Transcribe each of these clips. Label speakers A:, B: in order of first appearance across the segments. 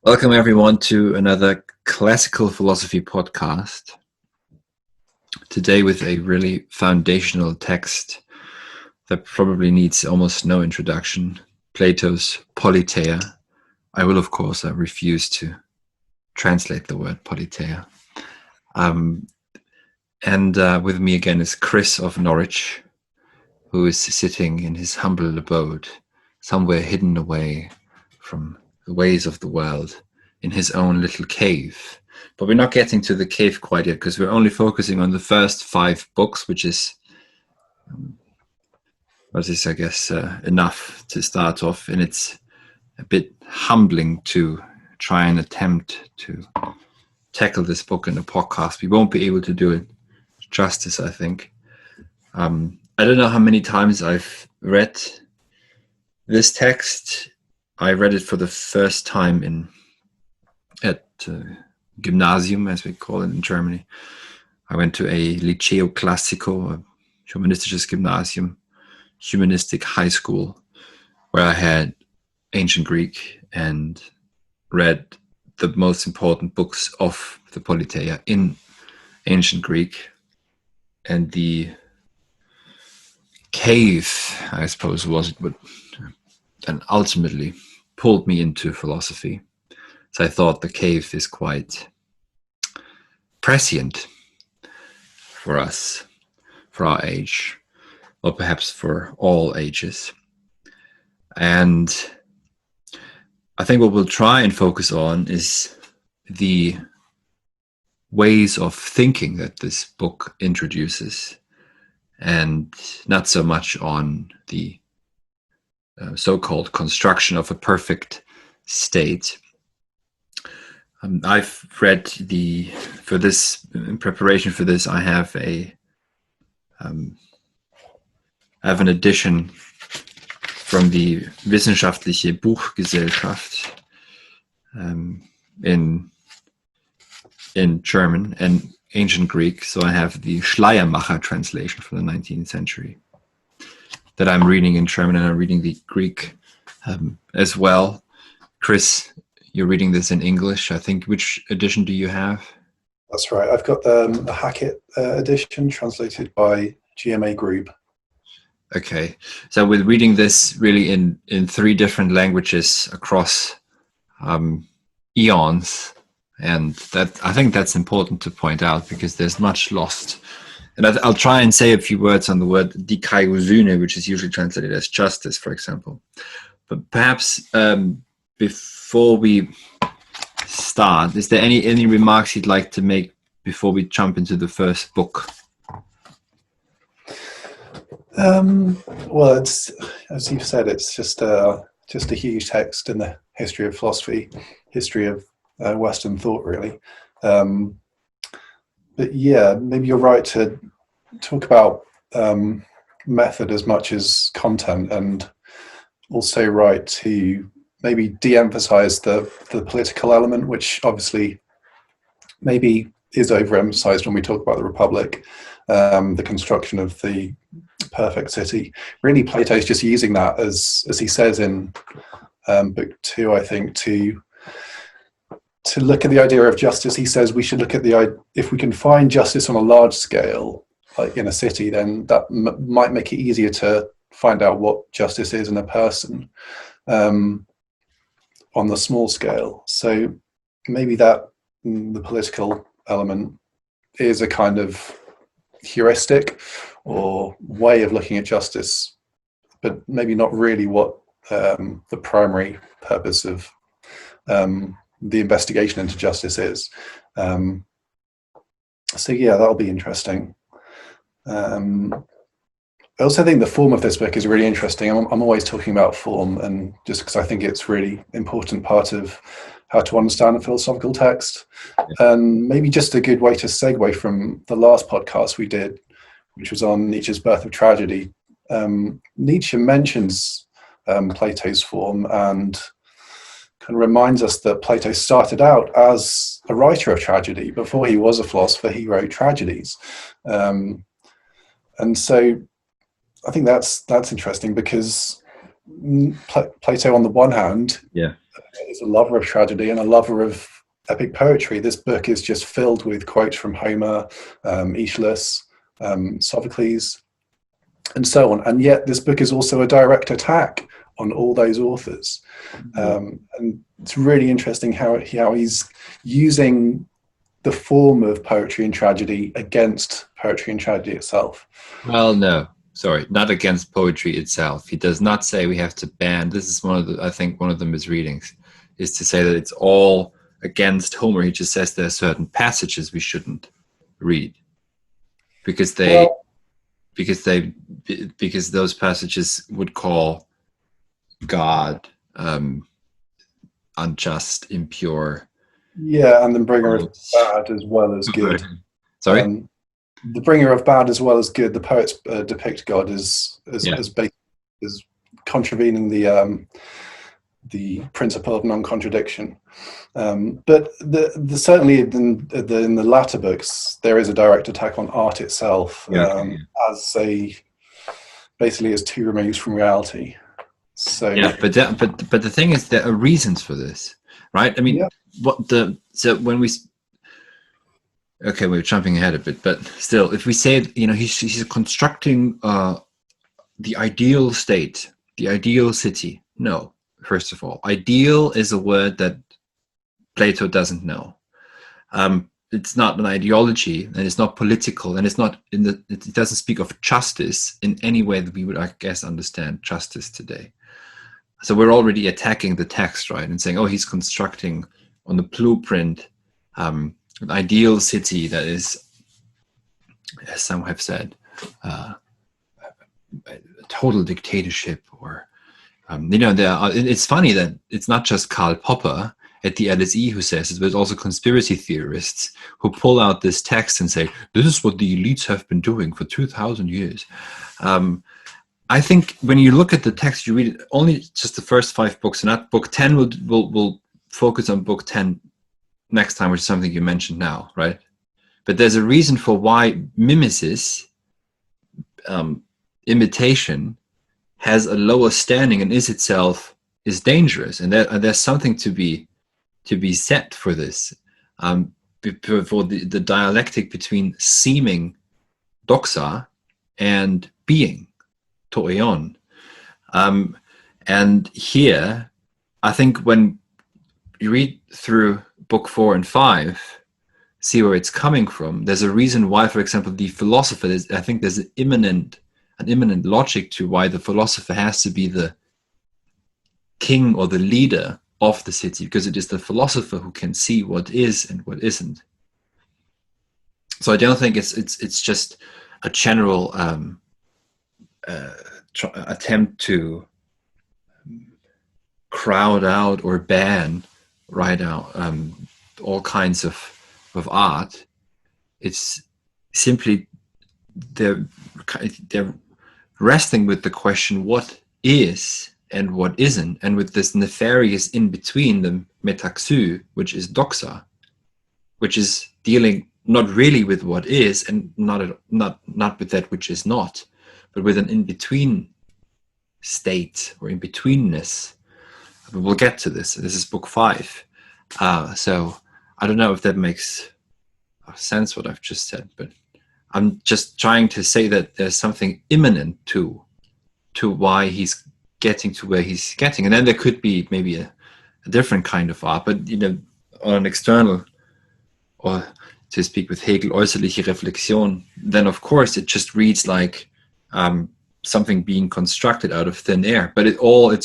A: Welcome everyone to another classical philosophy podcast. Today with a really foundational text that probably needs almost no introduction, Plato's Politeia. I will, of course, refuse to translate the word Politeia. With me again is Chris of Norwich, who is sitting in his humble abode, somewhere hidden away from the ways of the world, in his own little cave. But we're not getting to the cave quite yet, because we're only focusing on the first 5 books, which is, I guess, enough to start off. And it's a bit humbling to try and attempt to tackle this book in a podcast. We won't be able to do it justice, I think. I don't know how many times I've read this text. I read it for the first time at Gymnasium, as we call it in Germany. I went to a Liceo Classico, a humanistisches Gymnasium, humanistic high school, where I had ancient Greek and read the most important books of the Politeia in ancient Greek. And the cave, I suppose, was what and ultimately pulled me into philosophy. So I thought the cave is quite prescient for us, for our age, or perhaps for all ages. And I think what we'll try and focus on is the ways of thinking that this book introduces, and not so much on the so-called construction of a perfect state. I've read in preparation for this, I have an edition from the Wissenschaftliche Buchgesellschaft in German and ancient Greek. So I have the Schleiermacher translation from the 19th century that I'm reading in German, and I'm reading the Greek as well. Chris, you're reading this in English, I think. Which edition do you have?
B: That's right. I've got the Hackett edition, translated by GMA Group.
A: Okay. So we're reading this really in 3 different languages across eons. And that, I think that's important to point out, because there's much lost. And I'll try and say a few words on the word Dikaiosune, which is usually translated as justice, for example. But perhaps before we start, is there any remarks you'd like to make before we jump into the first book?
B: Well, it's, as you've said, it's just a huge text in the history of philosophy, history of Western thought, really. But yeah, maybe you're right to talk about method as much as content, and also right to maybe de-emphasize the political element, which obviously maybe is overemphasized when we talk about the Republic, the construction of the perfect city. Really, Plato's just using that, as he says in book 2, I think, to look at the idea of justice. He says we should look at if we can find justice on a large scale, like in a city, then that might make it easier to find out what justice is in a person on the small scale. So maybe that the political element is a kind of heuristic or way of looking at justice, but maybe not really what the primary purpose of the investigation into justice is. So yeah, that'll be interesting. I also think the form of this book is really interesting. I'm always talking about form, and just because I think it's really important part of how to understand a philosophical text. And maybe just a good way to segue from the last podcast we did, which was on Nietzsche's Birth of Tragedy. Nietzsche mentions Plato's form, and kind of reminds us that Plato started out as a writer of tragedy. Before he was a philosopher, he wrote tragedies. And so I think that's interesting, because Plato, on the one hand, is a lover of tragedy and a lover of epic poetry. This book is just filled with quotes from Homer, Aeschylus, Sophocles, and so on. And yet this book is also a direct attack on all those authors. And it's really interesting how he's using the form of poetry and tragedy against poetry and tragedy itself.
A: Well, no, sorry, not against poetry itself. He does not say we have to ban. This is one of the, I think, one of the misreadings, is to say that it's all against Homer. He just says there are certain passages we shouldn't read because because those passages would call God unjust, impure.
B: Yeah, and the bringer of bad as well as good.
A: Sorry?
B: The bringer of bad as well as good. The poets depict God as contravening the principle of non-contradiction. But certainly in the latter books, there is a direct attack on art itself, basically as too removed from reality. So
A: yeah, but the thing is, there are reasons for this, right? I mean, we're jumping ahead a bit, but still, if we say, he's constructing the ideal state, the ideal city. No, first of all, ideal is a word that Plato doesn't know. It's not an ideology, and it's not political, and it's not it doesn't speak of justice in any way that we would, I guess, understand justice today. So we're already attacking the text, right, and saying, oh, he's constructing on the blueprint an ideal city that is, as some have said, a total dictatorship, or it's funny that it's not just Karl Popper at the LSE who says it, but also conspiracy theorists who pull out this text and say, this is what the elites have been doing for 2,000 years. I think when you look at the text, you read it, only just the first 5 books, and that book 10 will focus on book 10 next time, which is something you mentioned now, right? But there's a reason for why mimesis, imitation, has a lower standing and is dangerous, and there's something to be said for this, for the dialectic between seeming doxa and being toion. And here, I think when you read through book 4 and 5, see where it's coming from. There's a reason why, for example, the philosopher, I think there's an immanent logic to why the philosopher has to be the king or the leader of the city, because it is the philosopher who can see what is and what isn't. So I don't think it's just a general attempt to crowd out or ban all kinds of art. It's simply they're wrestling with the question what is and what isn't, and with this nefarious in between, the metaxu, which is doxa, which is dealing not really with what is and not with that which is not, but with an in between state or in betweenness. But we'll get to this. This is book 5. So I don't know if that makes sense what I've just said, but I'm just trying to say that there's something imminent to why he's getting to where he's getting. And then there could be maybe a different kind of art, but on an external, or to speak with Hegel, äußerliche Reflexion, then of course it just reads like something being constructed out of thin air, but it's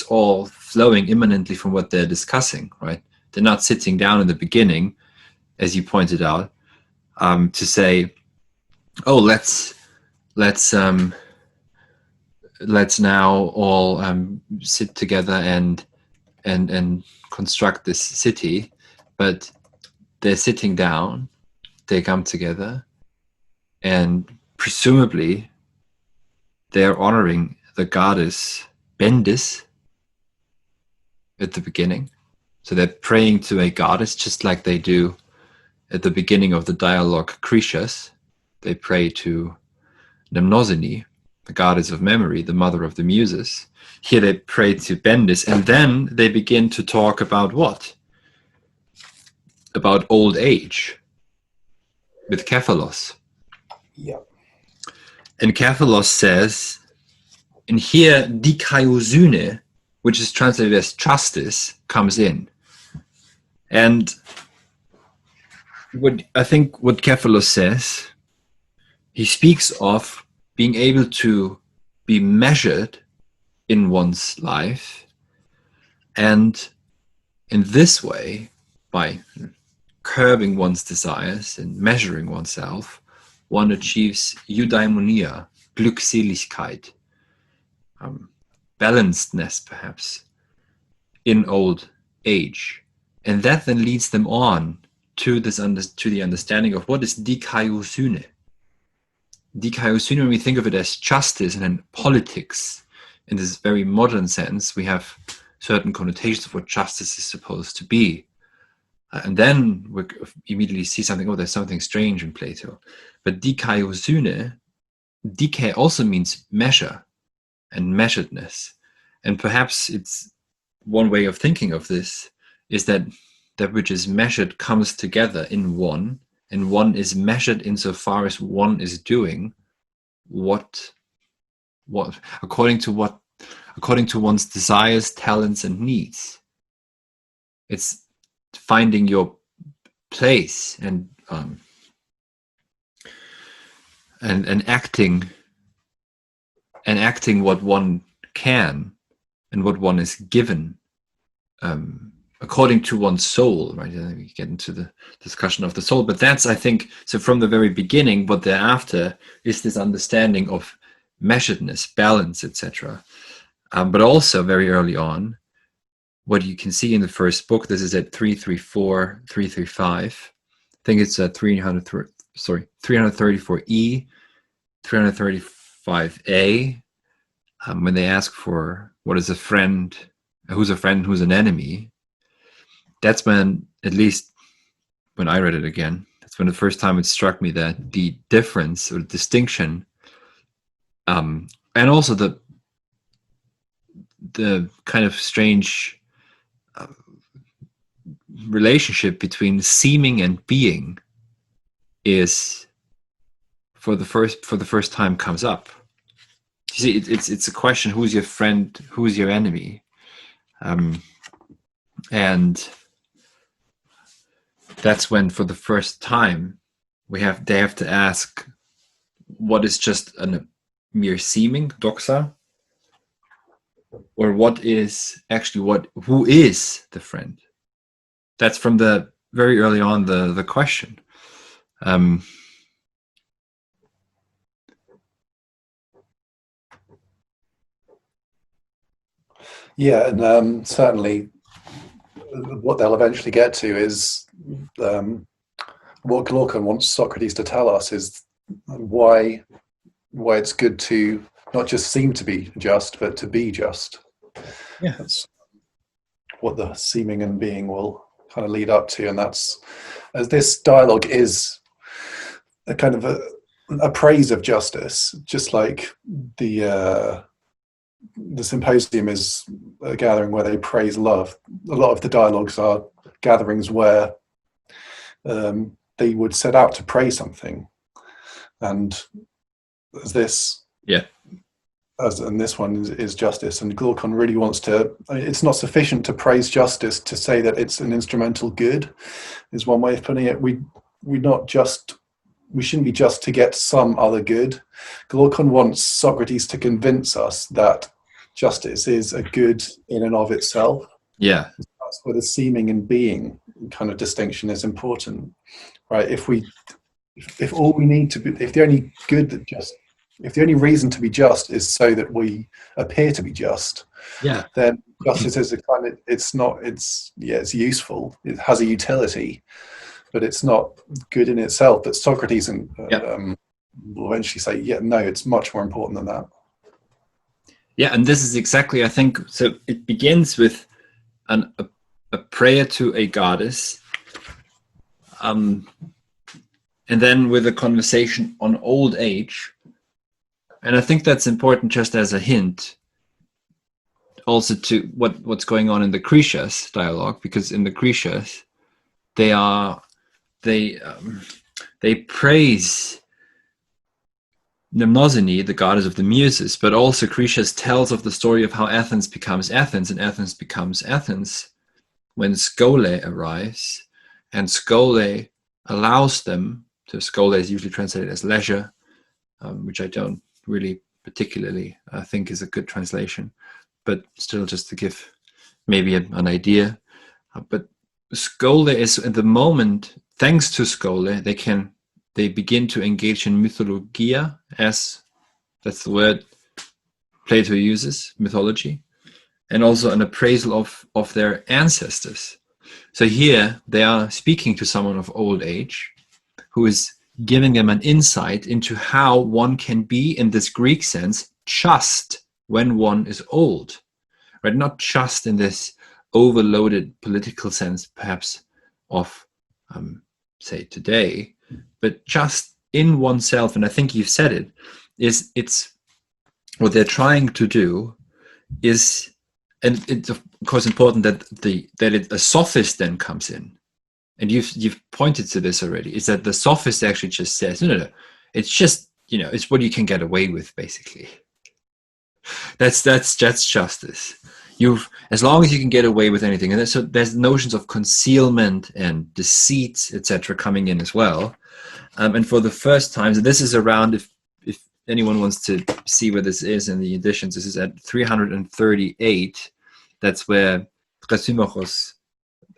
A: all flowing immanently from what they're discussing, right? They're not sitting down in the beginning, as you pointed out, to say, oh, let's now all sit together and construct this city. But they're sitting down, they come together, and presumably they're honoring the goddess Bendis at the beginning. So they're praying to a goddess, just like they do at the beginning of the dialogue Critias. They pray to Mnemosyne, the goddess of memory, the mother of the muses. Here they pray to Bendis, and then they begin to talk about what? About old age with Kephalos.
B: Yeah.
A: And Kephalos says, and here dikaiosyne, which is translated as justice, comes in. And what Kephalos says, he speaks of being able to be measured in one's life, and in this way, by curbing one's desires and measuring oneself, one achieves Eudaimonia, Glückseligkeit, balancedness perhaps, in old age. And that then leads them on to the understanding of what is dikaiosyne. Dikaiosyne, when we think of it as justice and then politics, in this very modern sense, we have certain connotations of what justice is supposed to be. And then we immediately see something, oh, there's something strange in Plato. But dikaiosyne, dike also means measure and measuredness. And perhaps it's one way of thinking of this is that that which is measured comes together in one, and one is measured insofar as one is doing what according to one's desires, talents, and needs. It's finding your place and acting what one can and what one is given, according to one's soul, right? And we get into the discussion of the soul, but that's, I think, so from the very beginning, what they're after is this understanding of measuredness, balance, etc. But also very early on, what you can see in the first book, this is at 334, 335. I think it's at 334E, 335A, when they ask for what is a friend, who's an enemy. That's when, at least when I read it again, that's when the first time it struck me that the difference or the distinction, and also the kind of strange relationship between seeming and being is for the first time comes up. You see, it's a question: who's your friend? Who's your enemy? And that's when, for the first time, they have to ask, what is just a mere seeming, doxa, or what is actually who is the friend? That's from the very early on the question.
B: Yeah, and certainly what they'll eventually get to is what Glaucon wants Socrates to tell us is why it's good to not just seem to be just, but to be just.
A: Yeah,
B: that's what the seeming and being will kind of lead up to, and that's, as this dialogue is a kind of a praise of justice, just like the symposium is a gathering where they praise love. A lot of the dialogues are gatherings where they would set out to praise something, and this one is justice. And Glaucon really wants to. It's not sufficient to praise justice to say that it's an instrumental good, is one way of putting it. We shouldn't be just to get some other good. Glaucon wants Socrates to convince us that justice is a good in and of itself.
A: Yeah.
B: That's where the seeming and being kind of distinction is important, right? If all we need to be, if the only reason to be just is so that we appear to be just, then justice is it's useful. It has a utility, but it's not good in itself. But Socrates will eventually say, no, it's much more important than that.
A: Yeah, and this is exactly, I think, so it begins with a prayer to a goddess, and then with a conversation on old age, And I think that's important just as a hint also to what's going on in the Cretias dialogue, because in the Cretias they praise Mnemosyne, the goddess of the muses, but also Cretias tells of the story of how Athens becomes Athens, and Athens becomes Athens when Skole arrives, and Skole allows them to, Skole is usually translated as leisure, which I don't really particularly think is a good translation, but still just to give maybe an idea. But Skole is at the moment, thanks to Skole, they begin to engage in mythologia, as that's the word Plato uses, mythology, and also an appraisal of their ancestors. So here they are speaking to someone of old age who is giving them an insight into how one can be, in this Greek sense, just when one is old, right? Not just in this overloaded political sense, perhaps, of, say, today, but just in oneself. And I think you've said it, it's what they're trying to do is, and it's of course important that a sophist then comes in, and you've pointed to this already, is that the sophist actually just says, no, it's just, it's what you can get away with, basically. That's justice. As long as you can get away with anything, and so there's notions of concealment and deceit, etc., coming in as well. And for the first time, so this is around, if anyone wants to see where this is in the editions, this is at 338. That's where Thrasymachos,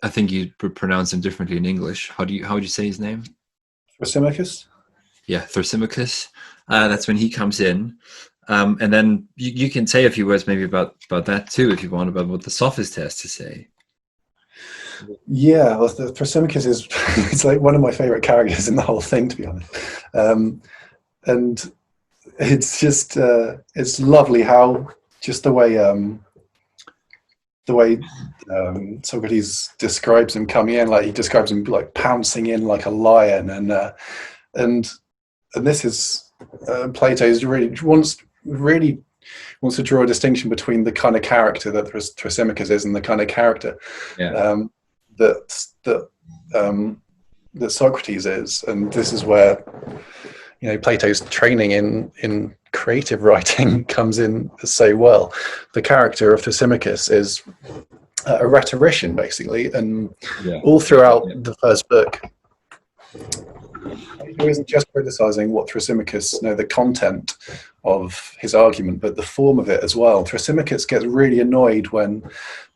A: I think you pronounce him differently in English. How would you say his name?
B: Thrasymachus?
A: Yeah, Thrasymachus. That's when he comes in. And then you can say a few words maybe about that too, if you want, about what the sophist has to say.
B: Yeah, well, the Thrasymachus is it's like one of my favorite characters in the whole thing, to be honest. And it's just it's lovely how just the way Socrates describes him coming in, like he describes him like pouncing in like a lion, and this is Plato's really wants to draw a distinction between the kind of character that Thrasymachus is and the kind of character that Socrates is. And this is where Plato's training in creative writing comes in so well. The character of Thrasymachus is a rhetorician, basically, and all throughout the first book, he isn't just criticizing what Thrasymachus, the content of his argument, but the form of it as well. Thrasymachus gets really annoyed when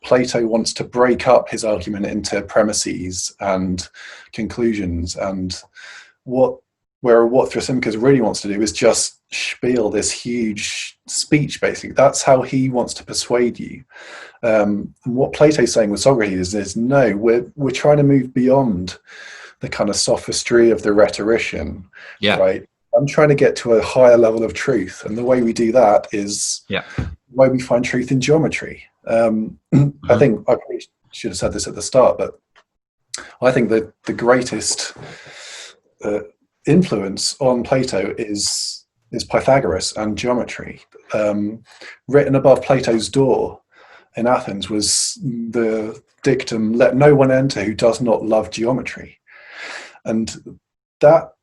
B: Plato wants to break up his argument into premises and conclusions, and what Thrasymachus really wants to do is just spiel this huge speech, basically. That's how he wants to persuade you. And what Plato's saying with Socrates is no, we're trying to move beyond the kind of sophistry of the rhetorician, right? I'm trying to get to a higher level of truth, and the way we do that is the way we find truth in geometry. I think I probably should have said this at the start, but I think that the greatest influence on Plato is Pythagoras and geometry. Written above Plato's door in Athens was the dictum, "Let no one enter who does not love geometry." And that,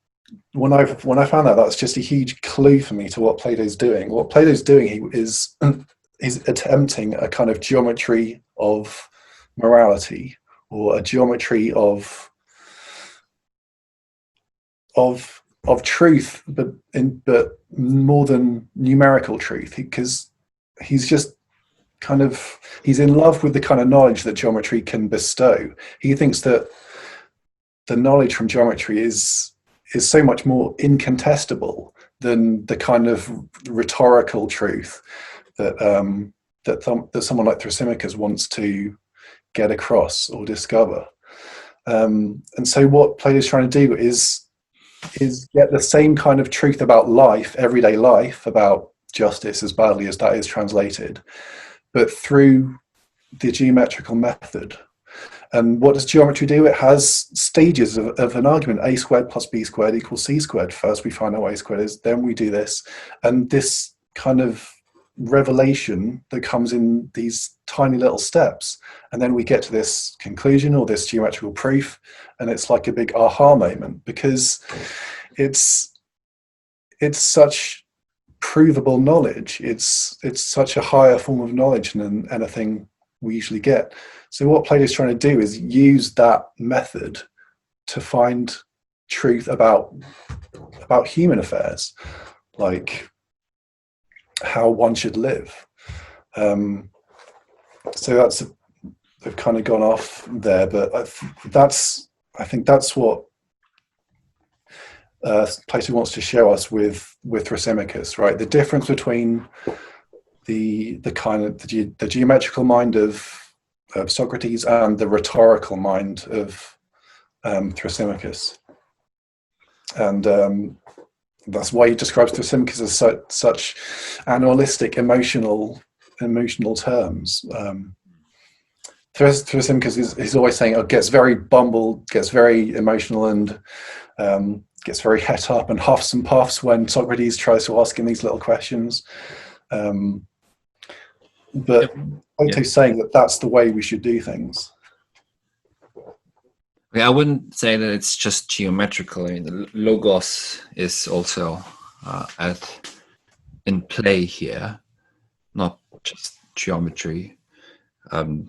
B: when I found that, that's just a huge clue for me to what Plato's doing. What Plato's doing is attempting a kind of geometry of morality, or a geometry of truth, but more than numerical truth, because he's just he's in love with the kind of knowledge that geometry can bestow. He thinks that the knowledge from geometry is so much more incontestable than the kind of rhetorical truth that someone like Thrasymachus wants to get across or discover. And so what Plato's trying to do is get the same kind of truth about life, everyday life, about justice, as badly as that is translated, but through the geometrical method. And what does geometry do? It has stages of an argument. A squared plus b squared equals c squared. First we find out what a squared is, then we do this. And this kind of revelation that comes in these tiny little steps. And then we get to this conclusion or this geometrical proof. And it's like a big aha moment, because it's such provable knowledge. It's such a higher form of knowledge than anything we usually get. So what Plato's trying to do is use that method to find truth about human affairs, like how one should live. So they've kind of gone off there, but I think that's what Plato wants to show us with Thrasymachus, right? The difference between the geometrical mind of Socrates and the rhetorical mind of Thrasymachus, and that's why he describes Thrasymachus as such analytic, emotional terms. Thrasymachus is always saying, gets very bumbled, gets very emotional, and gets very het up and huffs and puffs when Socrates tries to ask him these little questions. But Plato's saying that that's the way we should do things.
A: I wouldn't say that it's just geometrical. I mean, the logos is also in play here, not just geometry. En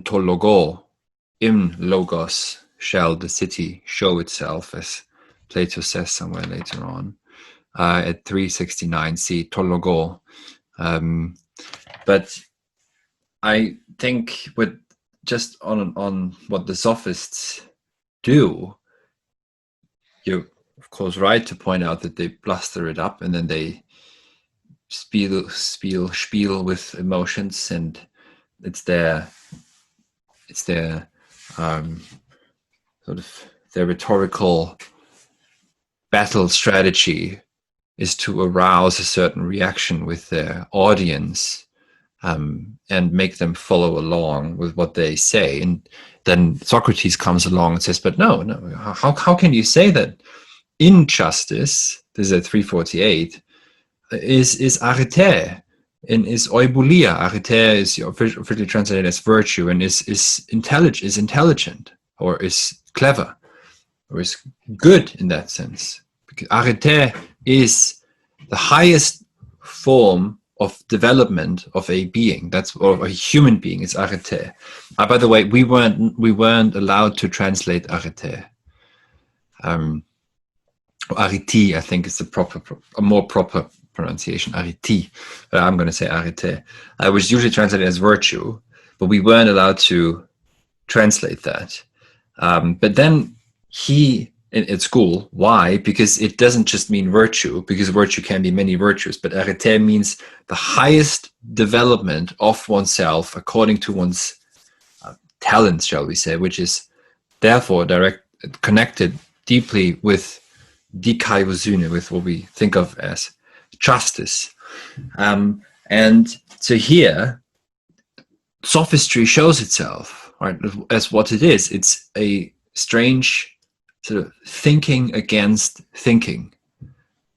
A: to logo, in logos shall the city show itself, as Plato says somewhere later on, at 369 C, to logo. But I think with just on what the sophists do, you're of course right to point out that they bluster it up and then they spiel with emotions, and it's their sort of their rhetorical battle strategy is to arouse a certain reaction with their audience, and make them follow along with what they say. And then Socrates comes along and says, but no, how can you say that injustice, this is at 348, is arete and is oibulia? Arete is officially translated as virtue, and is intelligent, or is clever, or is good in that sense. Because arete is the highest form of development of a being. Or a human being is arete. By the way, we weren't allowed to translate arete. Arete, I think, is a more proper pronunciation. Arete, but I'm going to say arete, which is usually translated as virtue, but we weren't allowed to translate that. But then at school, why? Because it doesn't just mean virtue, because virtue can be many virtues, but arete means the highest development of oneself according to one's talents, shall we say, which is therefore connected deeply with dikaiosune, with what we think of as justice. And so here, sophistry shows itself, right, as what it is. It's a strange sort of thinking against thinking,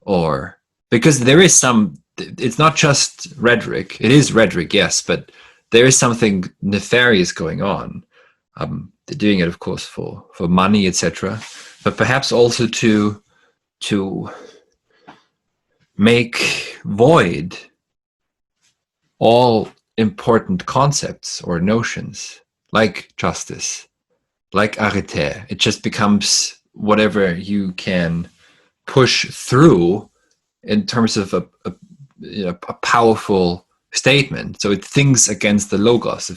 A: or because there is it's not just rhetoric. It is rhetoric, yes, but there is something nefarious going on. They're doing it, of course, for money, etc., but perhaps also to make void all important concepts or notions, like justice, like arete. It just becomes whatever you can push through in terms of a powerful statement. So it thinks against the logos,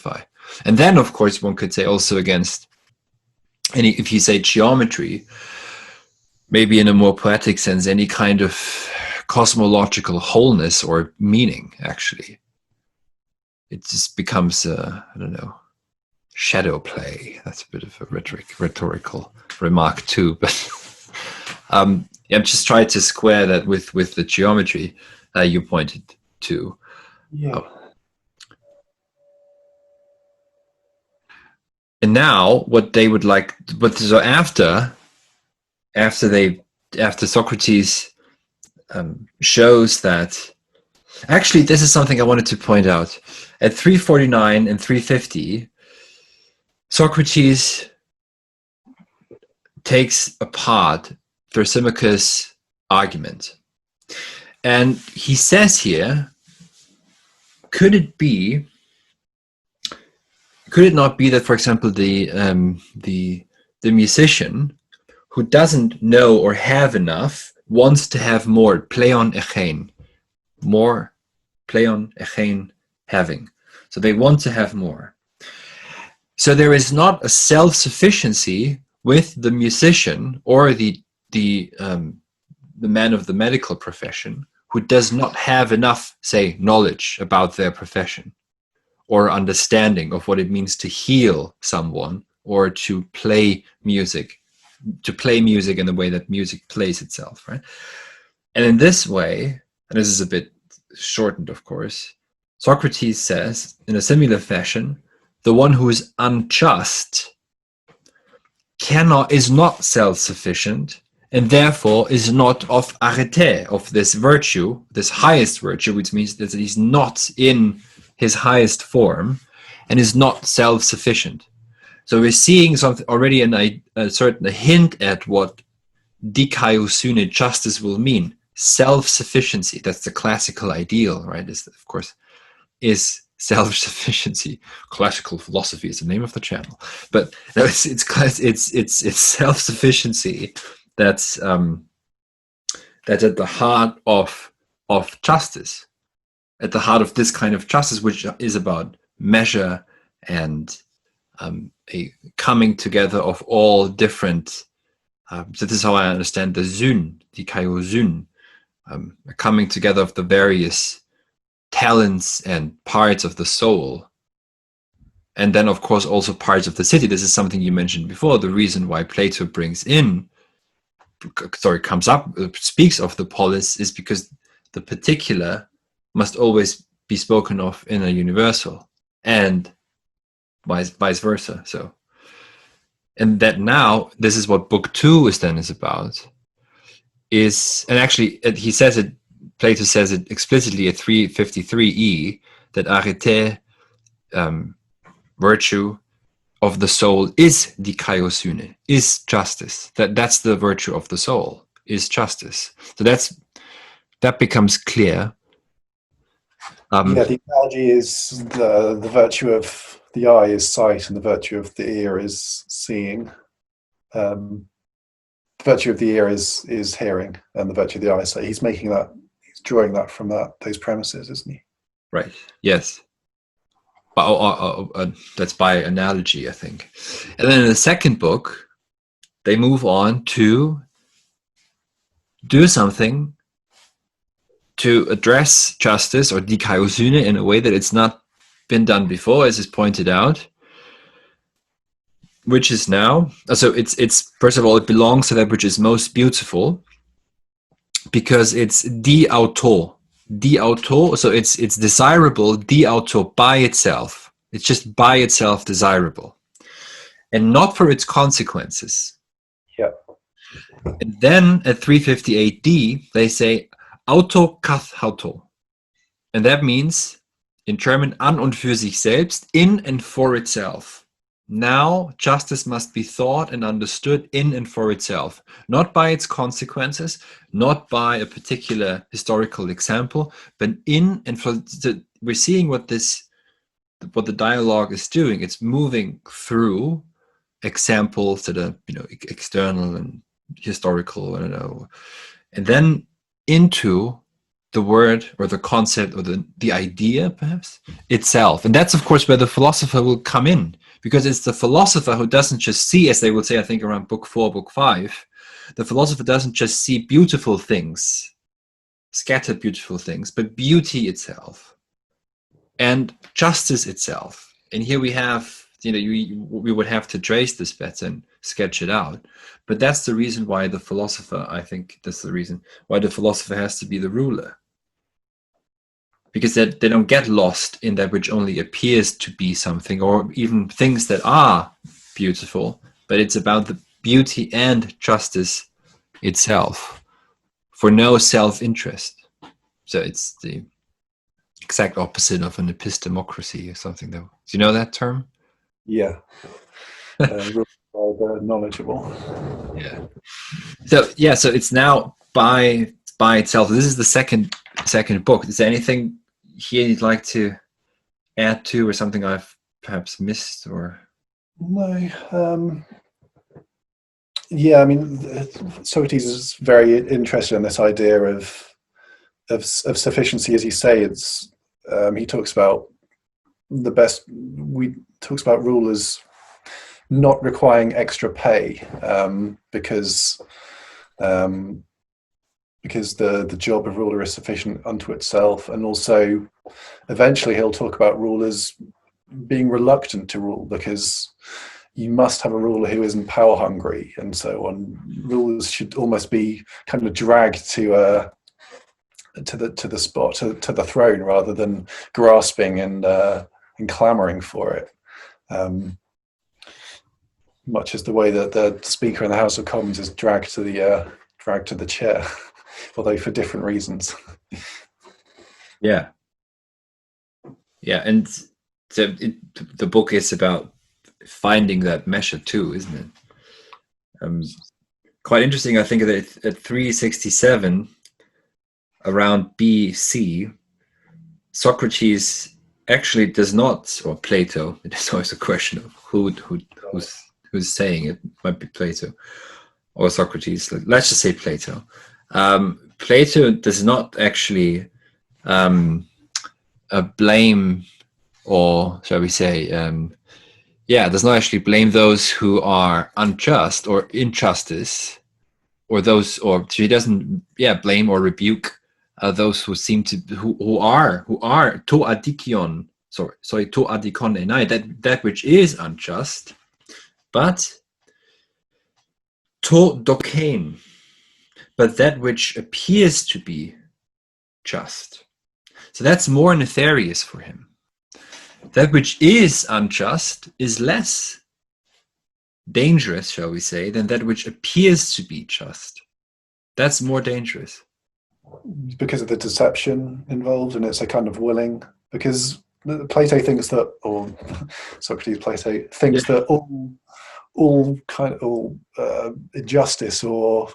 A: and then of course one could say also against if you say geometry, maybe in a more poetic sense, any kind of cosmological wholeness or meaning. Actually, it just becomes I don't know, shadow play. That's a bit of a rhetorical remark too, but I'm just trying to square that with the geometry you pointed to.
B: Yeah.
A: And now what they would like, but so after Socrates shows that, actually, this is something I wanted to point out. At 349 and 350, Socrates takes apart Thrasymachus' argument. And he says here, could it not be that, for example, the musician who doesn't know or have enough wants to have more, pleion echein, more, pleion echein, having. So they want to have more. So there is not a self-sufficiency with the musician or the man of the medical profession who does not have enough, say, knowledge about their profession or understanding of what it means to heal someone or to play music in the way that music plays itself, right? And in this way, and this is a bit shortened, of course, Socrates says, in a similar fashion, the one who is unjust is not self-sufficient, and therefore is not of arete, of this virtue, this highest virtue, which means that he's not in his highest form and is not self-sufficient. So we're seeing something already, a certain hint at what dikaiosune, justice, will mean. Self-sufficiency, that's the classical ideal, right? Is self-sufficiency. Classical philosophy is the name of the channel, but no, it's self-sufficiency that's at the heart of justice, at the heart of this kind of justice, which is about measure and a coming together of all different. So this is how I understand the Syn, the Kaiosyn, a coming together of the various talents and parts of the soul. And then, of course, also parts of the city. This is something you mentioned before. The reason why Plato speaks of the polis is because the particular must always be spoken of in a universal, and vice versa. So, and that now, this is what Book 2 is about. And actually, Plato says it explicitly at 353e, that arete, virtue of the soul, is dikaiosune, is justice. That's the virtue of the soul, is justice. So that becomes clear.
B: The analogy is the virtue of the eye is sight, and the virtue of the ear is seeing. The virtue of the ear is hearing, and the virtue of the eye is sight. He's drawing that from those premises, isn't he?
A: Right. Yes. But that's by analogy, I think. And then in the second book, they move on to do something to address justice or dikaiosune in a way that it's not been done before, as is pointed out, which is now. So it's first of all, it belongs to that which is most beautiful, because it's di auto. So it's desirable, di auto, by itself. It's just by itself desirable, and not for its consequences.
B: Yeah.
A: And then at 358d, they say auto kath auto, and that means in German an und für sich selbst, in and for itself. Now, justice must be thought and understood in and for itself, not by its consequences, not by a particular historical example, but in and for. We're seeing what the dialogue is doing. It's moving through examples that are, external and historical, and then into the word or the concept or the idea, perhaps, itself. And that's, of course, where the philosopher will come in. Because it's the philosopher who doesn't just see, as they would say, I think around book 4, book 5, the philosopher doesn't just see beautiful things, scattered beautiful things, but beauty itself and justice itself. And here we have, we would have to trace this better and sketch it out. But that's the reason why the philosopher, I think that's the reason why the philosopher has to be the ruler. because they don't get lost in that which only appears to be something, or even things that are beautiful, but it's about the beauty and justice itself, for no self-interest. So it's the exact opposite of an epistemocracy or something, though. Do you know that term?
B: Yeah. Knowledgeable.
A: Yeah. So it's now by itself. This is the second book. Is there anything here you'd like to add to, or something I've perhaps missed? Or
B: no. Yeah, I mean, Socrates is very interested in this idea of sufficiency, as you say. It's he talks about talks about rulers not requiring extra pay because the job of ruler is sufficient unto itself, and also eventually he'll talk about rulers being reluctant to rule because you must have a ruler who isn't power hungry, and so on. Rulers should almost be kind of dragged to the spot, to the throne, rather than grasping and clamoring for it. Much as the way that the Speaker in the House of Commons is dragged to the chair, although for different reasons.
A: Yeah, and so the book is about finding that measure too, isn't it? Quite interesting, I think, that at 367, around BC, Socrates actually does not, or Plato. It is always a question of who's saying it. Might be Plato or Socrates. Let's just say Plato. Plato does not actually blame, or shall we say, does not actually blame those who are unjust or injustice, or those, or he doesn't blame or rebuke those who seem to who are to adikion, to adikon enai, that which is unjust, but to dokein, but that which appears to be just. So that's more nefarious for him. That which is unjust is less dangerous, shall we say, than that which appears to be just. That's more dangerous.
B: Because of the deception involved, and it's a kind of willing, because Plato thinks that, or Plato thinks that all injustice or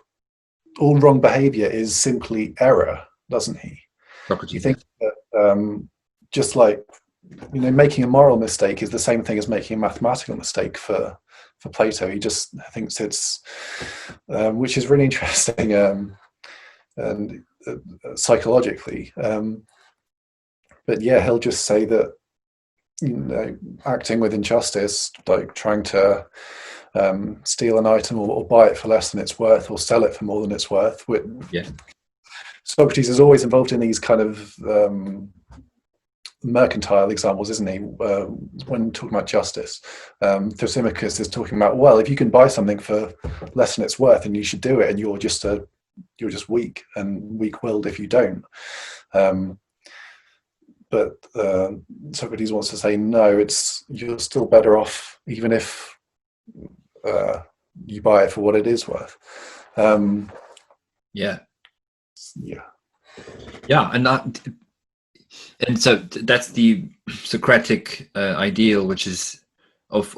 B: all wrong behavior is simply error, doesn't he?
A: Socrates.
B: He thinks that just like, making a moral mistake is the same thing as making a mathematical mistake for Plato. He just thinks it's, which is really interesting and psychologically. But he'll just say that, acting with injustice, like trying to steal an item or buy it for less than it's worth, or sell it for more than it's worth. Socrates is always involved in these kind of mercantile examples, isn't he? When talking about justice, Thrasymachus is talking about, well, if you can buy something for less than it's worth, and you should do it, and you're just weak and weak-willed if you don't. But Socrates wants to say, no, you're still better off even if you buy it for what it is worth. And
A: so that's the Socratic ideal, which is of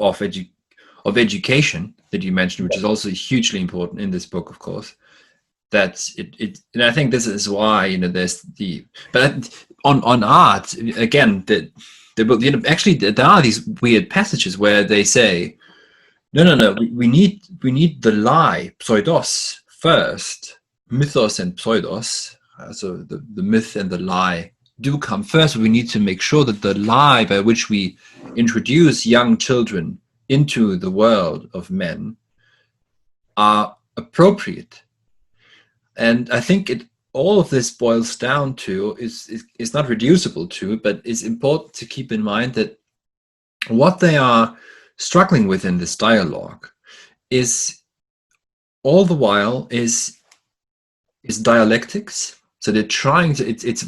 A: education that you mentioned, which is also hugely important in this book, of course. That it and I think this is why there's but on art again, actually there are these weird passages where they say no, we need the lie, pseudos, first. Mythos and pseudos, so the myth and the lie do come first. We need to make sure that the lie by which we introduce young children into the world of men are appropriate. And I think all of this boils down to is not reducible to, but it's important to keep in mind that what they are struggling with in this dialogue is all the while is dialectics. So they're trying to, it's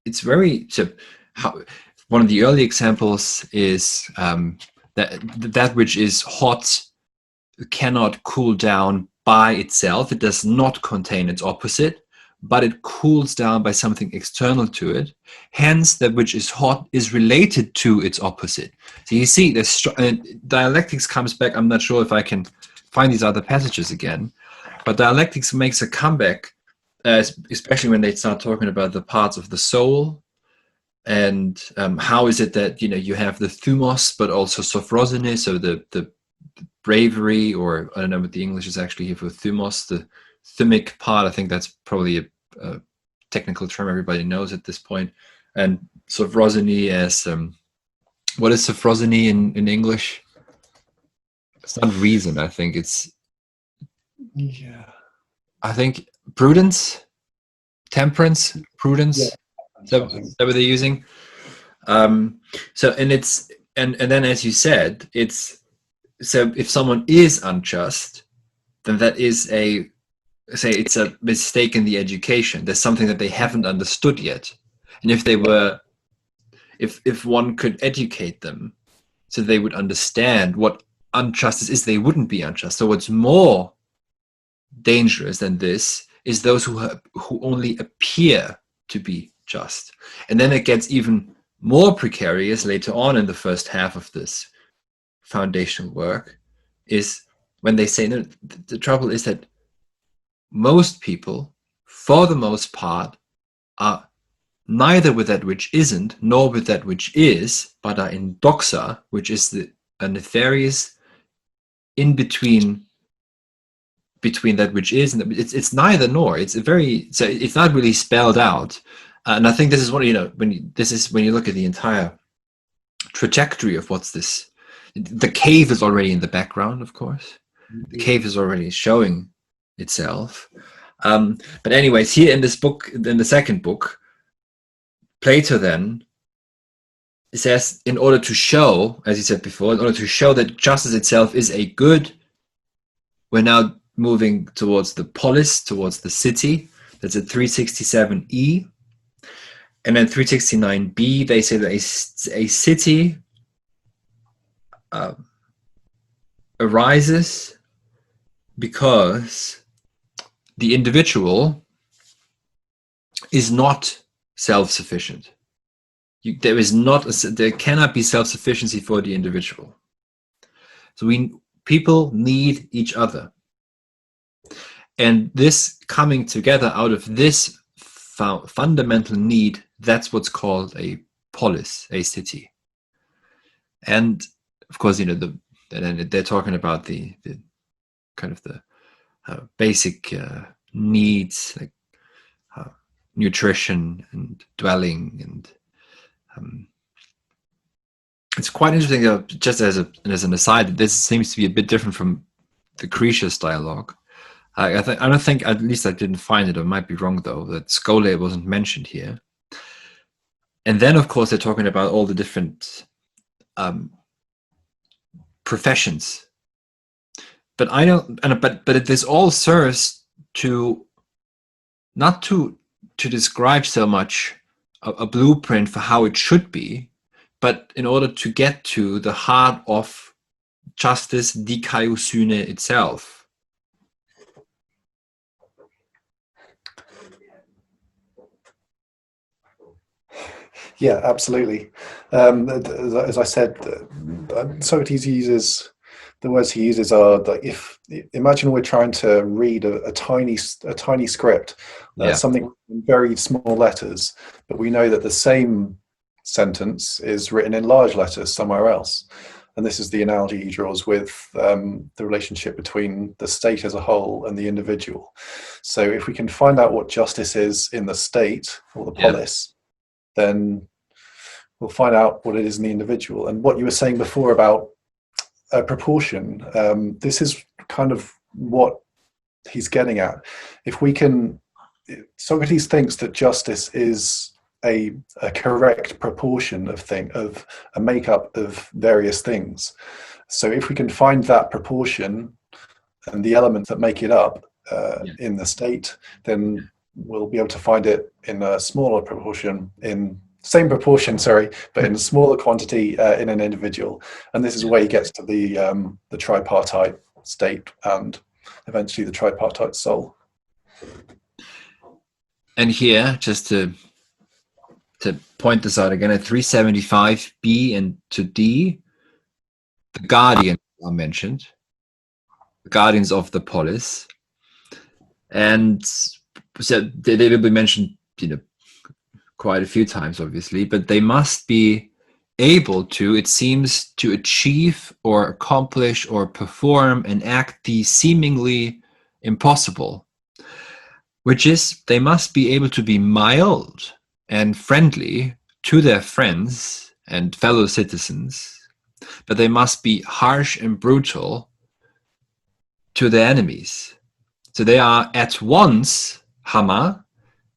A: it's very so. How, one of the early examples is that which is hot cannot cool down by itself. It does not contain its opposite, but it cools down by something external to it. Hence, that which is hot is related to its opposite. So you see, dialectics comes back. I'm not sure if I can find these other passages again, but dialectics makes a comeback, especially when they start talking about the parts of the soul, and how is it that you have the thumos, but also sophrosine, so the bravery, or I don't know what the English is actually here for thumos, the thymic part. I think that's probably a technical term everybody knows at this point. And sophrosine as what is sophrosine in English? It's not reason. I think it's I think prudence, temperance, prudence.
B: Yeah.
A: Is that what they're using? So and it's and then, as you said, it's so if someone is unjust, then that is it's a mistake in the education. There's something that they haven't understood yet. And if one could educate them so they would understand what injustice is, they wouldn't be unjust. So what's more dangerous than this is those who only appear to be just. And then it gets even more precarious later on in the first half of this foundational work, is when they say, no, the trouble is that most people, for the most part, are neither with that which isn't, nor with that which is, but are in doxa, which is a nefarious in between that which is, and it's neither nor. It's it's not really spelled out. And I think this is what when you look at the entire trajectory of what's this. The cave is already in the background, of course. The cave is already showing itself. But anyways, here in this book, in the second book, Plato then says, in order to show, as he said before, in order to show that justice itself is a good, we're now moving towards the polis, towards the city. That's at 367e. And then 369b, they say that a city arises because the individual is not self-sufficient. There cannot be self-sufficiency for the individual. So people need each other. And this coming together out of this fundamental need, that's what's called a polis, a city. And of course, they're talking about the kind of the basic needs, like nutrition and dwelling, and it's quite interesting. Just as an aside, this seems to be a bit different from the Cretius dialogue. I don't think, at least I didn't find it. I might be wrong though, that Scholae wasn't mentioned here. And then, of course, they're talking about all the different professions. But this all serves to not to describe so much a blueprint for how it should be, but in order to get to the heart of justice, dikaiosune itself.
B: Yeah, absolutely. As I said, Socrates uses the words he uses are like, imagine we're trying to read a tiny script, something in very small letters, but we know that the same sentence is written in large letters somewhere else. And this is the analogy he draws with the relationship between the state as a whole and the individual. So if we can find out what justice is in the state or the polis, then we'll find out what it is in the individual. And what you were saying before about proportion, this is kind of what he's getting at. If we can, Socrates thinks that justice is a correct proportion of a makeup of various things. So if we can find that proportion and the elements that make it up in the state, then we'll be able to find it in a smaller proportion, in same proportion, sorry, but in a smaller quantity in an individual. And this is where he gets to the tripartite state and eventually the tripartite soul.
A: And here, just to point this out again, at 375 B and to D, the guardians are mentioned, the guardians of the polis, and so they will be mentioned, quite a few times, obviously, but they must be able to, it seems, to achieve or accomplish or perform and act the seemingly impossible, which is they must be able to be mild and friendly to their friends and fellow citizens, but they must be harsh and brutal to their enemies. So they are at once Hama,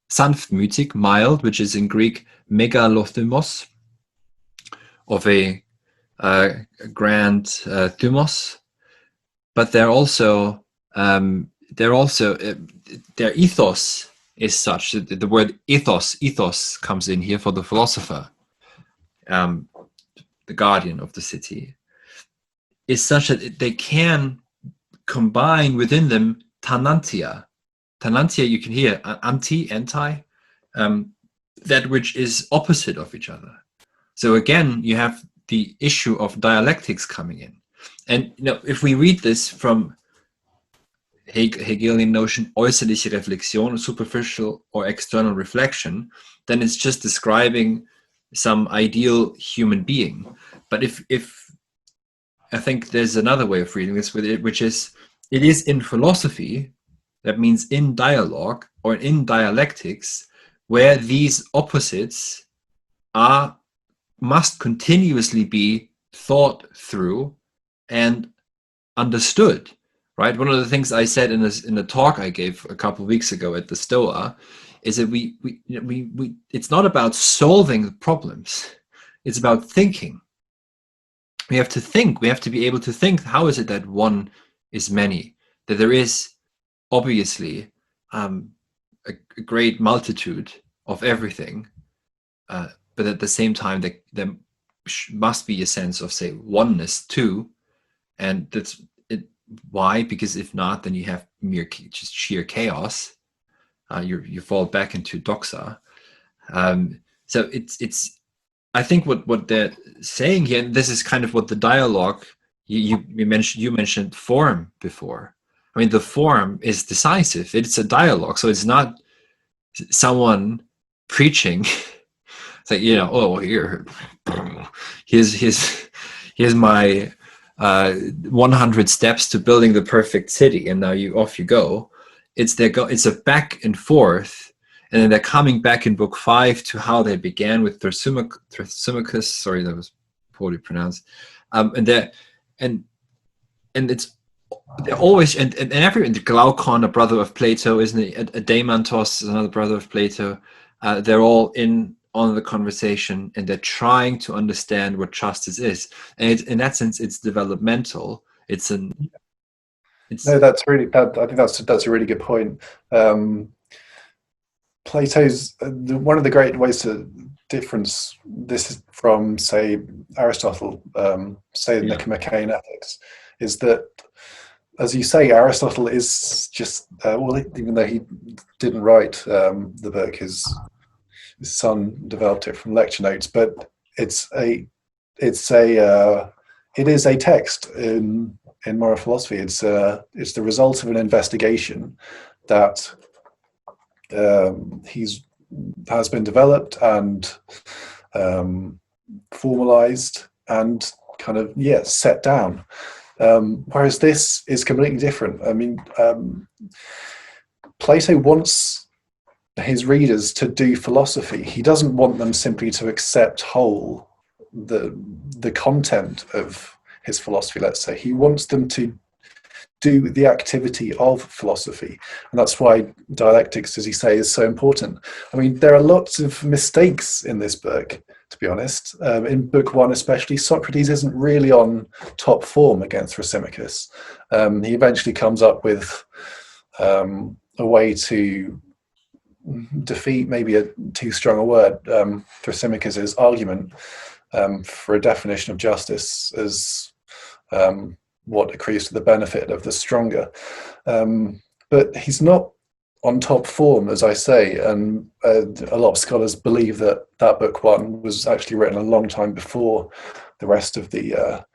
A: sanftmütig, mild, which is in Greek megalothymos, of a grand thymos, but they're also their ethos is such that the word ethos comes in here for the philosopher, the guardian of the city, is such that they can combine within them tanantia. Tanantia, you can hear anti, that which is opposite of each other. So again, you have the issue of dialectics coming in. And if we read this from Hegelian notion, äußerliche Reflexion, superficial or external reflection, then it's just describing some ideal human being. But if I think there's another way of reading this with it, which is, it is in philosophy, that means in dialogue or in dialectics, where these opposites must continuously be thought through and understood, right? One of the things I said in a talk I gave a couple of weeks ago at the Stoa is that we it's not about solving the problems, it's about thinking. We have to think. We have to be able to think. How is it that one is many? That there is obviously a great multitude of everything, but at the same time, there must be a sense of, say, oneness too. And that's it. Why? Because if not, then you have just sheer chaos. You fall back into doxa. So it's. I think what they're saying here, and this is kind of what the dialogue you mentioned form before. I mean, the form is decisive. It's a dialogue, so it's not someone preaching. It's like, here's my 100 steps to building the perfect city, and now off you go. It's a back and forth, and then they're coming back in book 5 to how they began with Thrasymachus. Sorry, that was poorly pronounced. And it's. They're always and everyone. Glaucon, a brother of Plato, isn't he? Demontos is another brother of Plato. They're all in on the conversation, and they're trying to understand what justice is. And in that sense, it's developmental. No,
B: that's really. I think that's a really good point. Plato's one of the great ways to difference this from, say, Aristotle, say the Nicomachean Ethics, is that, as you say, Aristotle is just even though he didn't write the book, his son developed it from lecture notes, but it is a text in moral philosophy. It's the result of an investigation that has been developed and formalized and kind of set down. Whereas this is completely different. I mean, Plato wants his readers to do philosophy. He doesn't want them simply to accept whole the content of his philosophy, let's say. He wants them to do the activity of philosophy. And that's why dialectics, as you say, is so important. I mean, there are lots of mistakes in this book, to be honest. In book 1 especially, Socrates isn't really on top form against Thrasymachus. He eventually comes up with a way to defeat, maybe a too strong a word, Thrasymachus's argument for a definition of justice as what accrues to the benefit of the stronger. But he's not on top form, as I say, and a lot of scholars believe that that book one was actually written a long time before the rest of the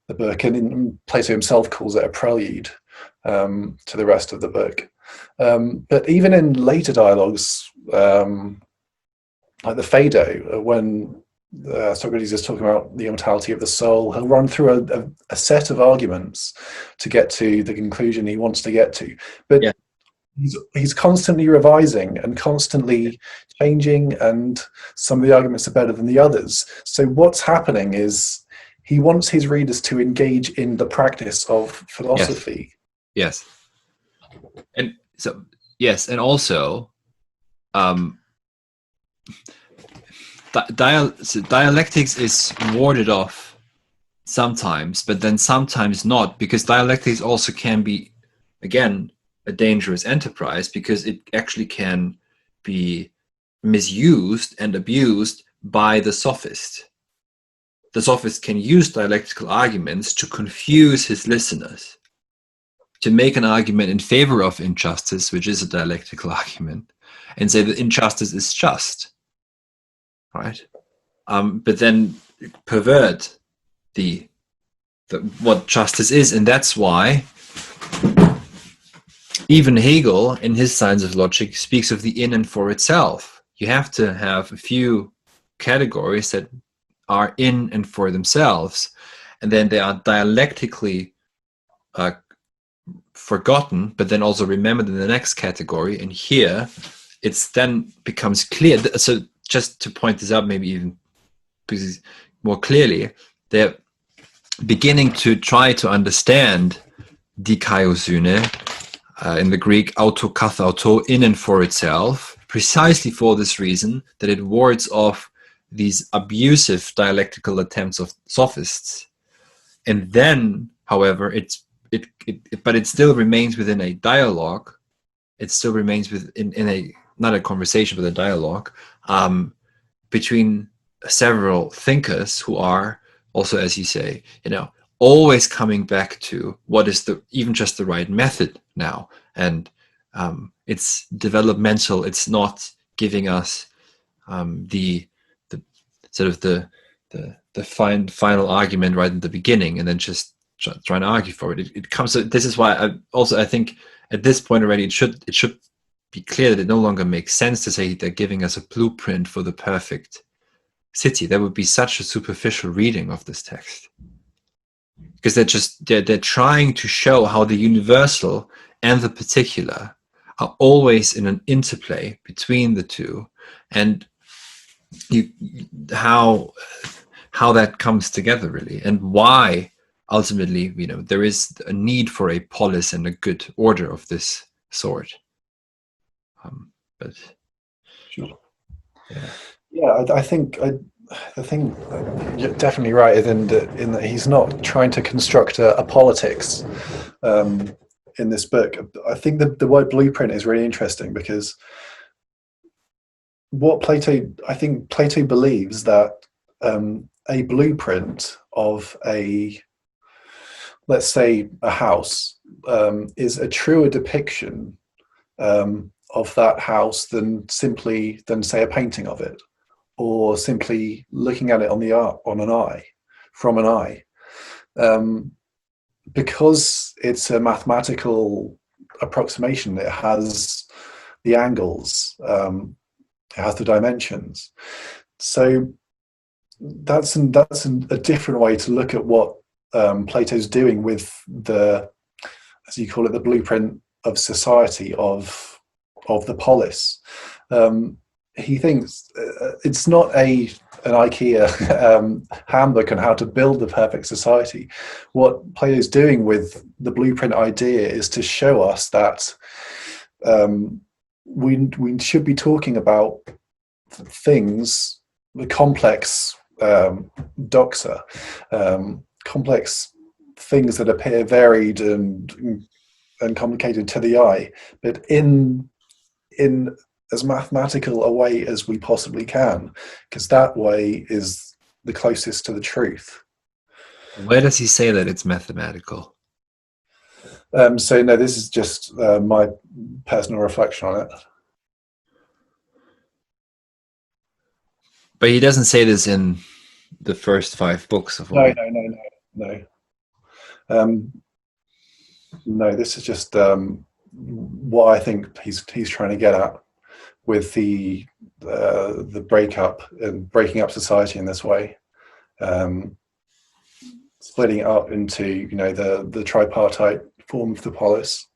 B: book, and Plato himself calls it a prelude to the rest of the book. But even in later dialogues, like the Phaedo, when Socrates is talking about the immortality of the soul, he'll run through a set of arguments to get to the conclusion he wants to get to. But he's constantly revising and constantly changing, and some of the arguments are better than the others. So what's happening is he wants his readers to engage in the practice of philosophy.
A: Yes. And so, yes, and also dialectics is warded off sometimes, but then sometimes not, because dialectics also can be, again, a dangerous enterprise, because it actually can be misused and abused by the sophist. The sophist can use dialectical arguments to confuse his listeners, to make an argument in favor of injustice, which is a dialectical argument, and say that injustice is just, right? But then pervert the what justice is, and that's why even Hegel, in his Science of Logic, speaks of the in and for itself. You have to have a few categories that are in and for themselves, and then they are dialectically forgotten, but then also remembered in the next category. And here, it's then becomes clear. So just to point this out, maybe even because more clearly, they're beginning to try to understand dikaiosyne, in the Greek, auto kath auto, in and for itself, precisely for this reason, that it wards off these abusive dialectical attempts of sophists. And then, however, but it still remains within a dialogue. It still remains in a, not a conversation, but a dialogue between several thinkers who are also, as you say, always coming back to what is even just the right method now. And it's developmental. It's not giving us the sort of the final argument right in the beginning and then just trying to argue for it. It comes. This is why I think at this point already it should be clear that it no longer makes sense to say they're giving us a blueprint for the perfect city. That would be such a superficial reading of this text, because they're trying to show how the universal and the particular are always in an interplay between the two, and how that comes together really, and why ultimately there is a need for a polis and a good order of this sort. But
B: sure. I think the thing you're definitely right in that he's not trying to construct a politics in this book. I think the word blueprint is really interesting, because I think Plato believes that a blueprint of let's say a house is a truer depiction of that house than say a painting of it, or simply looking at it from an eye, because it's a mathematical approximation. It has the angles, it has the dimensions. So that's a different way to look at what Plato's doing with as you call it, the blueprint of society, of the polis. He thinks it's not an IKEA handbook on how to build the perfect society. What Plato's doing with the blueprint idea is to show us that we should be talking about things, the complex doxa, complex things that appear varied and complicated to the eye, but in as mathematical a way as we possibly can, because that way is the closest to the truth.
A: Where does he say that it's mathematical?
B: So no, this is just my personal reflection on it.
A: But he doesn't say this in the first 5 books of
B: No,
A: all.
B: no. No, this is just what I think he's trying to get at with the breakup and breaking up society in this way, splitting it up into, you know, the tripartite form of the polis.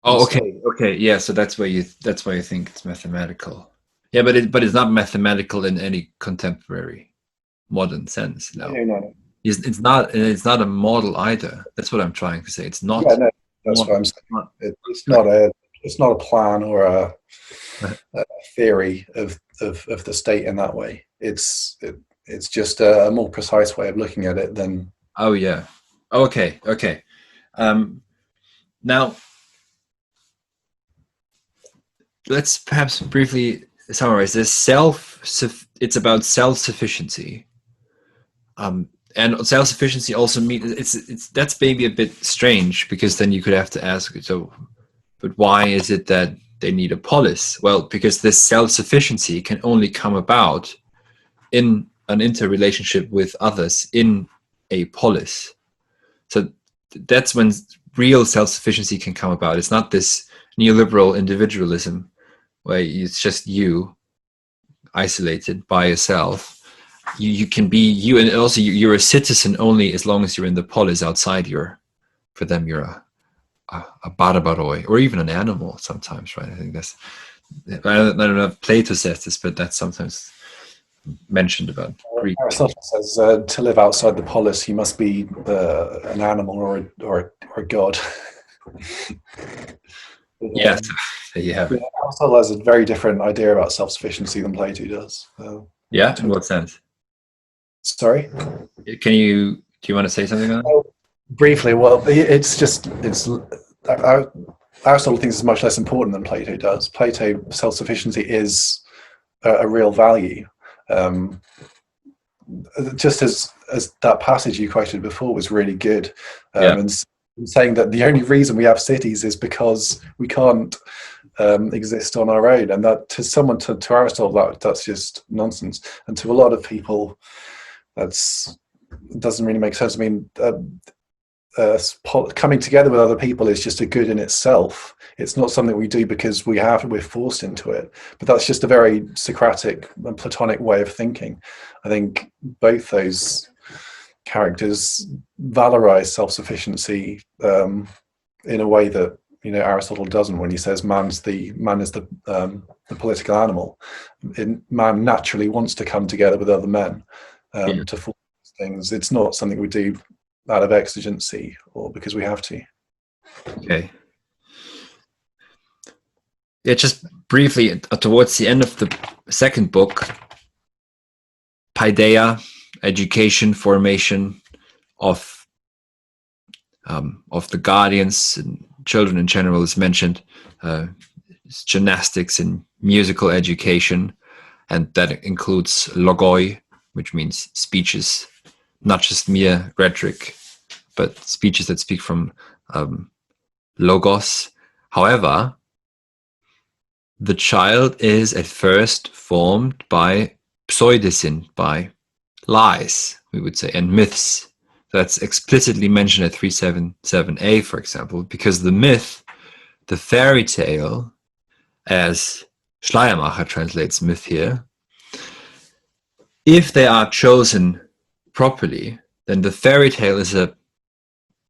A: Okay, yeah. So that's why you think it's mathematical. Yeah, but it's not mathematical in any contemporary modern sense. No,
B: No.
A: it's not. And it's not a model either. That's what I'm trying to say. It's not.
B: Yeah, no, that's what I'm saying. It's not a plan or a theory of the state in that way. It's just a more precise way of looking at it than.
A: Oh yeah. Okay. Now let's perhaps briefly summarize this. It's about self-sufficiency. And self-sufficiency also means it's that's maybe a bit strange, because then you could have to ask, so, but why is it that they need a polis? Well, because this self-sufficiency can only come about in an interrelationship with others in a polis. So that's when real self-sufficiency can come about. It's not this neoliberal individualism where it's just you isolated by yourself. You can be you, and also you're a citizen only as long as you're in the polis. Outside, for them you're a barabaroi, or even an animal sometimes, right? I think that's, I don't know if Plato says this, but that's sometimes mentioned about Greek.
B: Aristotle says to live outside the polis, you must be an animal or a god.
A: Yes, you have it.
B: Aristotle has a very different idea about self-sufficiency than Plato does.
A: Yeah, in what sense?
B: Sorry?
A: Do you want to say something on that?
B: Well, briefly, well, Aristotle thinks it's much less important than Plato does. Plato, self-sufficiency is a real value. Just as that passage you quoted before was really good, and saying that the only reason we have cities is because we can't exist on our own, and that to Aristotle that's just nonsense, and to a lot of people that doesn't really make sense. I mean, coming together with other people is just a good in itself. It's not something we do because we're forced into it, but that's just a very Socratic and Platonic way of thinking. I think both those characters valorize self-sufficiency in a way that, you know, Aristotle doesn't, when he says man is the political animal. Man naturally wants to come together with other men to form things. It's not something we do out of exigency or because we have to.
A: Okay. Yeah, just briefly, towards the end of the second book, Paideia, education, formation of the guardians and children in general is mentioned. Gymnastics and musical education, and that includes logoi, which means speeches, not just mere rhetoric, but speeches that speak from logos. However, the child is at first formed by pseudesin, by lies, we would say, and myths. That's explicitly mentioned at 377a, for example, because the myth, the fairy tale, as Schleiermacher translates myth here, if they are chosen properly, then the fairy tale is a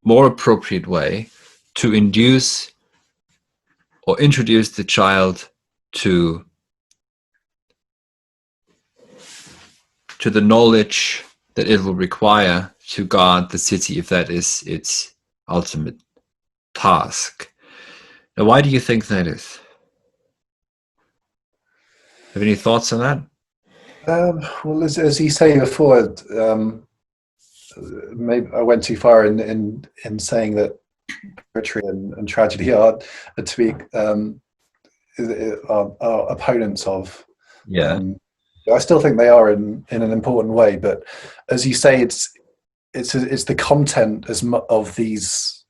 A: more appropriate way to induce or introduce the child to the knowledge that it will require to guard the city, if that is its ultimate task. Now, why do you think that is? Have any thoughts on that?
B: Well, as you say before, maybe I went too far in saying that poetry and tragedy are to be are opponents of.
A: Yeah.
B: I still think they are in an important way, but as you say, it's the content of these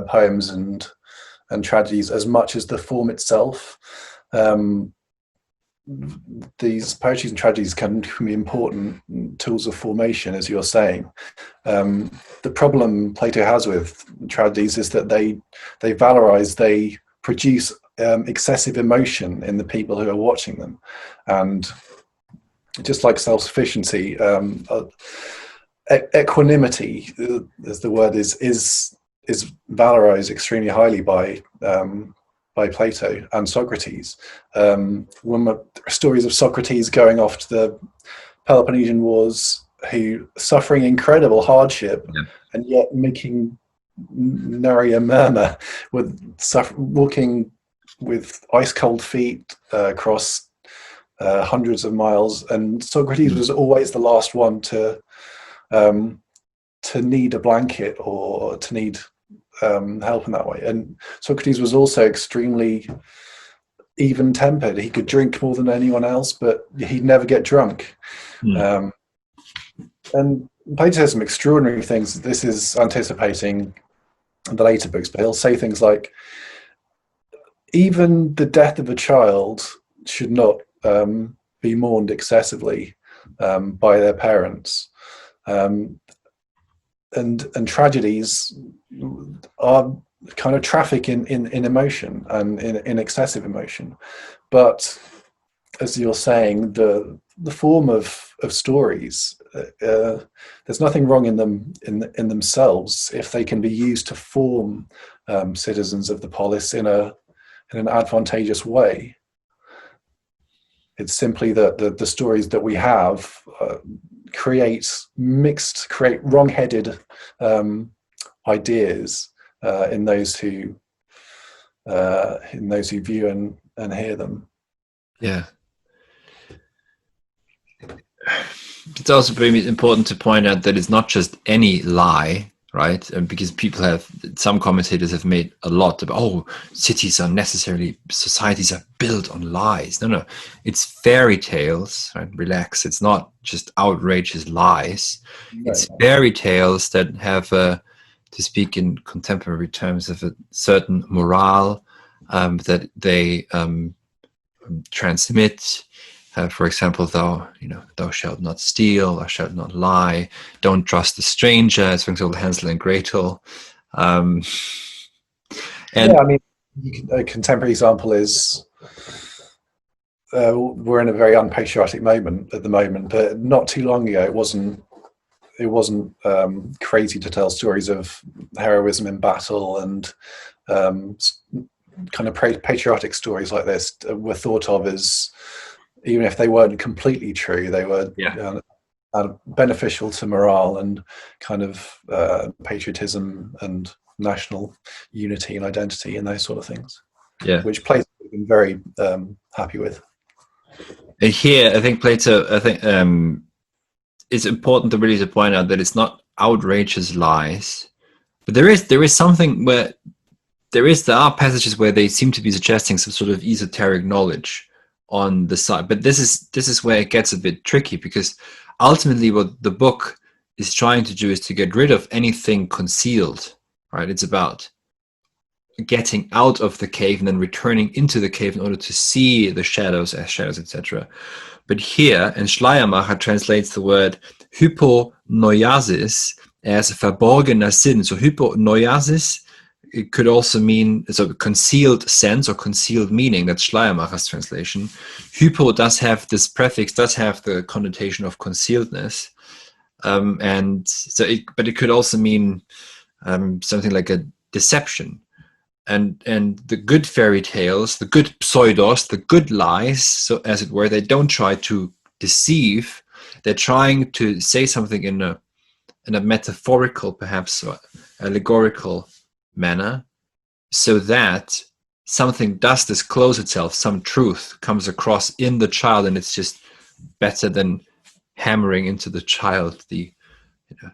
B: poems and tragedies as much as the form itself. These poetries and tragedies can be important tools of formation, as you're saying. The problem Plato has with tragedies is that they valorize, they produce excessive emotion in the people who are watching them, and just like self-sufficiency, equanimity, as the word is valorized extremely highly by Plato and Socrates. When stories of Socrates going off to the Peloponnesian Wars, who suffering incredible hardship, and yet making nary a murmur, with walking with ice cold feet across hundreds of miles, and Socrates was always the last one to need a blanket or to need help in that way. And Socrates was also extremely even-tempered. He could drink more than anyone else, but he'd never get drunk. And Plato says some extraordinary things. This is anticipating the later books, but he'll say things like, even the death of a child should not be mourned excessively by their parents. And tragedies are kind of traffic in emotion and in excessive emotion. But as you're saying, the form of stories, there's nothing wrong in them in themselves if they can be used to form citizens of the polis in an advantageous way. It's simply that the stories that we have create wrong-headed ideas in those who view and hear them.
A: Yeah. It's also very important to point out that it's not just any lie, right? Because some commentators have made a lot about, societies are built on lies. No, it's fairy tales, right? Relax. It's not just outrageous lies. No. It's fairy tales that have, to speak in contemporary terms, of a certain morale that they transmit. For example, thou shalt not steal, thou shalt not lie, don't trust a stranger, as for example, Hansel and Gretel. A
B: contemporary example is, we're in a very unpatriotic moment at the moment, but not too long ago, it wasn't crazy to tell stories of heroism in battle, and kind of patriotic stories like this were thought of as, even if they weren't completely true, they were beneficial to morale and kind of patriotism and national unity and identity and those sort of things.
A: Yeah,
B: which Plato has been very happy with.
A: Here, I think Plato, it's important to point out that it's not outrageous lies, but there is something where there are passages where they seem to be suggesting some sort of esoteric knowledge on the side, but this is where it gets a bit tricky, because ultimately what the book is trying to do is to get rid of anything concealed, right? It's about getting out of the cave and then returning into the cave in order to see the shadows as shadows, etc. But here, and Schleiermacher translates the word hyponoiasis as verborgener Sinn. So hyponoiasis, it could also mean concealed sense or concealed meaning. That's Schleiermacher's translation. Hypo does have this prefix, does have the connotation of concealedness, but it could also mean something like a deception. And the good fairy tales, the good pseudos, the good lies, so as it were, they don't try to deceive. They're trying to say something in a metaphorical, perhaps, or allegorical manner, so that something does disclose itself, some truth comes across in the child, and it's just better than hammering into the child the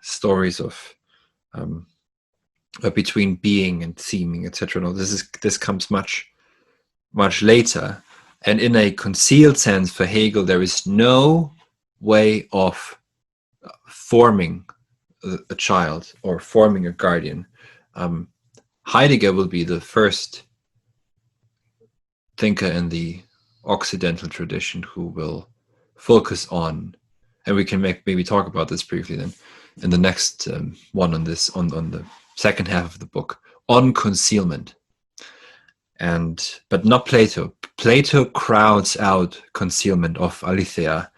A: stories of between being and seeming, etc. No, this comes much much later. And in a concealed sense for Hegel, there is no way of forming a child or forming a guardian. Heidegger will be the first thinker in the Occidental tradition who will focus on, and we can maybe talk about this briefly then in the next one on this, on the second half of the book, on concealment. But not Plato. Plato crowds out concealment of aletheia.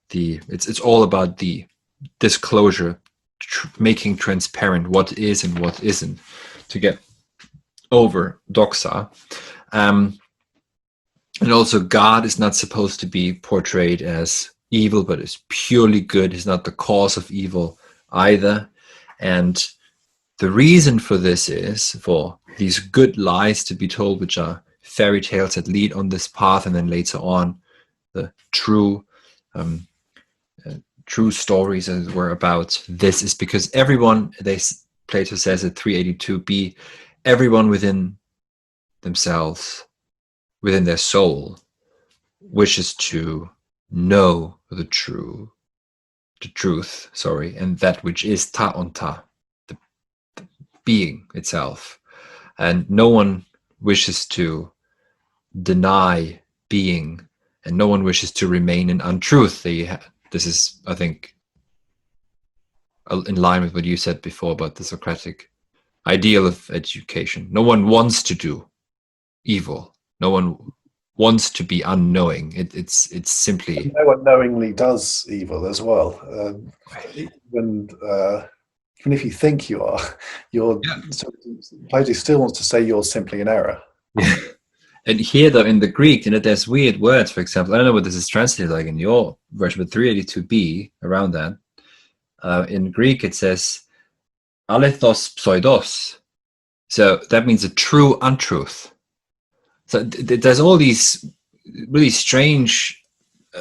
A: It's all about the disclosure, making transparent what is and what isn't, to get over doxa. And also God is not supposed to be portrayed as evil, but is purely good. He's not the cause of evil either. And the reason for this is for these good lies to be told, which are fairy tales that lead on this path, and then later on the true stories, as it were, about this, is because everyone, Plato says at 382b, everyone within themselves, within their soul, wishes to know the truth, and that which is ta onta, the being itself. And no one wishes to deny being, and no one wishes to remain in untruth. This is, I think, in line with what you said before about the Socratic ideal of education. No one wants to do evil. No one wants to be unknowing. It's simply,
B: no one knowingly does evil as well. Even if you think you are, Plato still wants to say you're simply in error.
A: And here, though, in the Greek, there's weird words. For example, I don't know what this is translated like in your version, but 382b, around that. In Greek, it says alethos pseudos. So that means a true untruth. So there's all these really strange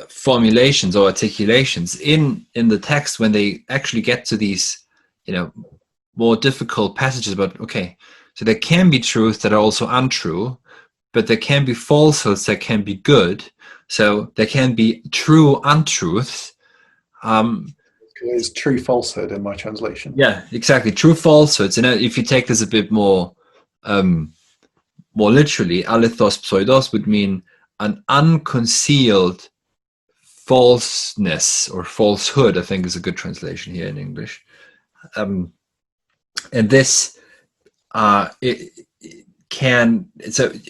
A: formulations or articulations in the text when they actually get to these, more difficult passages about, okay, so there can be truths that are also untrue, but there can be falsehoods that can be good. So there can be true untruths.
B: It's true falsehood in my translation.
A: Yeah, exactly. True falsehoods. And if you take this a bit more literally, alethos pseudos would mean an unconcealed falseness or falsehood, I think is a good translation here in English. And this so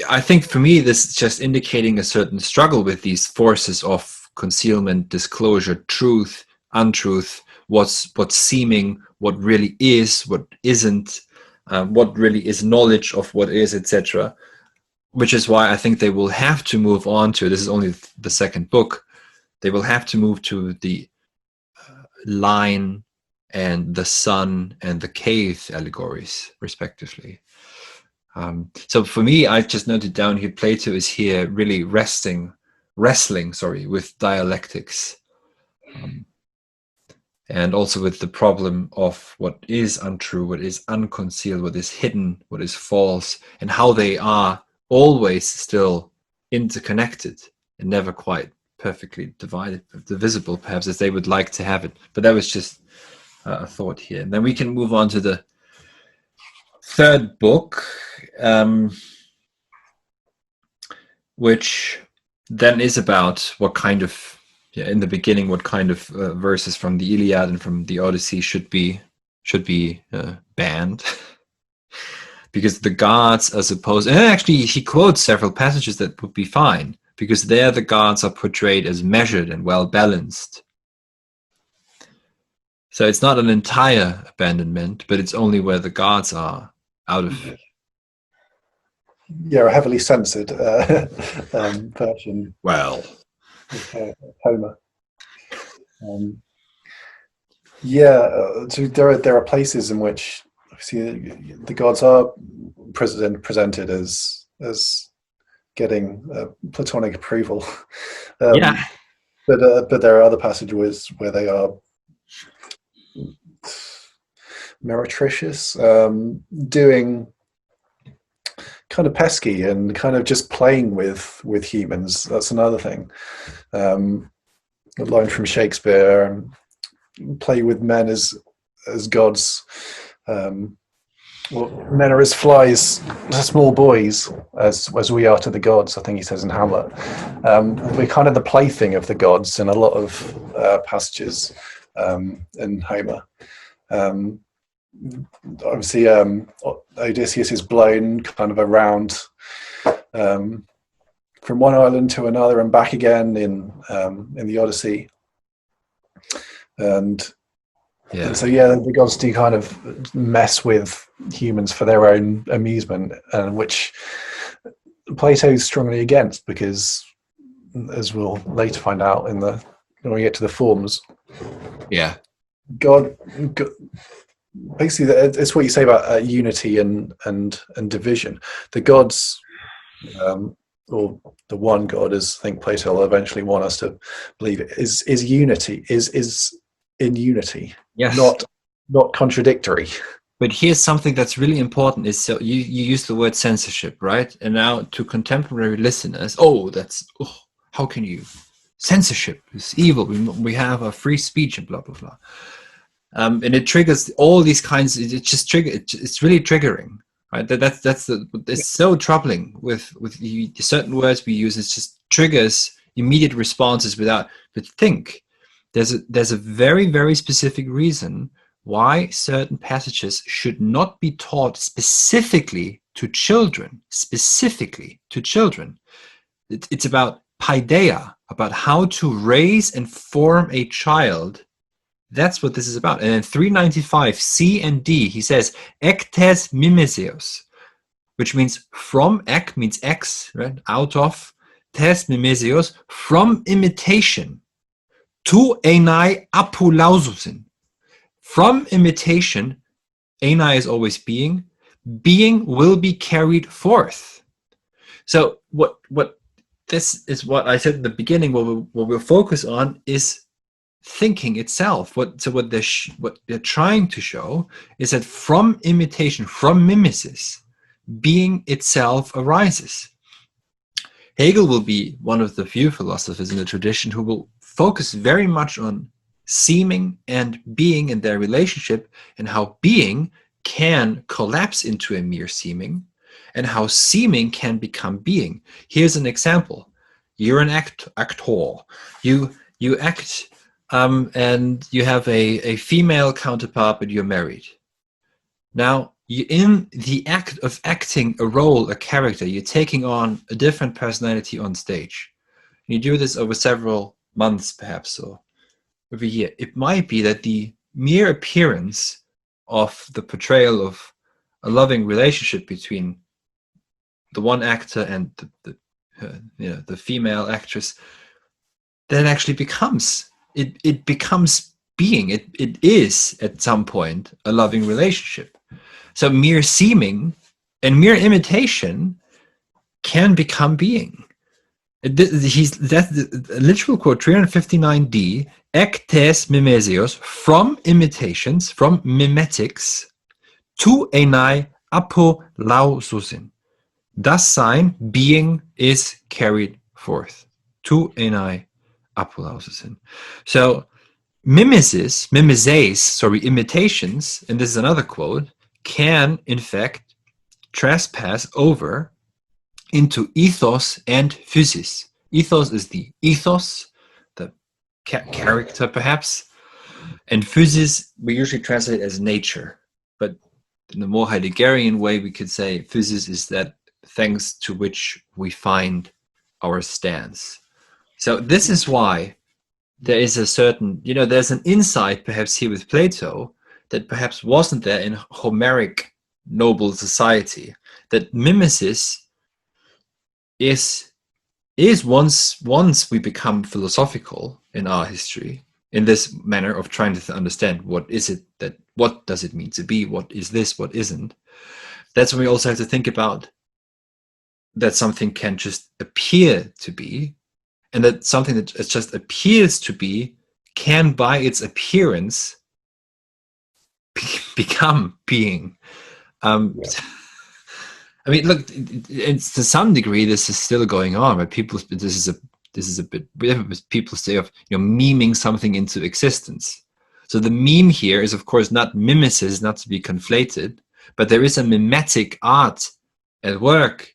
A: I think for me, this is just indicating a certain struggle with these forces of concealment, disclosure, truth, untruth, what's seeming, what really is, what isn't, what really is knowledge of what is, etc. Which is why I think they will have to move on to, this is only the second book, they will have to move to the line and the sun and the cave allegories, respectively. So for me, I've just noted down here, Plato is here really wrestling, with dialectics. And also with the problem of what is untrue, what is unconcealed, what is hidden, what is false, and how they are always still interconnected and never quite perfectly divisible, perhaps, as they would like to have it. But that was just a thought here. And then we can move on to the third book, which then is about what kind of, in the beginning, what kind of verses from the Iliad and from the Odyssey should be banned. Because the gods are supposed, and actually he quotes several passages that would be fine, because there the gods are portrayed as measured and well balanced. So it's not an entire abandonment, but it's only where the gods are out of.
B: Yeah, a heavily censored version.
A: Well,
B: Homer. So there are places in which obviously the gods are presented as getting Platonic approval.
A: yeah.
B: But there are other passages where they are meretricious, doing kind of pesky and kind of just playing with humans. That's another thing. A line from Shakespeare: "Play with men as gods. Well, men are as flies to small boys, as we are to the gods." I think he says in Hamlet. We're kind of the plaything of the gods in a lot of passages in Homer. Obviously, Odysseus is blown kind of around from one island to another and back again in the Odyssey, and so the gods do kind of mess with humans for their own amusement, and which Plato is strongly against, because, as we'll later find out when we get to the forms, God basically, it's what you say about unity and division. The gods, or the one God, as I think Plato will eventually want us to believe, is unity, is in unity, not contradictory.
A: But here's something that's really important: is so you use the word censorship, right? And now to contemporary listeners, how can you? Censorship is evil. We have a free speech and blah blah blah. And it triggers all these kinds. It's really triggering, right? It's so troubling with the certain words we use. It just triggers immediate responses without. But think, there's a very, very specific reason why certain passages should not be taught specifically to children. Specifically to children, it's about Pythagoras, about how to raise and form a child. That's what this is about. And in 395 C and D, he says ektes mimeseos, which means from. Ek means X, right? Out of. Tes mimeseos, from imitation. Tu enai apulaususin. From imitation, enai is always being. Being will be carried forth. So what this is what I said in the beginning. What we'll focus on is thinking itself. What they're trying to show is that from imitation, from mimesis, being itself arises. Hegel will be one of the few philosophers in the tradition who will focus very much on seeming and being and their relationship, and how being can collapse into a mere seeming, and how seeming can become being. Here's an example. You're an actor. You act, and you have a female counterpart, but you're married. Now, in the act of acting a role, a character, you're taking on a different personality on stage. You do this over several months, perhaps, or every year. It might be that the mere appearance of the portrayal of a loving relationship between the one actor and the female actress, that actually becomes being. It is at some point a loving relationship. So mere seeming and mere imitation can become being. That's the literal quote, 359d, ektes mimesios, from imitations, from mimetics, tu enai apolaususin. Thus sign, being is carried forth. Tu enai apolaususin. So imitations, and this is another quote, can in fact trespass over into ethos and physis. Ethos is the ethos, the character perhaps, and physis we usually translate as nature, but in the more Heideggerian way we could say physis is that thanks to which we find our stance. So this is why there is a certain, there's an insight perhaps here with Plato that perhaps wasn't there in Homeric noble society, that mimesis is once we become philosophical in our history, in this manner of trying to understand what does it mean to be, what is this, what isn't, that's when we also have to think about that something can just appear to be, and that something that just appears to be can by its appearance become being. I mean, look, it's to some degree this is still going on, but this is a bit people say of memeing something into existence. So the meme here is, of course, not mimesis, not to be conflated, but there is a mimetic art at work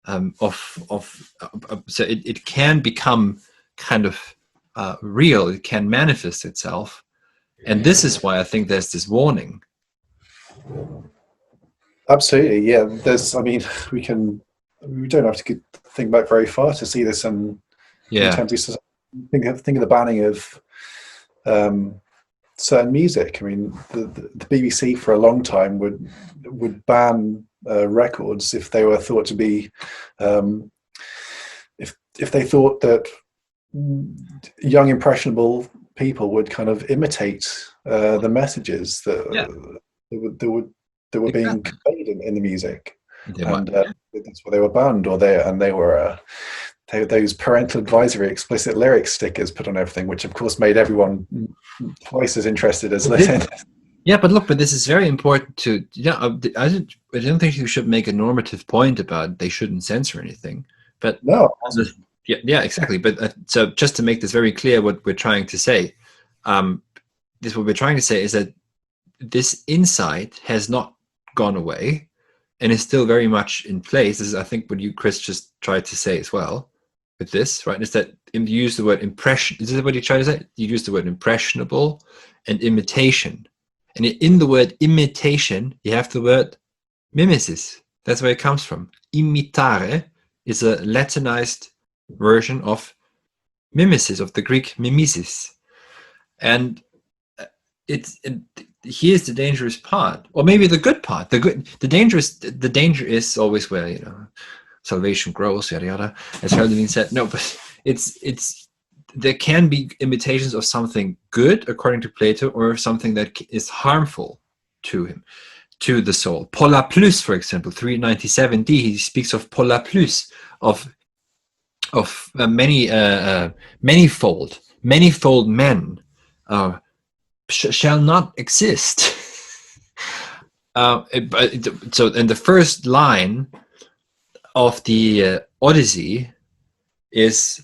A: so it can become kind of real. It can manifest itself, and this is why I think there's this warning.
B: Absolutely, yeah. I mean, we don't have to think back very far to see this in contemporary society. Think of the banning of certain music. I mean, the BBC for a long time would ban records if they were thought to be, if they thought that young impressionable people would kind of imitate the messages that were being conveyed in the music, and that's why they were banned, and they were those parental advisory explicit lyrics stickers put on everything, which of course made everyone twice as interested as listening.
A: Yeah, but this is very important to. I don't think you should make a normative point about they shouldn't censor anything. But
B: no,
A: yeah, exactly. But so just to make this very clear, what we're trying to say, what we're trying to say is that this insight has not gone away, and is still very much in place. This is, I think, what you, Chris, just tried to say as well with this, right? Is that you use the word impression? Is this what you try to say? You use the word impressionable and imitation. And in the word imitation, you have the word mimesis. That's where it comes from. Imitare is a Latinized version of mimesis, of the Greek mimesis. And here's the dangerous part, or maybe the good part. The danger is always where salvation grows, yada yada, as Hölderlin said. No, but there can be imitations of something good, according to Plato, or something that is harmful to him, to the soul. Pola plus, for example, 397d, he speaks of pola plus, of manifold men shall not exist. So in the first line of the Odyssey is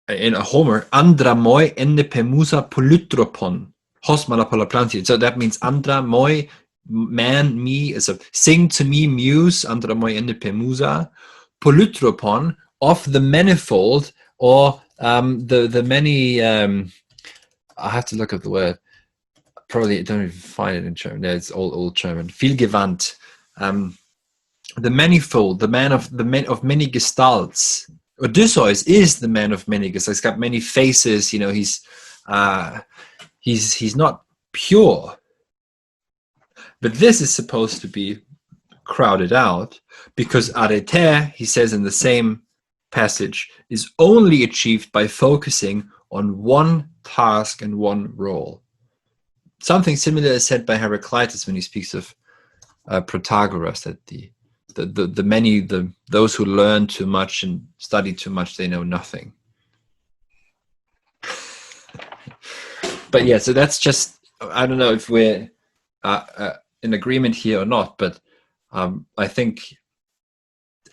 A: in Homer, andra moi enne pemusa polytropon hos malapolaplanti. So that means andra moi, man, me, is a sing to me, muse, andra moi enne pemusa polytropon, of the manifold, or the many. I have to look up the word. Probably don't even find it in German. No, it's old German. Vielgewandt. The manifold, the man of many gestalts. Odysseus is the man of many gestalts. He's got many faces. He's not pure. But this is supposed to be crowded out, because arete, he says in the same passage, is only achieved by focusing on one task and one role. Something similar is said by Heraclitus when he speaks of Pythagoras, that those who learn too much and study too much, they know nothing. But yeah, so that's just, I don't know if we're in agreement here or not, but I think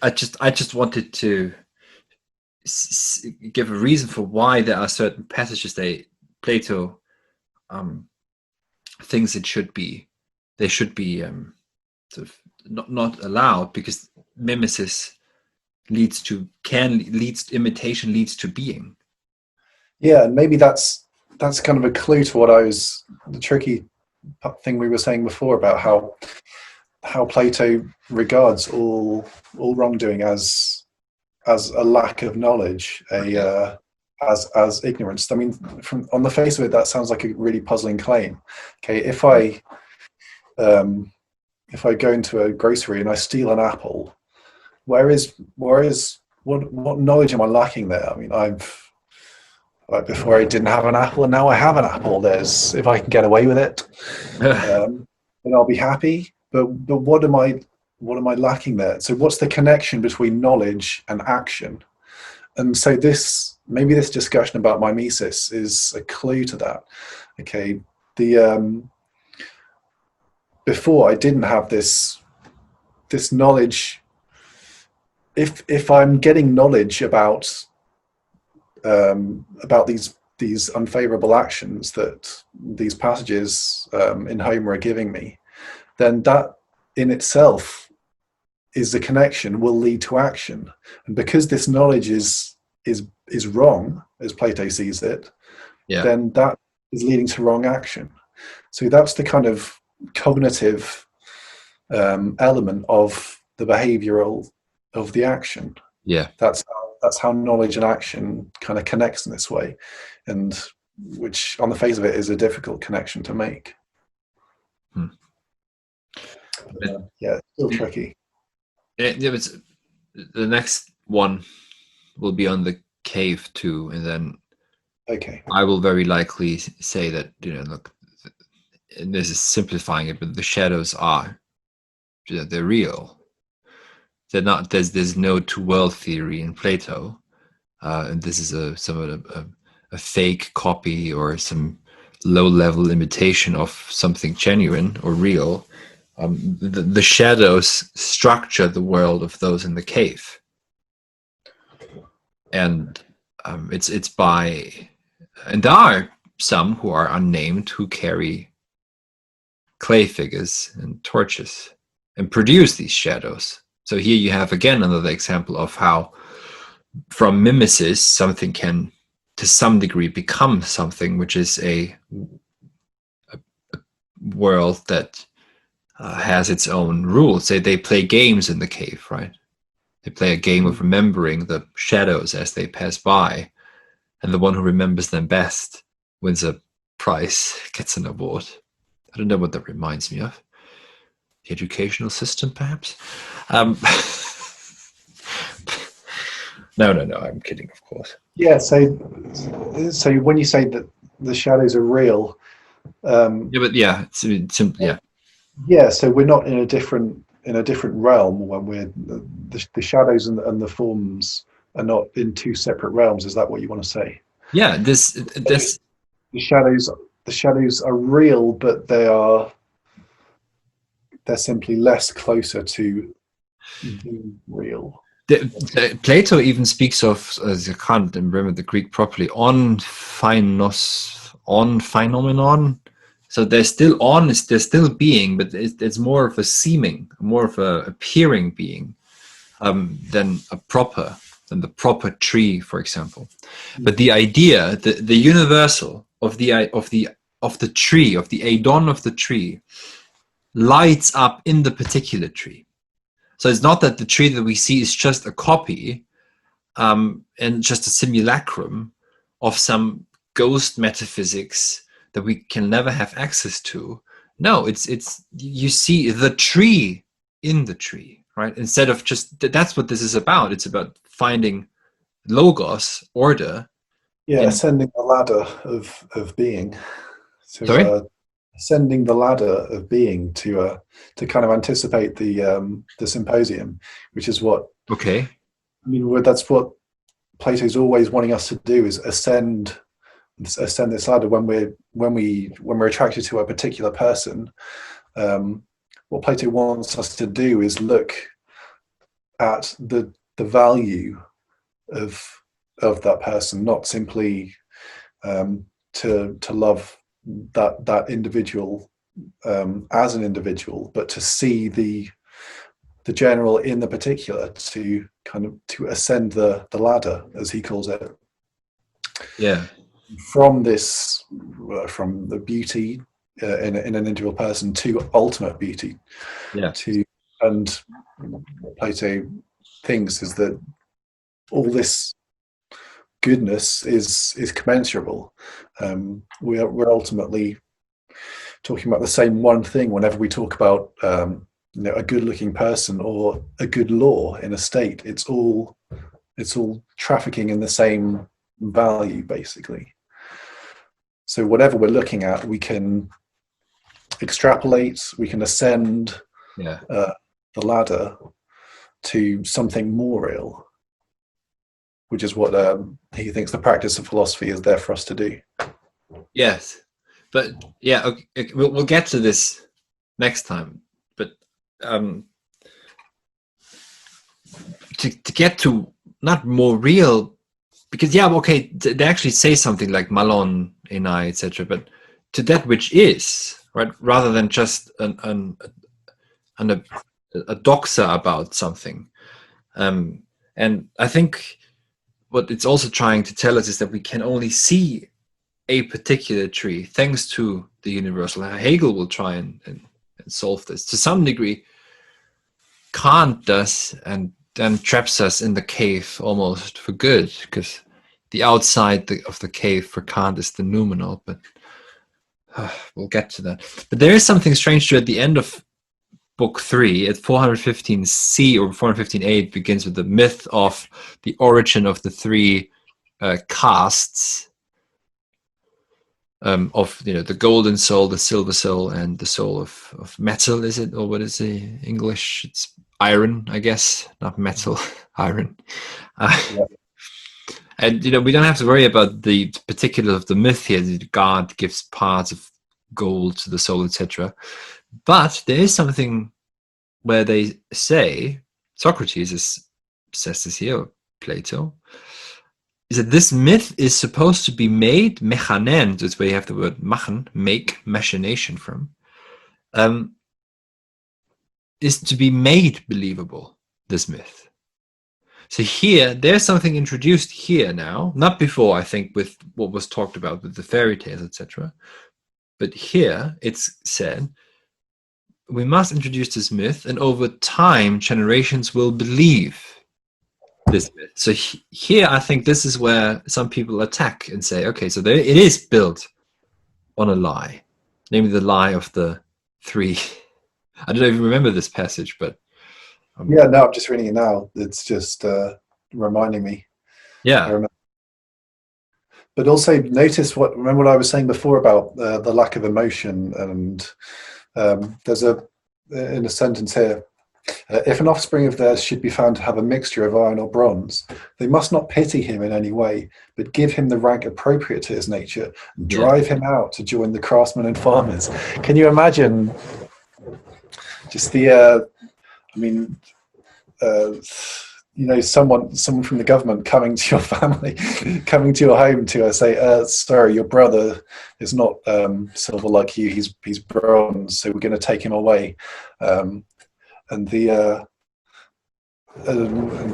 A: I just wanted to give a reason for why there are certain passages Plato thinks they should be sort of not allowed, because mimesis imitation leads to being.
B: Yeah, and maybe that's kind of a clue to the tricky thing we were saying before about how Plato regards all wrongdoing as a lack of knowledge, as ignorance. I mean, on the face of it, that sounds like a really puzzling claim. Okay, if I go into a grocery and I steal an apple, what knowledge am I lacking there? I mean, before I didn't have an apple, and now I have an apple. If I can get away with it, then I'll be happy. But what am I lacking there? So what's the connection between knowledge and action? And so maybe this discussion about mimesis is a clue to that. Okay, before I didn't have this this knowledge, if I'm getting knowledge about these unfavorable actions that these passages in Homer are giving me, then that in itself is the connection, will lead to action. And because this knowledge is wrong, as Plato sees it, then that is leading to wrong action. So that's the kind of cognitive element of the behavioral of the action.
A: Yeah.
B: That's how knowledge and action kind of connects in this way, and which on the face of it is a difficult connection to make. Yeah, it's still tricky.
A: The next one will be on the cave too, and then I will very likely say that, look, and this is simplifying it, but the shadows are, they're real. They're not. There's no two-world theory in Plato, and this is somewhat a fake copy or some low-level imitation of something genuine or real. The shadows structure the world of those in the cave, and it's by, and there are some who are unnamed who carry clay figures and torches and produce these shadows. So here you have again another example of how from mimesis something can to some degree become something, which is a world that has its own rules. They play games in the cave, right? They play a game of remembering the shadows as they pass by, and the one who remembers them best wins a prize, gets an award. I don't know what that reminds me of. The educational system, perhaps? No, I'm kidding, of course.
B: Yeah, so when you say that the shadows are real,
A: it's simply,
B: yeah. So we're not in a different realm when we're the shadows and the forms are not in two separate realms. Is that what you want to say?
A: Yeah, this
B: the shadows are real, but they're simply less closer to being real.
A: Plato even speaks of, as I can't remember the Greek properly, on phenomenon. So there's still being, but it's more of a seeming, more of a appearing being than the proper tree, for example. But the idea, the universal of the tree, of the eidon of the tree, lights up in the particular tree. So it's not that the tree that we see is just a copy and just a simulacrum of some ghost metaphysics that we can never have access to. No, it's you see the tree in the tree, right? Instead of just, that's what this is about. It's about finding logos, order.
B: Yeah, ascending the ladder of being.
A: Sorry?
B: Ascending the ladder of being to kind of anticipate the symposium, which is what.
A: Okay.
B: I mean, that's what Plato's always wanting us to do, is ascend this ladder when we're attracted to a particular person. What Plato wants us to do is look at the value of that person, not simply to love that individual as an individual, but to see the general in the particular, to ascend the ladder, as he calls it.
A: Yeah.
B: From the beauty in an individual person to ultimate beauty.
A: Yeah.
B: And what Plato thinks is that all this goodness is commensurable. We're ultimately talking about the same one thing whenever we talk about a good-looking person or a good law in a state. It's all trafficking in the same value, basically. So whatever we're looking at, we can extrapolate, we can ascend the ladder to something more real, which is what he thinks the practice of philosophy is there for us to do.
A: Yes, but yeah, okay, we'll get to this next time. But to get to not more real, because okay, they actually say something like malon, enai, etc., but to that which is, right, rather than just a doxa about something. And I think what it's also trying to tell us is that we can only see a particular tree thanks to the universal. Hegel will try and solve this to some degree. Kant does, and then traps us in the cave almost for good, because the outside of the cave for Kant is the noumenal, but we'll get to that. But there is something strange to at the end of Book 3 at 415c or 415a. It begins with the myth of the origin of the three castes of the golden soul, the silver soul, and the soul of metal. Is it, or what is the English? It's iron, I guess, not metal. Iron. And we don't have to worry about the particulars of the myth here. God gives parts of gold to the soul, etc. But there is something where they say, Socrates says this here, or Plato, is that this myth is supposed to be made, mechanen, that's where you have the word machen, make, machination from, is to be made believable, this myth. So here, there's something introduced here now, not before, I think, with what was talked about with the fairy tales, etc. But here, it's said, we must introduce this myth, and over time, generations will believe this myth. So here, I think this is where some people attack and say, okay, so it is built on a lie, namely the lie of the three. I don't know if you remember this passage, but
B: yeah, no, I'm just reading it now. It's just reminding me.
A: Yeah.
B: But also notice remember what I was saying before about the lack of emotion, and there's in a sentence here, if an offspring of theirs should be found to have a mixture of iron or bronze, they must not pity him in any way, but give him the rank appropriate to his nature, and drive him out to join the craftsmen and farmers. Can you imagine just the someone from the government coming to your family, coming to your home to say, sorry, your brother is not silver like you, he's bronze, so we're going to take him away. And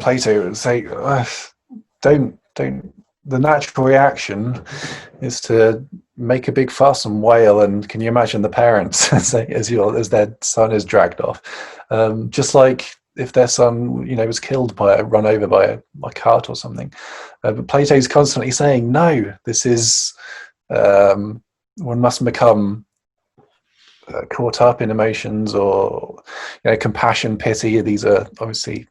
B: Plato would say, don't. The natural reaction is to make a big fuss and wail, and can you imagine the parents as their son is dragged off, just like if their son, was killed run over by a cart or something. But Plato's constantly saying, no, this is one mustn't become caught up in emotions or compassion, pity. These are obviously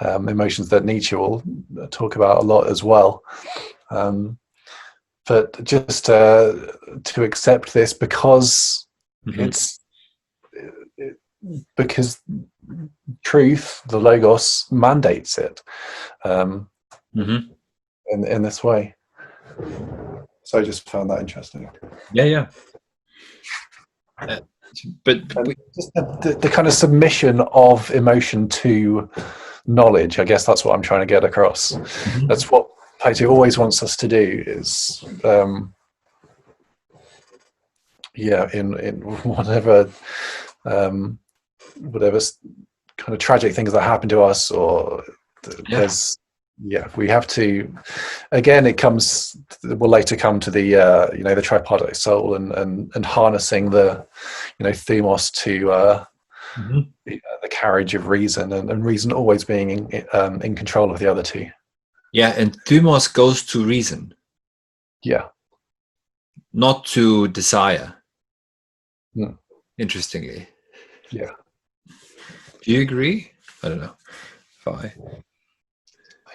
B: emotions that Nietzsche will talk about a lot as well. But just to accept this because because truth, the logos, mandates it in this way. So I just found that interesting.
A: Yeah. But
B: just the kind of submission of emotion to knowledge, I guess that's what I'm trying to get across. That's what Plato always wants us to do, is in whatever kind of tragic things that happen to us, or we have to, again, we'll later come to the the tripartite soul and harnessing the thumos to the carriage of reason, and reason always being in control of the other two.
A: And thumos goes to reason, not to desire. Interestingly. Do you agree? I don't know.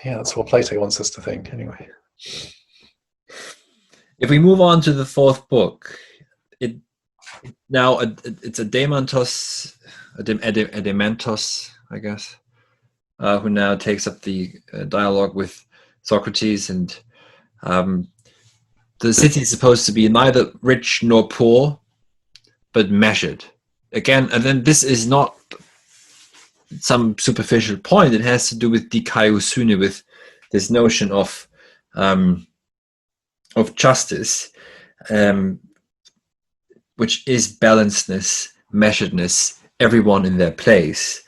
B: That's what Plato wants us to think, anyway.
A: If we move on to the fourth book, it's a Demontos, I guess, who now takes up the dialogue with Socrates, and the city is supposed to be neither rich nor poor, but measured. Again, and then this is not some superficial point. It has to do with dikaiosune, with this notion of justice, which is balancedness, measuredness, everyone in their place.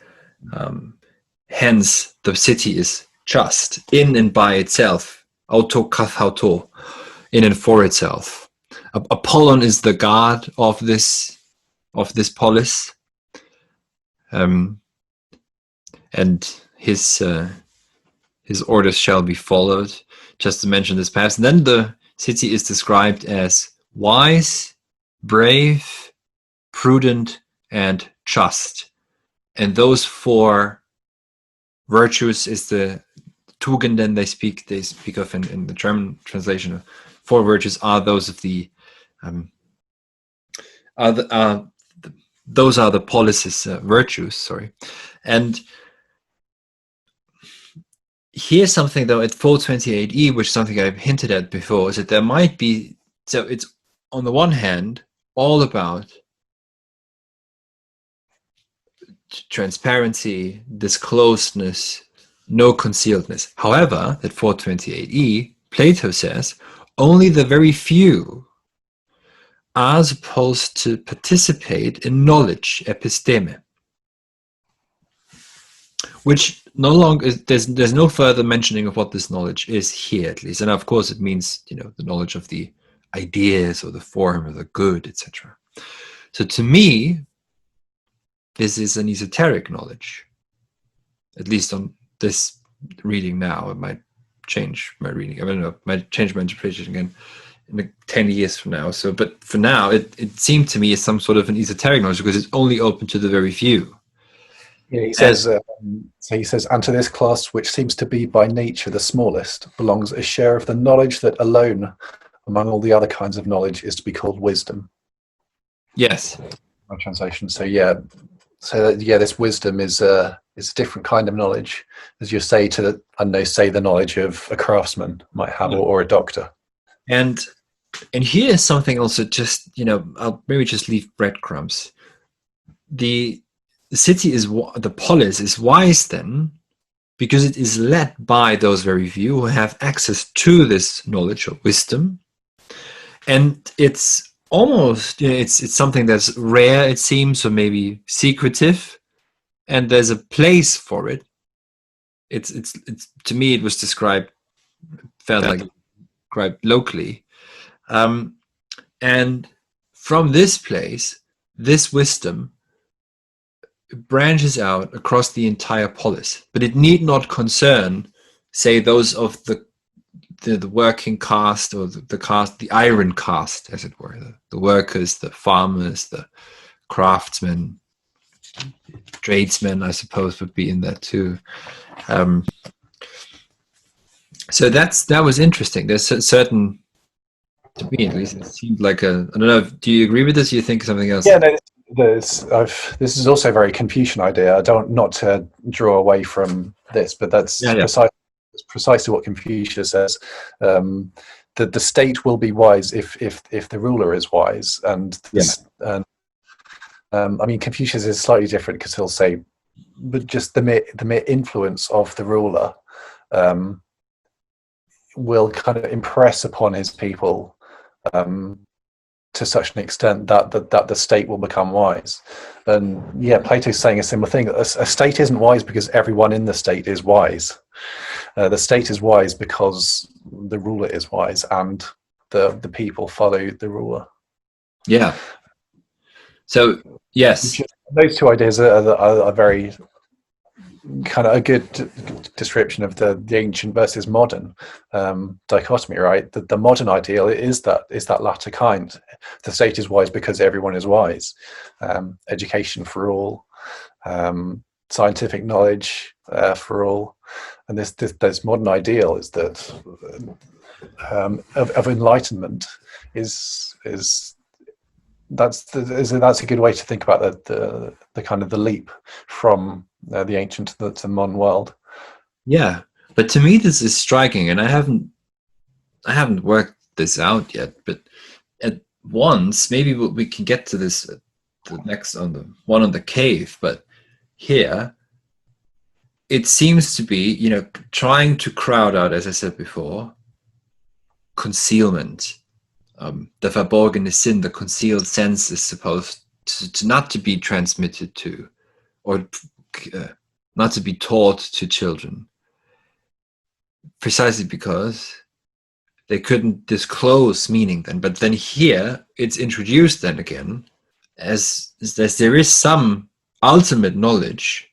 A: Hence, the city is just in and by itself, auto kathauto, in and for itself. Apollon is the god of this polis, and his orders shall be followed. Just to mention this past, and then the city is described as wise, brave, prudent, and just. And those four virtues is the Tugenden they speak of in the German translation. Four virtues are those of the those are the polis's virtues. Sorry, and here's something though at 428e, which is something I've hinted at before, is that there might be. So it's on the one hand all about transparency, disclosedness, no concealedness. However, at 428e, Plato says only the very few are supposed to participate in knowledge, episteme, which no longer there's no further mentioning of what this knowledge is here, at least. And of course, it means the knowledge of the ideas or the form or the good, etc. So to me, this is an esoteric knowledge, at least on this reading now. It might change my reading. I don't know. It might change my interpretation again in 10 years from now. So, but for now, it seemed to me as some sort of an esoteric knowledge because it's only open to the very few.
B: Yeah, he says, and to this class, which seems to be by nature the smallest, belongs a share of the knowledge that alone, among all the other kinds of knowledge, is to be called wisdom.
A: Yes.
B: My translation. So this wisdom is a different kind of knowledge, as you say say the knowledge of a craftsman might have, or a doctor.
A: And here's something also. Just I'll maybe just leave breadcrumbs. The city the polis is wise then, because it is led by those very few who have access to this knowledge or wisdom, and it's almost it's something that's rare, it seems, or maybe secretive, and there's a place for it. It's to me it was described locally, and from this place, this wisdom branches out across the entire polis, but it need not concern, say, those of the working caste, or the iron caste, as it were, the workers, the farmers, the craftsmen, tradesmen, I suppose, would be in that too. So that was interesting. There's certain, to me at least, it seemed like I don't know. Do you agree with this? Do you think something else?
B: Yeah, no, this is also a very Confucian idea. I don't, not to draw away from this, but that's precisely what Confucius says. That the state will be wise if the ruler is wise, and I mean, Confucius is slightly different because he'll say, but just the mere influence of the ruler will kind of impress upon his people to such an extent that the state will become wise. And Plato's saying a similar thing. A state isn't wise because everyone in the state is wise. The state is wise because the ruler is wise and the people follow the ruler.
A: Yeah. So yes,
B: those two ideas are very kind of a good description of the ancient versus modern dichotomy, right? The modern ideal is that latter kind. The state is wise because everyone is wise. Education for all, scientific knowledge for all, and this modern ideal is that of enlightenment is that's a good way to think about the kind of the leap from the ancient to the modern world. Yeah,
A: but to me this is striking, and I haven't worked this out yet. But at once, maybe we can get to this the next on the cave. But here, it seems to be, trying to crowd out, as I said before, concealment. The verborgene Sinn, the concealed sense, is supposed to not to be transmitted to, or not to be taught to children, precisely because they couldn't disclose meaning then. But then here it's introduced then again as there is some ultimate knowledge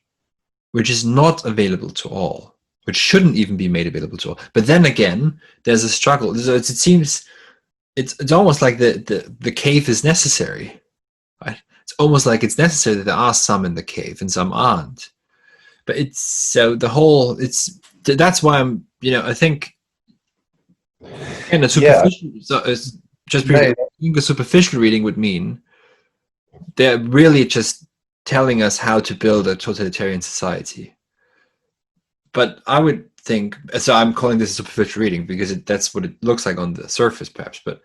A: which is not available to all, which shouldn't even be made available to all. But then again, there's a struggle. So it seems it's almost like the cave is necessary, right? It's almost like it's necessary that there are some in the cave and some aren't. But that's why I'm, I think, and a superficial, I think a superficial reading would mean they're really just telling us how to build a totalitarian society. But I would think, so I'm calling this a superficial reading because that's what it looks like on the surface, perhaps. But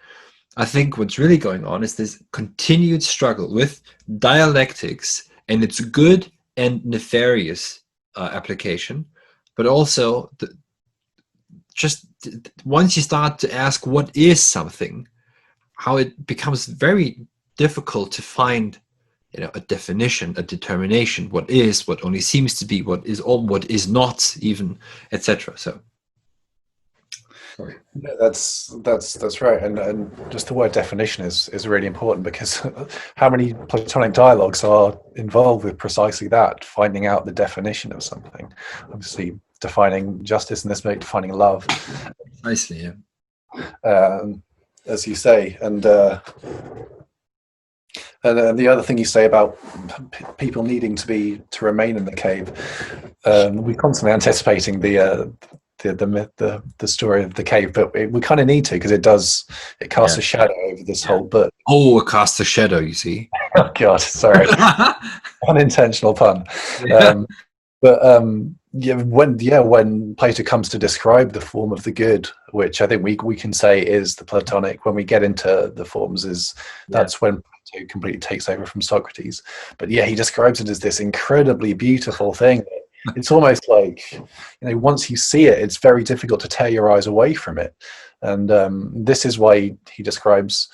A: I think what's really going on is this continued struggle with dialectics and its good and nefarious application, but also once you start to ask what is something, how it becomes very difficult to find a definition, a determination, what is, what only seems to be, what is not even, etc. So sorry.
B: Yeah, that's right, and just the word definition is really important, because how many Platonic dialogues are involved with precisely that, finding out the definition of something. Obviously, defining justice in this way, defining love.
A: Precisely, yeah.
B: As you say, and the other thing you say about people needing to remain in the cave, we're constantly anticipating the story of the cave, but we kind of need to, because it casts a shadow over this whole book.
A: Oh, it casts a shadow, you see.
B: Oh God, sorry. Unintentional pun. When Plato comes to describe the form of the good, which I think we can say is the Platonic, when we get into the forms, that's when Plato completely takes over from Socrates. But he describes it as this incredibly beautiful thing. It's almost like, once you see it, it's very difficult to tear your eyes away from it. And this is why he describes,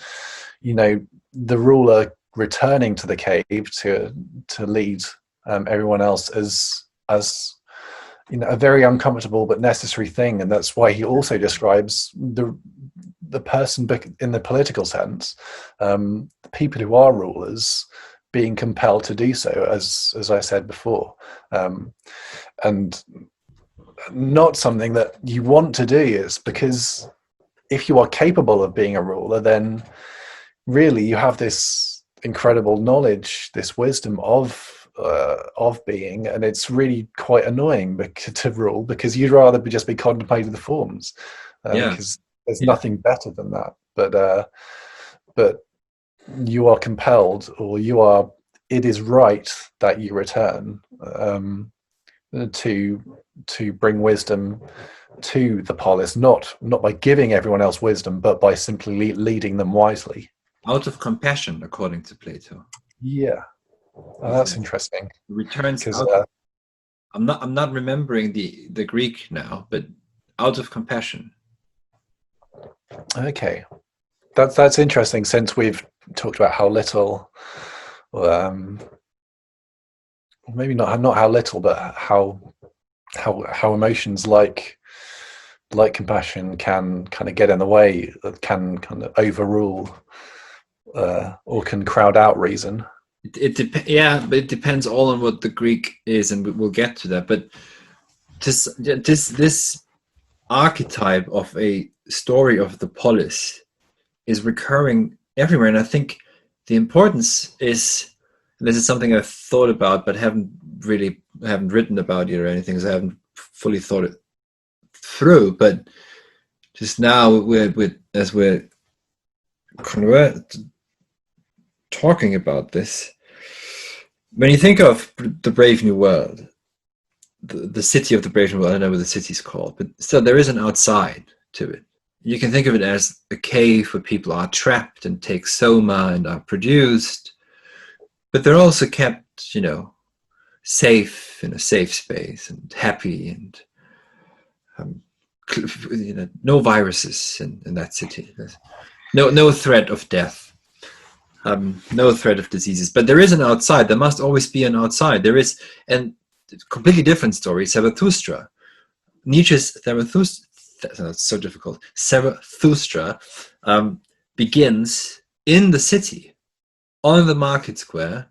B: the ruler returning to the cave to lead everyone else as a very uncomfortable but necessary thing. And that's why he also describes the person in the political sense, the people who are rulers, being compelled to do so, as I said before, and not something that you want to do. Is because if you are capable of being a ruler, then really you have this incredible knowledge, this wisdom of being, and it's really quite annoying to rule, because you'd rather just be contemplating the forms, because there's nothing better than that. But you are compelled, or it is right that you return to bring wisdom to the polis, not by giving everyone else wisdom, but by simply leading them wisely.
A: Out of compassion, according to Plato.
B: Yeah. Oh, that's interesting.
A: Returns I'm not remembering the Greek now, but out of compassion.
B: Okay. That's interesting, since we've talked about how little, maybe not how little, but how emotions like compassion can kind of get in the way, that can kind of overrule or can crowd out reason.
A: But it depends all on what the Greek is, and we'll get to that. But this archetype of a story of the polis is recurring everywhere, and I think the importance is, this is something I've thought about but haven't written about it or anything, so I haven't fully thought it through. But just now, as we're talking about this, when you think of the Brave New World, the city of the Brave New World, I don't know what the city's called, but still there is an outside to it. You can think of it as a cave where people are trapped and take soma and are produced, but they're also kept, safe, in a safe space, and happy, and no viruses in that city. There's no threat of death, no threat of diseases. But there is an outside. There must always be an outside. There is, and completely different story. Zarathustra, Nietzsche's Zarathustra. That's so difficult. Zarathustra begins in the city, on the market square,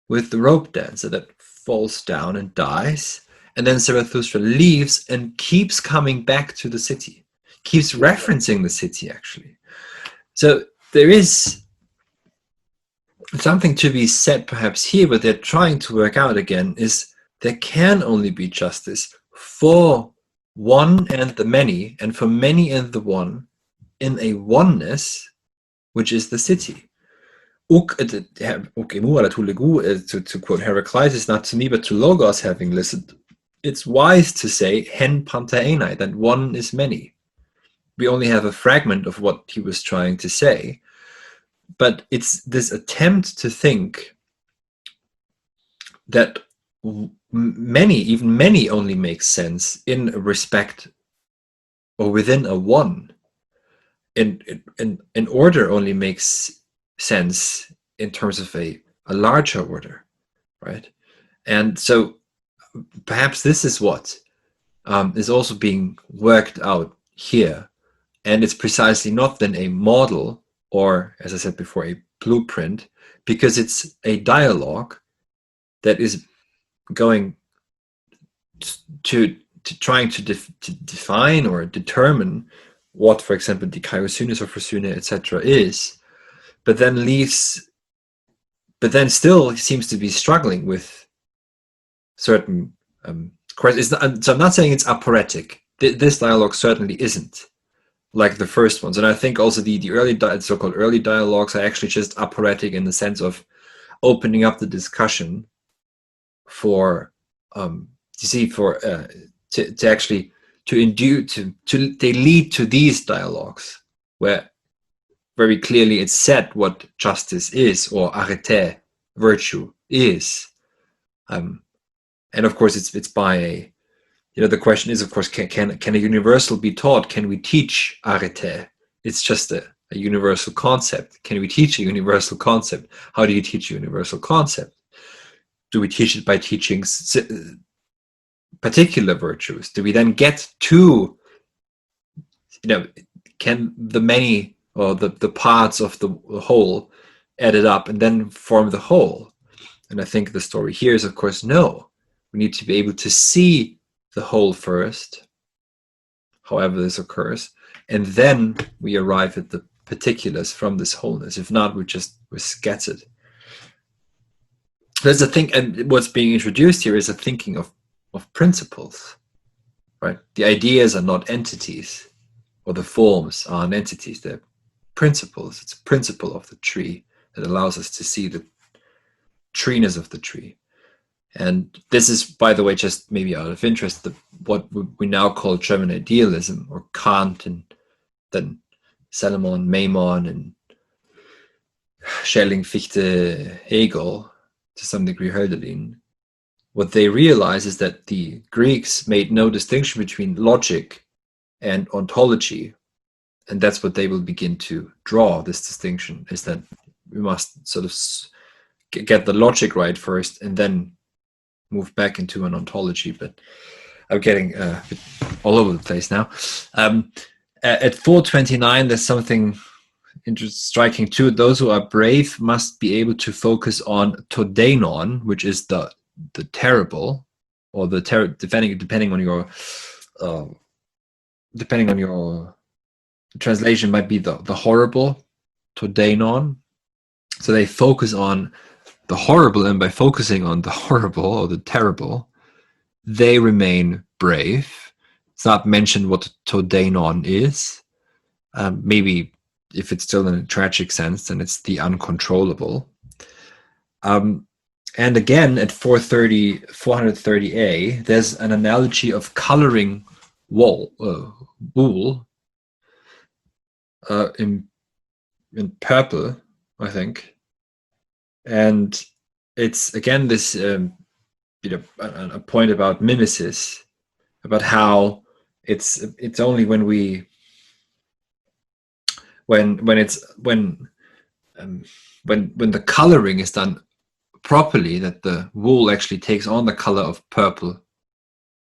A: with the rope dancer that falls down and dies. And then Zarathustra leaves and keeps coming back to the city, keeps referencing the city, actually. So there is something to be said perhaps here, but they're trying to work out again, is there can only be justice for one and the many, and for many and the one, in a oneness, which is the city. To quote Heraclitus, not to me but to Logos having listened, it's wise to say hen pantaenai, that one is many. We only have a fragment of what he was trying to say, but it's this attempt to think that many, even many, only makes sense in a respect or within a one. In order only makes sense in terms of a larger order, right? And so perhaps this is what is also being worked out here. And it's precisely not then a model, or, as I said before, a blueprint, because it's a dialogue that is going to trying to define or determine what, for example, the kaiosynes or phosyne, etc., is, but then still seems to be struggling with certain questions. So I'm not saying it's aporetic. This dialogue certainly isn't like the first ones, and I think also the early so-called early dialogues are actually just aporetic in the sense of opening up the discussion for to actually they lead to these dialogues where very clearly it's said what justice is, or arete, virtue, is. And of course it's by a, the question is, of course, can a universal be taught? Can we teach arete? It's just a universal concept. Can we teach a universal concept? How do you teach a universal concept? Do we teach it by teaching particular virtues? Do we then get to, can the many or the parts of the whole added up and then form the whole? And I think the story here is, of course, no. We need to be able to see the whole first, however this occurs, and then we arrive at the particulars from this wholeness. If not, we're scattered. There's a thing, and what's being introduced here is a thinking of principles, right? The ideas are not entities, or the forms aren't entities, they're principles. It's a principle of the tree that allows us to see the treeness of the tree. And this is, by the way, just maybe out of interest, what we now call German idealism, or Kant, and then Salomon, Maimon, and Schelling, Fichte, Hegel, to some degree Hölderlin. What they realize is that the Greeks made no distinction between logic and ontology. And that's what they will begin to draw, this distinction, is that we must sort of get the logic right first and then move back into an ontology. But I'm getting a bit all over the place now. At 429, there's something striking too. Those who are brave must be able to focus on todeinon, which is the terrible, or the depending on your translation, might be the horrible, todeinon. So they focus on the horrible, and by focusing on the horrible or the terrible, they remain brave. It's not mentioned what todeinon is. Maybe if it's still in a tragic sense, then it's the uncontrollable. And again, at 430a, there's an analogy of coloring wool in purple, I think. And it's again this a point about mimesis, about how it's only when the coloring is done properly that the wool actually takes on the color of purple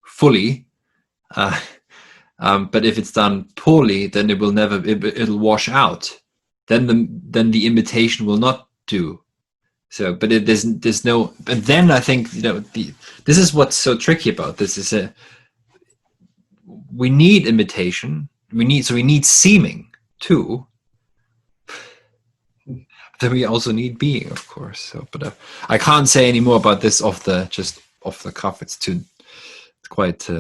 A: fully. But if it's done poorly, then it'll wash out. Then the imitation will not do. So, but there's no. But then I think this is what's so tricky about this is we need imitation. We need seeming too. Then we also need being, of course. So, but I can't say any more about this off the cuff. It's quite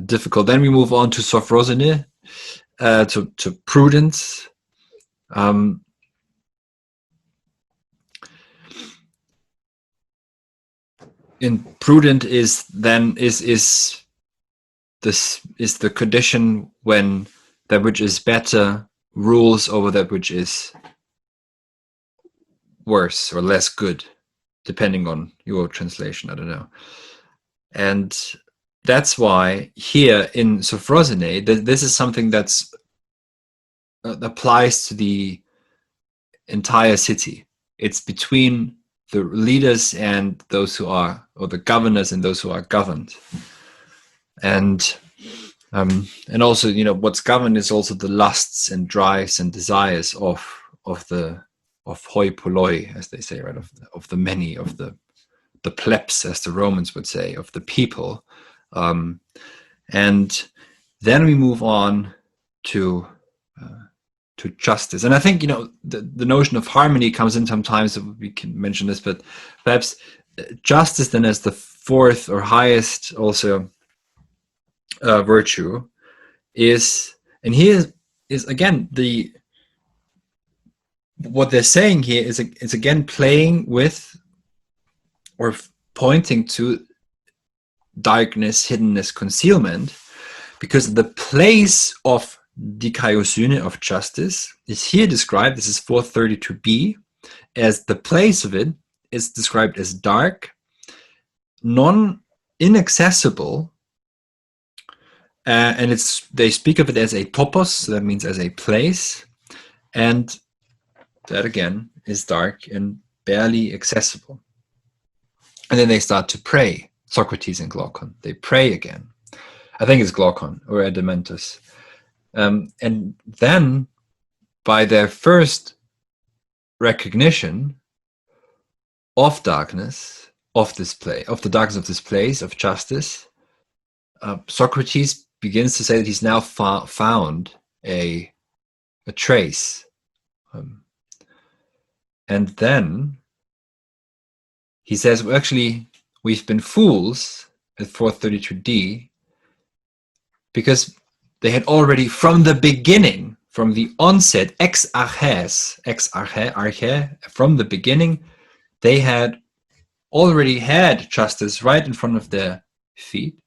A: difficult. Then we move on to Sophrosine, to Prudence. In prudent is the condition when that which is better rules over that which is worse or less good, depending on your translation. I don't know. And that's why here in Sophrosine, this is something that's applies to the entire city. It's between the leaders and those who are, or the governors and those who are governed. And also, what's governed is also the lusts and drives and desires of hoi polloi, as they say, right? Of the many, of the plebs, as the Romans would say, of the people. And then we move on to justice. And I think, the notion of harmony comes in sometimes, we can mention this, but perhaps justice then as the fourth or highest also virtue is, and here is again, what they're saying here is again playing with or pointing to darkness, hiddenness, concealment, because the place of Dikaiosyne, of justice, is here described, this is 432b, as the place of it is described as dark, inaccessible, and they speak of it as a topos, so that means as a place, and that again is dark and barely accessible. And then they start to pray, Socrates and Glaucon. They pray again. I think it's Glaucon or Demontos. And then, by their first recognition of darkness, of the darkness of this place, of justice, Socrates begins to say that he's now found a trace. And then he says, well, actually, we've been fools at 432d, because they had already, from the beginning, from the onset, ex arche, from the beginning, they had already had justice right in front of their feet.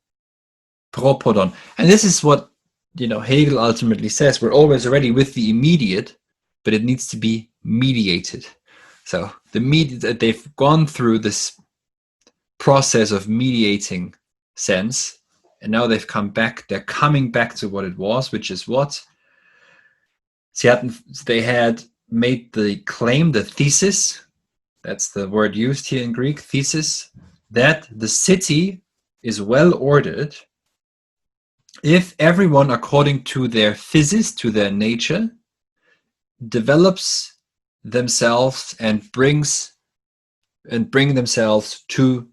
A: Propodon. And this is what Hegel ultimately says. We're always already with the immediate, but it needs to be mediated. So they've gone through this process of mediating sense, and now they've come back. They're coming back to what it was, which is what? They had made the claim, the thesis, that's the word used here in Greek, thesis, that the city is well ordered if everyone, according to their physis, to their nature, develops themselves and bring themselves to,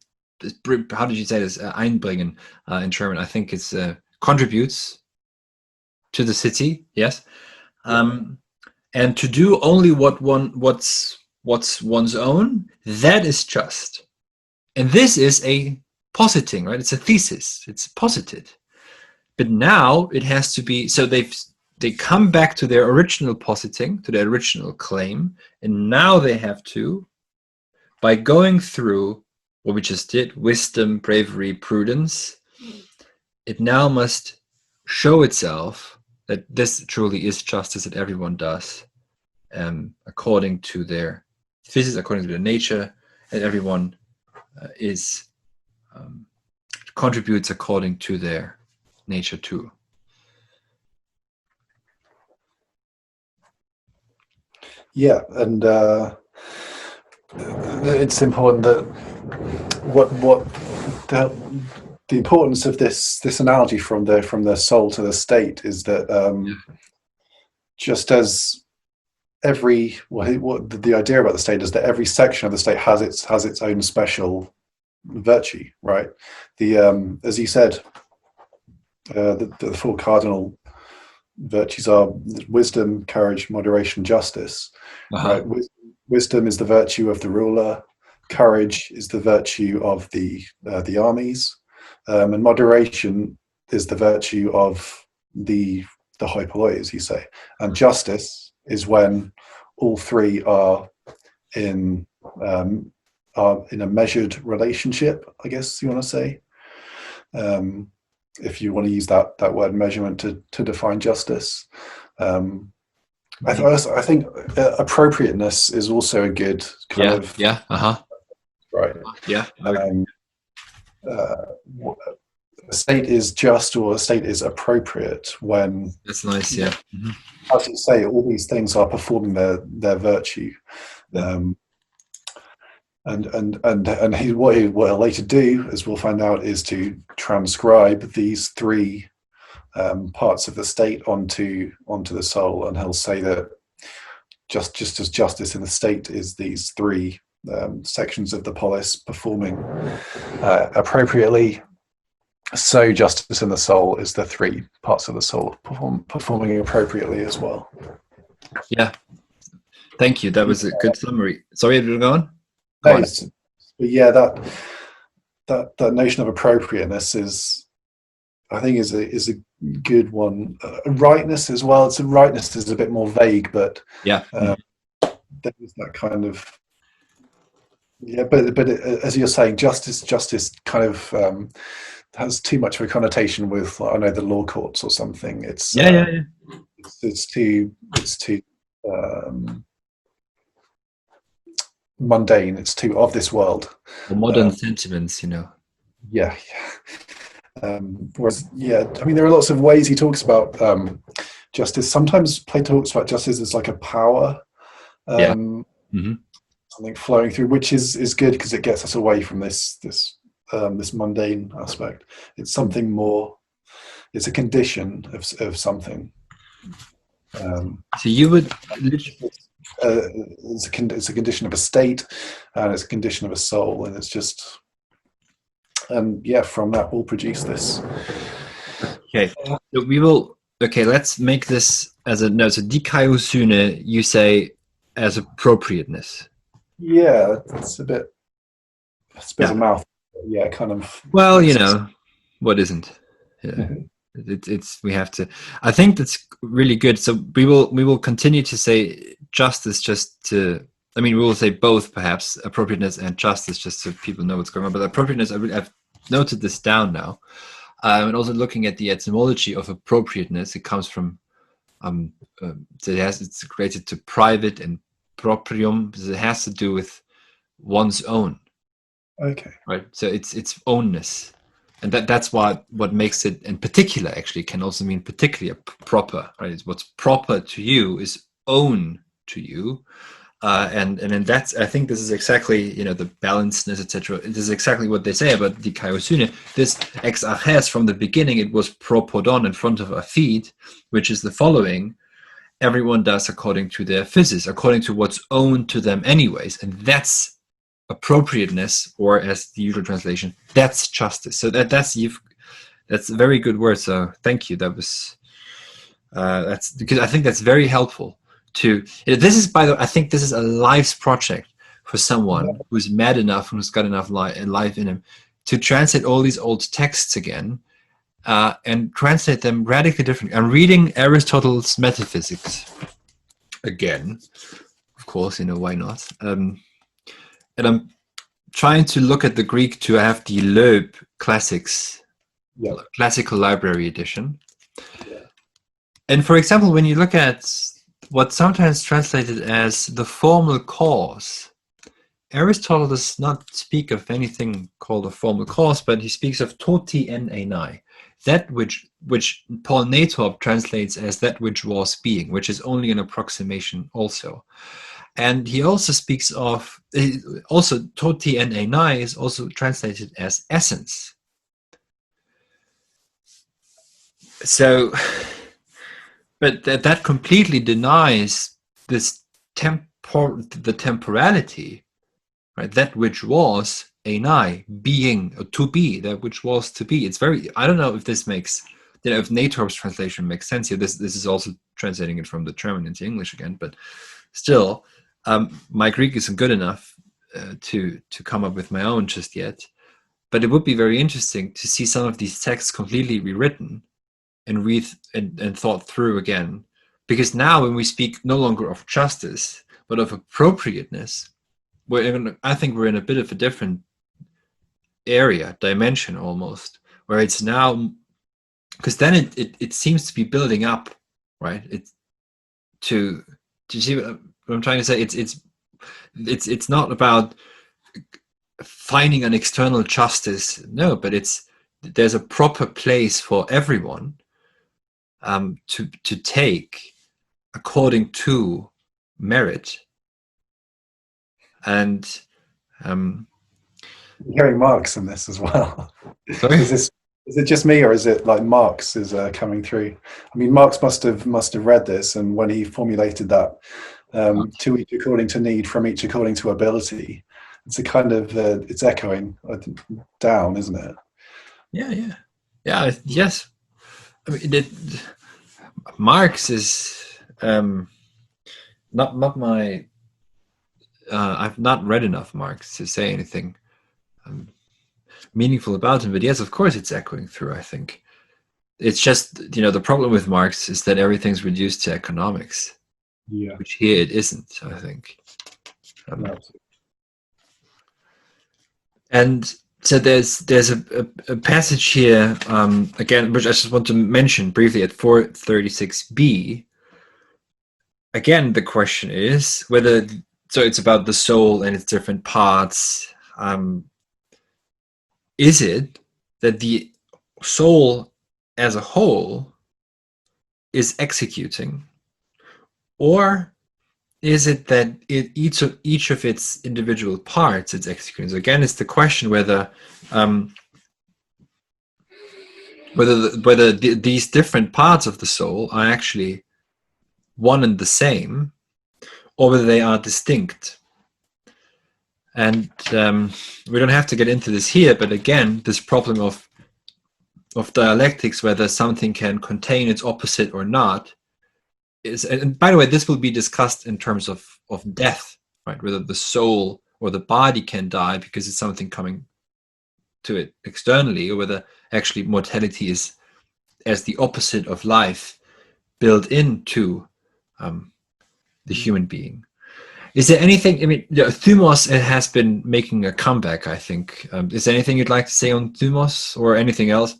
A: how did you say this? Einbringen in German. I think it's contributes to the city. Yes, and to do only what's one's own. That is just, and this is a positing, right? It's a thesis. It's posited, but now it has to be. So they come back to their original positing, to their original claim, and now they have to, by going through what we just did, wisdom, bravery, prudence, it now must show itself that this truly is justice that everyone does, according to their physics, according to their nature, and everyone is contributes according to their nature too.
B: Yeah, and it's important that what the importance of this analogy from the soul to the state is that just as what the idea about the state is that every section of the state has its own special virtue, right? The as you said, the four cardinal virtues are wisdom, courage, moderation, justice. Right? Wisdom is the virtue of the ruler. Courage is the virtue of the armies, and moderation is the virtue of the hoi polloi, as you say. And justice is when all three are in a measured relationship, I guess you want to say. If you want to use that word measurement to define justice. I think appropriateness is also a good kind of right. A state is just, or a state is appropriate when
A: that's nice. Yeah,
B: as you say, all these things are performing their virtue. And what he'll later do, as we'll find out, is to transcribe these three parts of the state onto the soul, and he'll say that just as justice in the state is these three sections of the polis performing appropriately, so justice in the soul is the three parts of the soul performing appropriately as well.
A: Yeah, thank you. That was a good summary. Sorry, to go on.
B: But yeah, that notion of appropriateness is, I think, is a good one. Rightness as well. Rightness is a bit more vague, but there is that kind of But as you're saying, justice kind of has too much of a connotation with, I know, the law courts or something. It's It's too mundane. It's too of this world.
A: The modern sentiments,
B: Yeah. Whereas, I mean, there are lots of ways he talks about justice. Sometimes Plato talks about justice as like a power, something flowing through, which is good because it gets us away from this mundane aspect. It's something more. It's a condition of something.
A: So you would.
B: It's a condition of a state, and it's a condition of a soul, and it's just. From that we'll produce this.
A: Okay, so we will. Okay, let's make this as a no. So dikaiosune, you say as appropriateness.
B: Yeah, it's a bit of mouth. Yeah, kind of.
A: Well, what isn't? Yeah, it's we have to. I think that's really good. So we will continue to say justice just to. I mean, we will say both, perhaps, appropriateness and justice, just so people know what's going on. But appropriateness, I've noted this down now. And also looking at the etymology of appropriateness, it comes from, it's related to private and proprium, because it has to do with one's own.
B: Okay.
A: Right? So it's ownness. And that's what makes it, in particular, actually, can also mean particularly proper, right? It's what's proper to you is own to you. And that's, I think this is exactly, the balancedness, etc. This is exactly what they say about dikaiosune. This ex arches, from the beginning, it was propodon, in front of our feet, which is the following: everyone does according to their physis, according to what's owned to them anyways. And that's appropriateness, or as the usual translation, that's justice. So that's a very good word. So thank you. That was, that's because I think that's very helpful. This is, by the way, I think this is a life's project for someone who's mad enough and who's got enough life in him to translate all these old texts again and translate them radically differently. I'm reading Aristotle's Metaphysics again, of course, why not? And I'm trying to look at the Greek to have the Loeb Classics, Classical Library Edition. Yeah. And for example, when you look at what's sometimes translated as the formal cause, Aristotle does not speak of anything called a formal cause, but he speaks of toti en enai, that which Paul Natorp translates as that which was being, which is only an approximation also. And he also speaks of, also toti en enai is also translated as essence. So, but that completely denies this the temporality, right? That which was enai, being, or to be, that which was to be. It's very, I don't know if this makes, if Natorp's translation makes sense here. This is also translating it from the German into English again, but still, my Greek isn't good enough to come up with my own just yet. But it would be very interesting to see some of these texts completely rewritten and read and thought through again. Because now when we speak no longer of justice, but of appropriateness, I think we're in a bit of a different area, dimension almost, where it's now, because then it seems to be building up, right? It's to see what I'm trying to say. It's not about finding an external justice, no, but there's a proper place for everyone to take according to merit. And
B: hearing Marx in this as well.
A: Sorry?
B: Is it just me, or is it like Marx is coming through? I mean, Marx must have read this, and when he formulated that, to each according to need, from each according to ability, it's a kind of it's echoing down, isn't it?
A: Yeah. Yes. I mean, Marx is not my. I've not read enough Marx to say anything meaningful about him, but yes, of course, it's echoing through. I think it's just, the problem with Marx is that everything's reduced to economics, which here it isn't. I think, and so there's a passage here again, which I just want to mention briefly at 436b. Again, the question is whether, so it's about the soul and its different parts. Is it that the soul as a whole is executing, or is it that each of its individual parts it's executing? So again, it's the question whether these different parts of the soul are actually one and the same, or whether they are distinct. And we don't have to get into this here, but again, this problem of dialectics, whether something can contain its opposite or not, is, and by the way, this will be discussed in terms of death, right? Whether the soul or the body can die because it's something coming to it externally, or whether actually mortality is as the opposite of life built into the human being. Is there anything, I mean, thumos has been making a comeback, I think. Is there anything you'd like to say on thumos, or anything else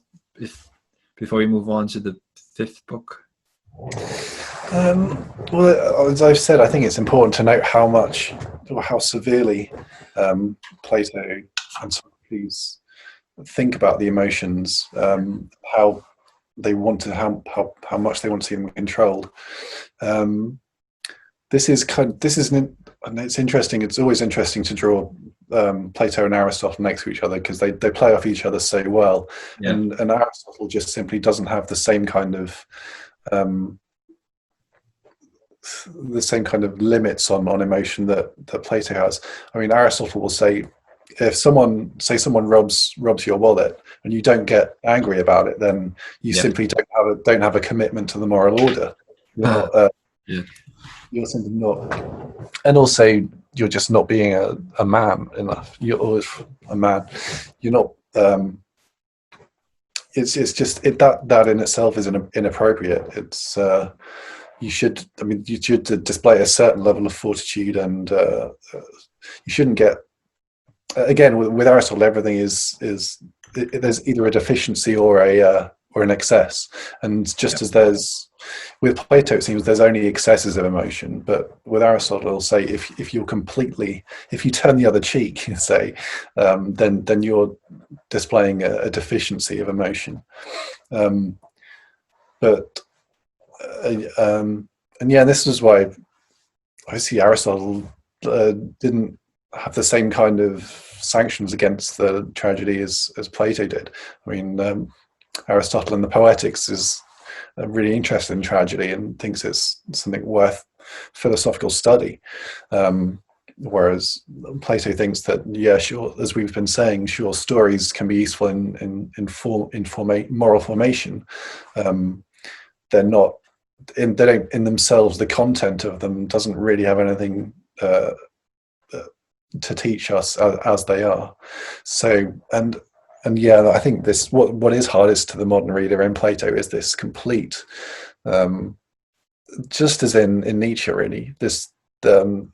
A: before we move on to the fifth book?
B: Well, as I've said, I think it's important to note how much, or how severely Plato and Socrates think about the emotions, how they want to, how much they want to see them controlled. This is and it's interesting. It's always interesting to draw Plato and Aristotle next to each other, because they play off each other so well. Yeah. And Aristotle just simply doesn't have the same kind of limits on emotion that Plato has. I mean, Aristotle will say, if someone robs your wallet and you don't get angry about it, then you simply don't have a commitment to the moral order. You're not. You're simply not, and also you're just not being a man enough. You're always a man. You're not. It's just that in itself is inappropriate. It's you should display a certain level of fortitude, and you shouldn't get. Again, with Aristotle, everything is there's either a deficiency or an excess, and just as there's with Plato, it seems there's only excesses of emotion, but with Aristotle, it'll say if you turn the other cheek, say, then you're displaying a deficiency of emotion. But and yeah, this is why I see Aristotle didn't have the same kind of sanctions against the tragedy as Plato did. I mean, Aristotle in the Poetics is really interested in tragedy and thinks it's something worth philosophical study. Whereas Plato thinks that, yeah, sure, as we've been saying, sure, stories can be useful in moral formation. They're not they don't in themselves. The content of them doesn't really have anything to teach us as they are. So and yeah, I think this what is hardest to the modern reader in Plato is this complete, just as in Nietzsche, really, this the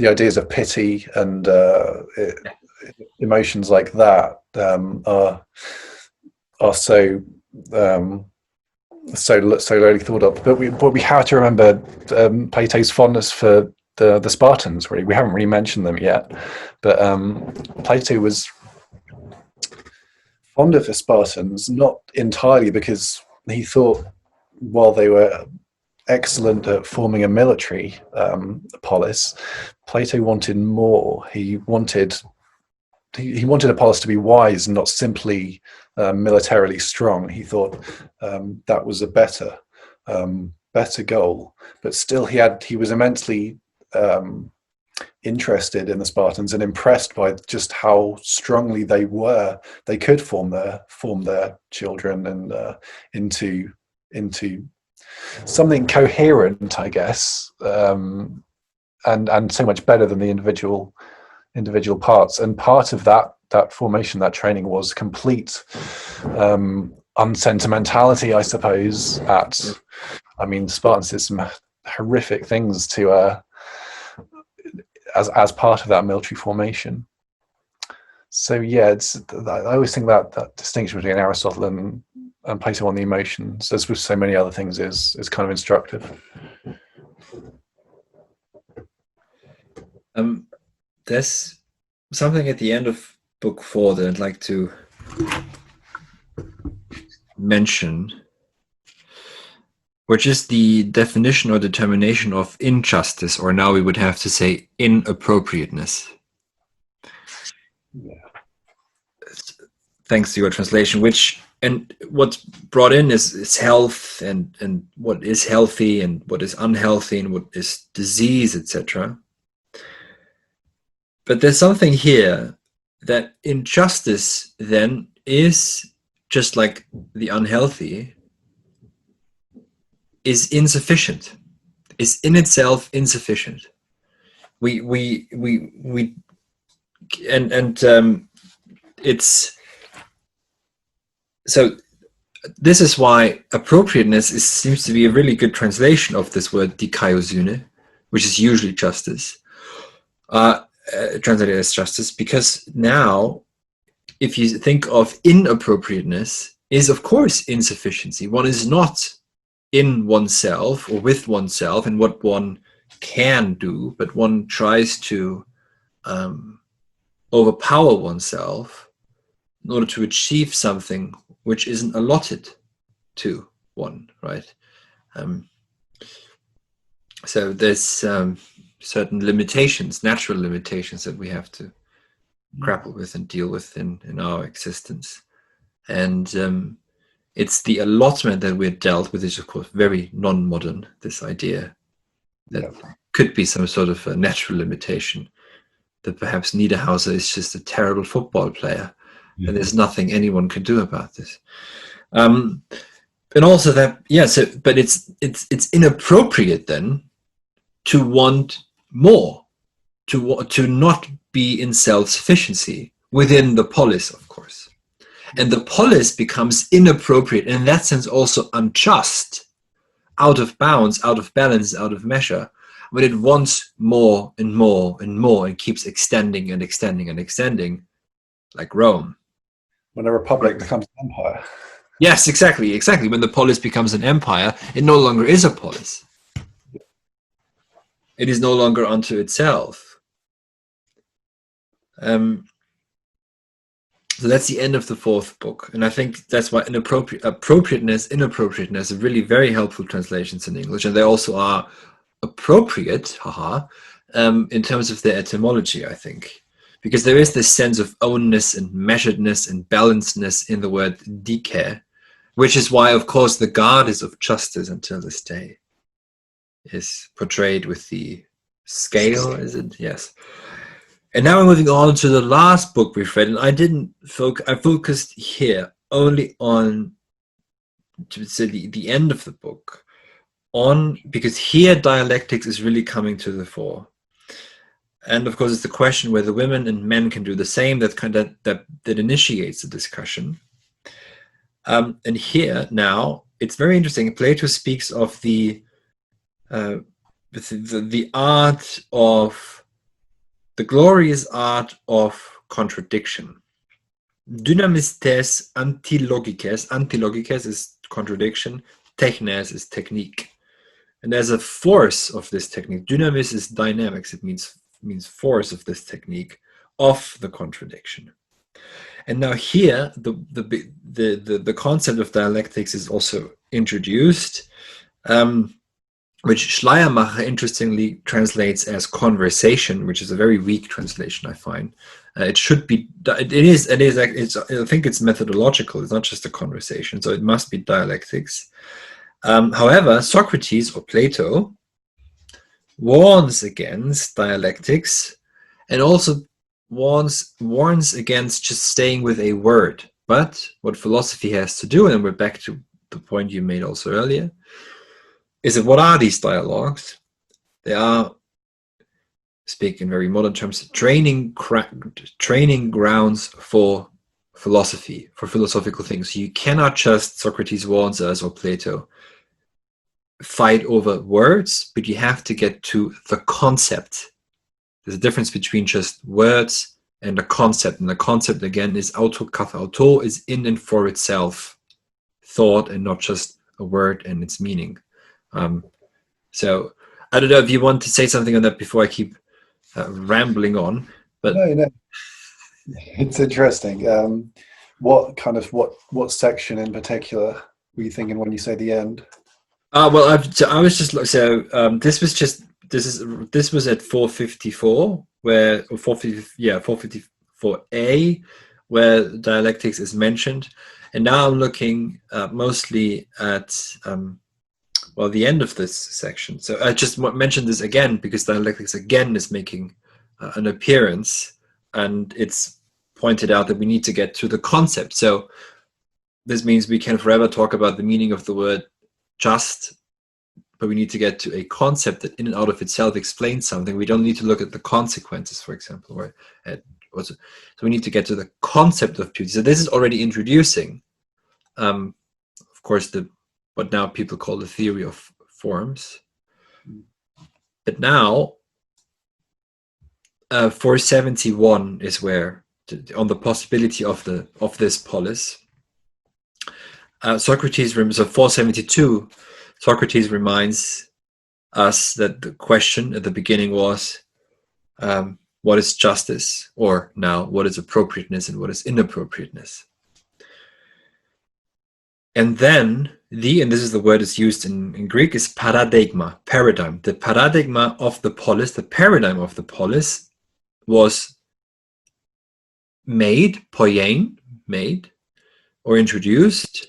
B: ideas of pity and emotions like that are so lowly thought of. But we have to remember Plato's fondness for the Spartans. Really, we haven't really mentioned them yet, but Plato was fond of the Spartans, not entirely because he thought, while they were excellent at forming a military polis, Plato wanted more. He wanted a polis to be wise and not simply militarily strong. He thought that was a better goal. But still, he was immensely interested in the Spartans and impressed by just how strongly they could form their children and into something coherent, I guess, and so much better than the individual parts. And part of that formation, that training, was complete unsentimentality, I suppose. Spartans did some horrific things to as part of that military formation. So yeah, I always think that distinction between Aristotle and Plato on the emotions, as with so many other things, is kind of instructive.
A: There's something at the end of book 4 that I'd like to mention, which is the definition or determination of injustice, or now we would have to say inappropriateness.
B: Yeah.
A: Thanks to your translation, and what's brought in is health and what is healthy and what is unhealthy and what is disease, etc. But there's something here that injustice then is, just like the unhealthy, is insufficient, is in itself insufficient. It's so. This is why appropriateness seems to be a really good translation of this word dikaiosyne, which is usually justice, translated as justice, because now, if you think of inappropriateness, is of course insufficiency. One is not in oneself or with oneself and what one can do, but one tries to overpower oneself in order to achieve something which isn't allotted to one, right? So there's certain limitations, natural limitations, that we have to grapple with and deal with in our existence. And it's the allotment that we're dealt with is, of course, very non-modern, this idea that could be some sort of a natural limitation, that perhaps Niederhauser is just a terrible football player, and there's nothing anyone can do about this. And also that, but it's inappropriate then to want more, to not be in self-sufficiency within the polis, of course. And the polis becomes inappropriate, and in that sense also unjust, out of bounds, out of balance, out of measure, when it wants more and more and more and keeps extending and extending and extending, like Rome.
B: When a republic becomes an empire.
A: Yes, exactly. When the polis becomes an empire, it no longer is a polis. It is no longer unto itself. So that's the end of the fourth book, and I think that's why appropriateness, inappropriateness are really very helpful translations in English, and they also are appropriate, in terms of their etymology, I think, because there is this sense of ownness and measuredness and balancedness in the word dike, which is why, of course, the goddess of justice until this day is portrayed with the scale, is it? Yes. And now we're moving on to the last book we've read, and I focused here only on the end of the book, because here dialectics is really coming to the fore. And of course, it's the question whether women and men can do the same that initiates the discussion. And here now, it's very interesting. Plato speaks of the art of the glorious art of contradiction. Dynamistes antilogikes. Antilogikes is contradiction. Technes is technique. And there's a force of this technique. Dynamis is dynamics. It means force of this technique of the contradiction. And now here, the concept of dialectics is also introduced, which Schleiermacher interestingly translates as conversation, which is a very weak translation, I find. It should be, it is, I think it's methodological. It's not just a conversation, so it must be dialectics. However, Socrates or Plato warns against dialectics and also warns against just staying with a word. But what philosophy has to do, and we're back to the point you made also earlier, is that what are these dialogues? They are, speak in very modern terms, training grounds for philosophy, for philosophical things. You cannot just, Socrates warns us, or Plato, fight over words, but you have to get to the concept. There's a difference between just words and a concept. And the concept, again, is auto kath auto, is in and for itself thought, and not just a word and its meaning. So I don't know if you want to say something on that before I keep rambling on. But
B: no, it's interesting. What section in particular were you thinking when you say the end?
A: Well, I was just this was at 454 where, or 454a, where dialectics is mentioned, and now I'm looking mostly at the end of this section. So I just mentioned this again because dialectics again is making an appearance, and it's pointed out that we need to get to the concept. So this means we can forever talk about the meaning of the word just, but we need to get to a concept that in and out of itself explains something. We don't need to look at the consequences, for example, so we need to get to the concept of beauty. So this is already introducing, of course, what now people call the theory of forms. But now, 471 is where, on the possibility of this polis, Socrates, so 472, Socrates reminds us that the question at the beginning was, what is justice? Or now, what is appropriateness and what is inappropriateness? And then and this is the word that's used in Greek, is paradigma, paradigm. The paradigma of the polis, the paradigm of the polis was made or introduced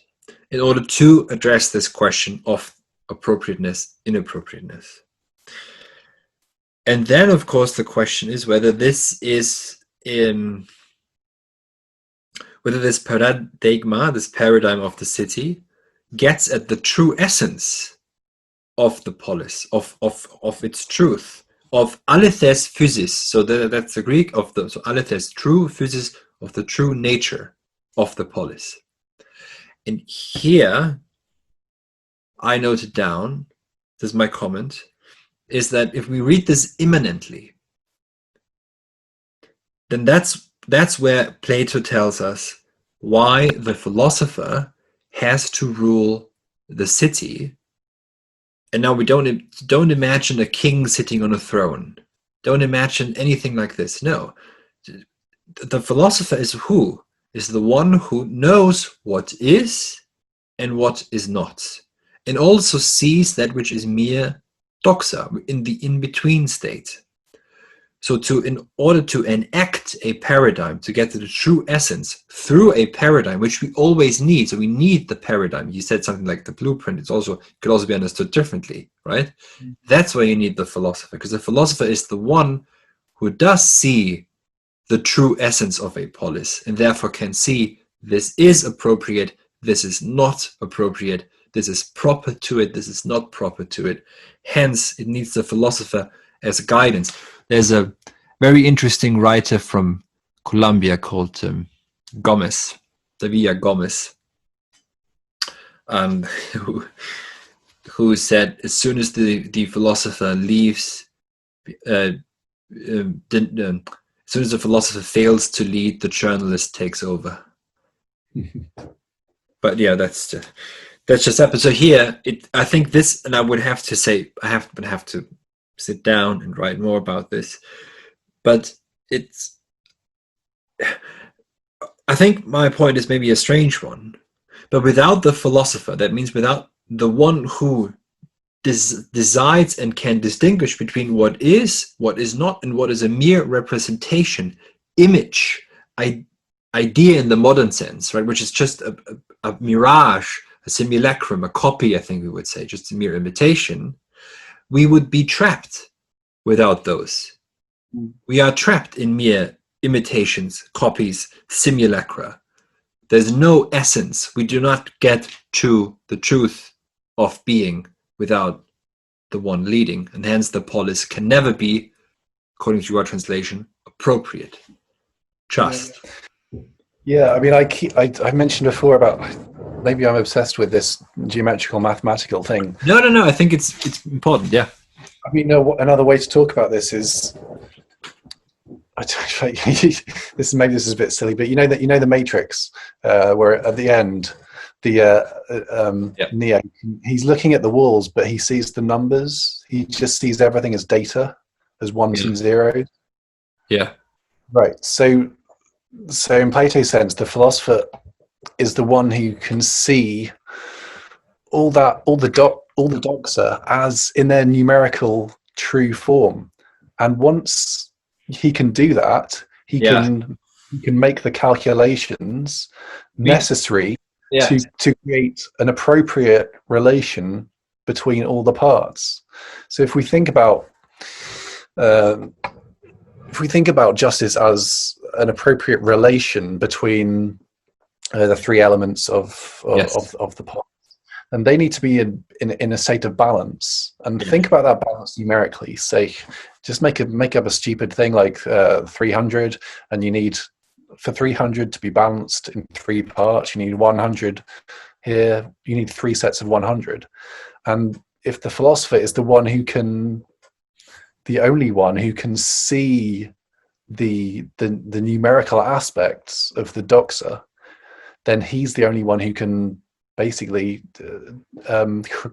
A: in order to address this question of appropriateness, inappropriateness. And then, of course, the question is whether this paradigma, this paradigm of the city, gets at the true essence of the polis, of its truth, of alethes physis. So that's the Greek so alethes, true, physis, of the true nature of the polis. And here, I noted down, this is my comment, is that if we read this immanently, then that's where Plato tells us why the philosopher has to rule the city. And now we don't imagine a king sitting on a throne. Don't imagine anything like this. No. The philosopher is who? Is the one who knows what is and what is not, and also sees that which is mere doxa, in the in-between state. So in order to enact a paradigm, to get to the true essence through a paradigm, which we always need, so we need the paradigm. You said something like the blueprint. Could also be understood differently, right? That's why you need the philosopher, because the philosopher is the one who does see the true essence of a polis, and therefore can see this is appropriate, this is not appropriate, this is proper to it, this is not proper to it. Hence, it needs the philosopher as guidance. There's a very interesting writer from Colombia called Gomez, Sevilla Gomez, who said as soon as the philosopher leaves, as soon as the philosopher fails to lead, the journalist takes over. But yeah, that's just happened. So here, I think this, and I would have to say, I have to sit down and write more about this. But I think my point is maybe a strange one. But without the philosopher, that means without the one who decides and can distinguish between what is not, and what is a mere representation, image, idea in the modern sense, right? Which is just a mirage, a simulacrum, a copy, I think we would say, just a mere imitation. We would be trapped without those. We are trapped in mere imitations, copies, simulacra. There's no essence. We do not get to the truth of being without the one leading, and hence the polis can never be, according to your translation, appropriate. Just.
B: Yeah, I mean, I mentioned before about maybe I'm obsessed with this geometrical mathematical thing.
A: No. I think it's important. Yeah.
B: I mean, no. Another way to talk about this is, this is a bit silly, but you know the Matrix, where at the end, Neo, he's looking at the walls, but he sees the numbers. He just sees everything as data, as ones and zeros.
A: Yeah. Right.
B: So in Plato's sense, the philosopher is the one who can see all the doxa as in their numerical true form, and once he can do that, he can make the calculations necessary to create an appropriate relation between all the parts. So if we think about justice as an appropriate relation between the three elements of the parts, and they need to be in a state of balance. And think about that balance numerically. Say, just make up a stupid thing like 300, and you need, for 300 to be balanced in three parts, you need 100 here. You need three sets of 100. And if the philosopher is the only one who can see the numerical aspects of the doxa, then he's the only one who can basically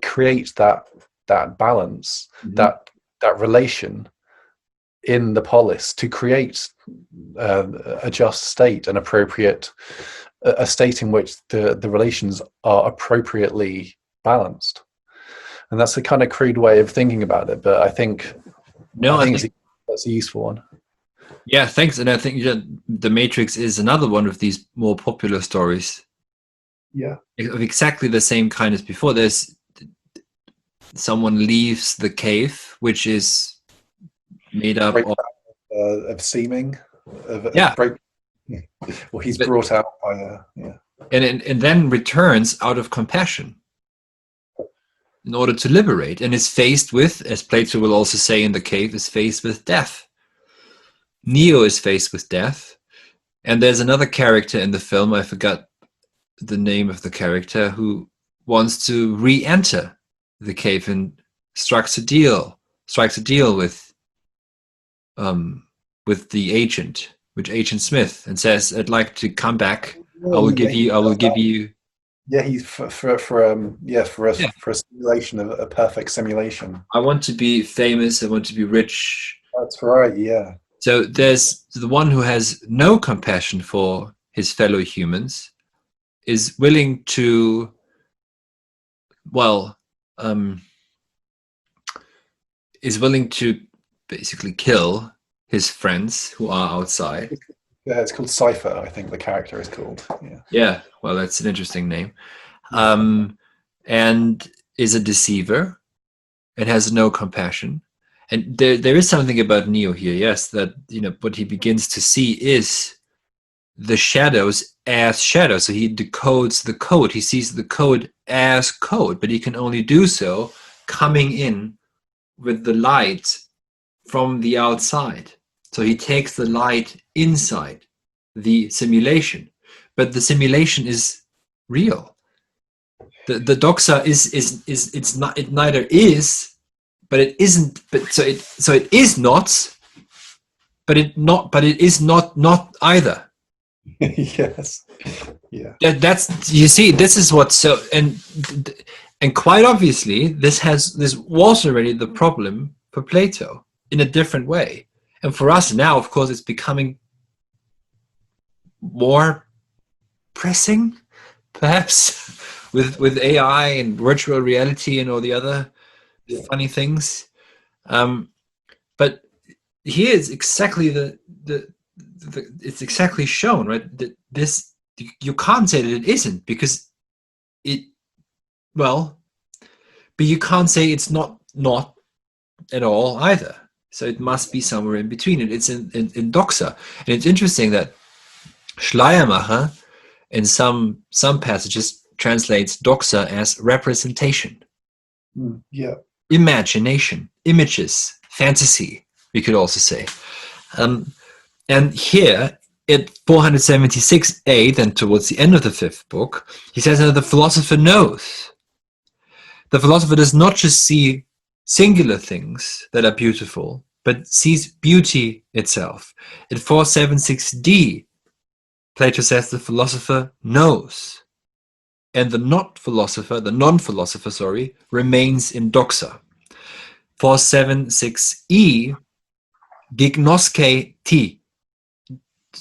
B: create that balance, that relation in the polis, to create a just state, an appropriate, a state in which the relations are appropriately balanced. And that's a kind of crude way of thinking about it, but I think that's a useful one.
A: Yeah, thanks. And I think the Matrix is another one of these more popular stories.
B: Yeah,
A: of exactly the same kind as before. There's someone leaves the cave, which is made up
B: of seeming. Well, he's brought out by
A: and then returns out of compassion in order to liberate, and is faced with, as Plato will also say in the cave, is faced with death. Neo is faced with death, and there's another character in the film, I forgot the name of the character, who wants to re-enter the cave and strikes a deal with the agent Smith, and says, "I'd like to come back. I will give you
B: Yeah, he's
A: Yeah.
B: for a simulation of a perfect simulation.
A: I want to be famous. I want to be rich.
B: That's right. Yeah.
A: So there's the one who has no compassion for his fellow humans, is willing to, well, um, is willing to basically kill his friends who are outside.
B: Yeah, it's called Cipher, I think the character is called. Yeah.
A: Yeah, well, that's an interesting name.
B: Yeah.
A: And is a deceiver and has no compassion. And there is something about Neo here, yes, that what he begins to see is the shadows as shadows. So he decodes the code. He sees the code as code, but he can only do so coming in with the light from the outside. So he takes the light inside the simulation, but the simulation is real. The doxa is it's not, it neither is, but it isn't, but so it is not, but it is not either.
B: Yes. Yeah.
A: That's, you see, this is what, so and quite obviously this was already the problem for Plato in a different way, and for us now, of course, it's becoming more pressing, perhaps, with AI and virtual reality and all the other funny things. But here is exactly it's exactly shown, right? That this, you can't say that it isn't, because it, well, but you can't say it's not at all either. So it must be somewhere in between. It's in doxa. And it's interesting that Schleiermacher in some passages translates doxa as representation,
B: Yeah.
A: imagination, images, fantasy, we could also say. And here at 476a, then towards the end of the fifth book, he says that the philosopher knows. The philosopher does not just see singular things that are beautiful, but sees beauty itself. At 476d, Plato says the philosopher knows. And the non-philosopher, remains in doxa. 476e, gignosce ti.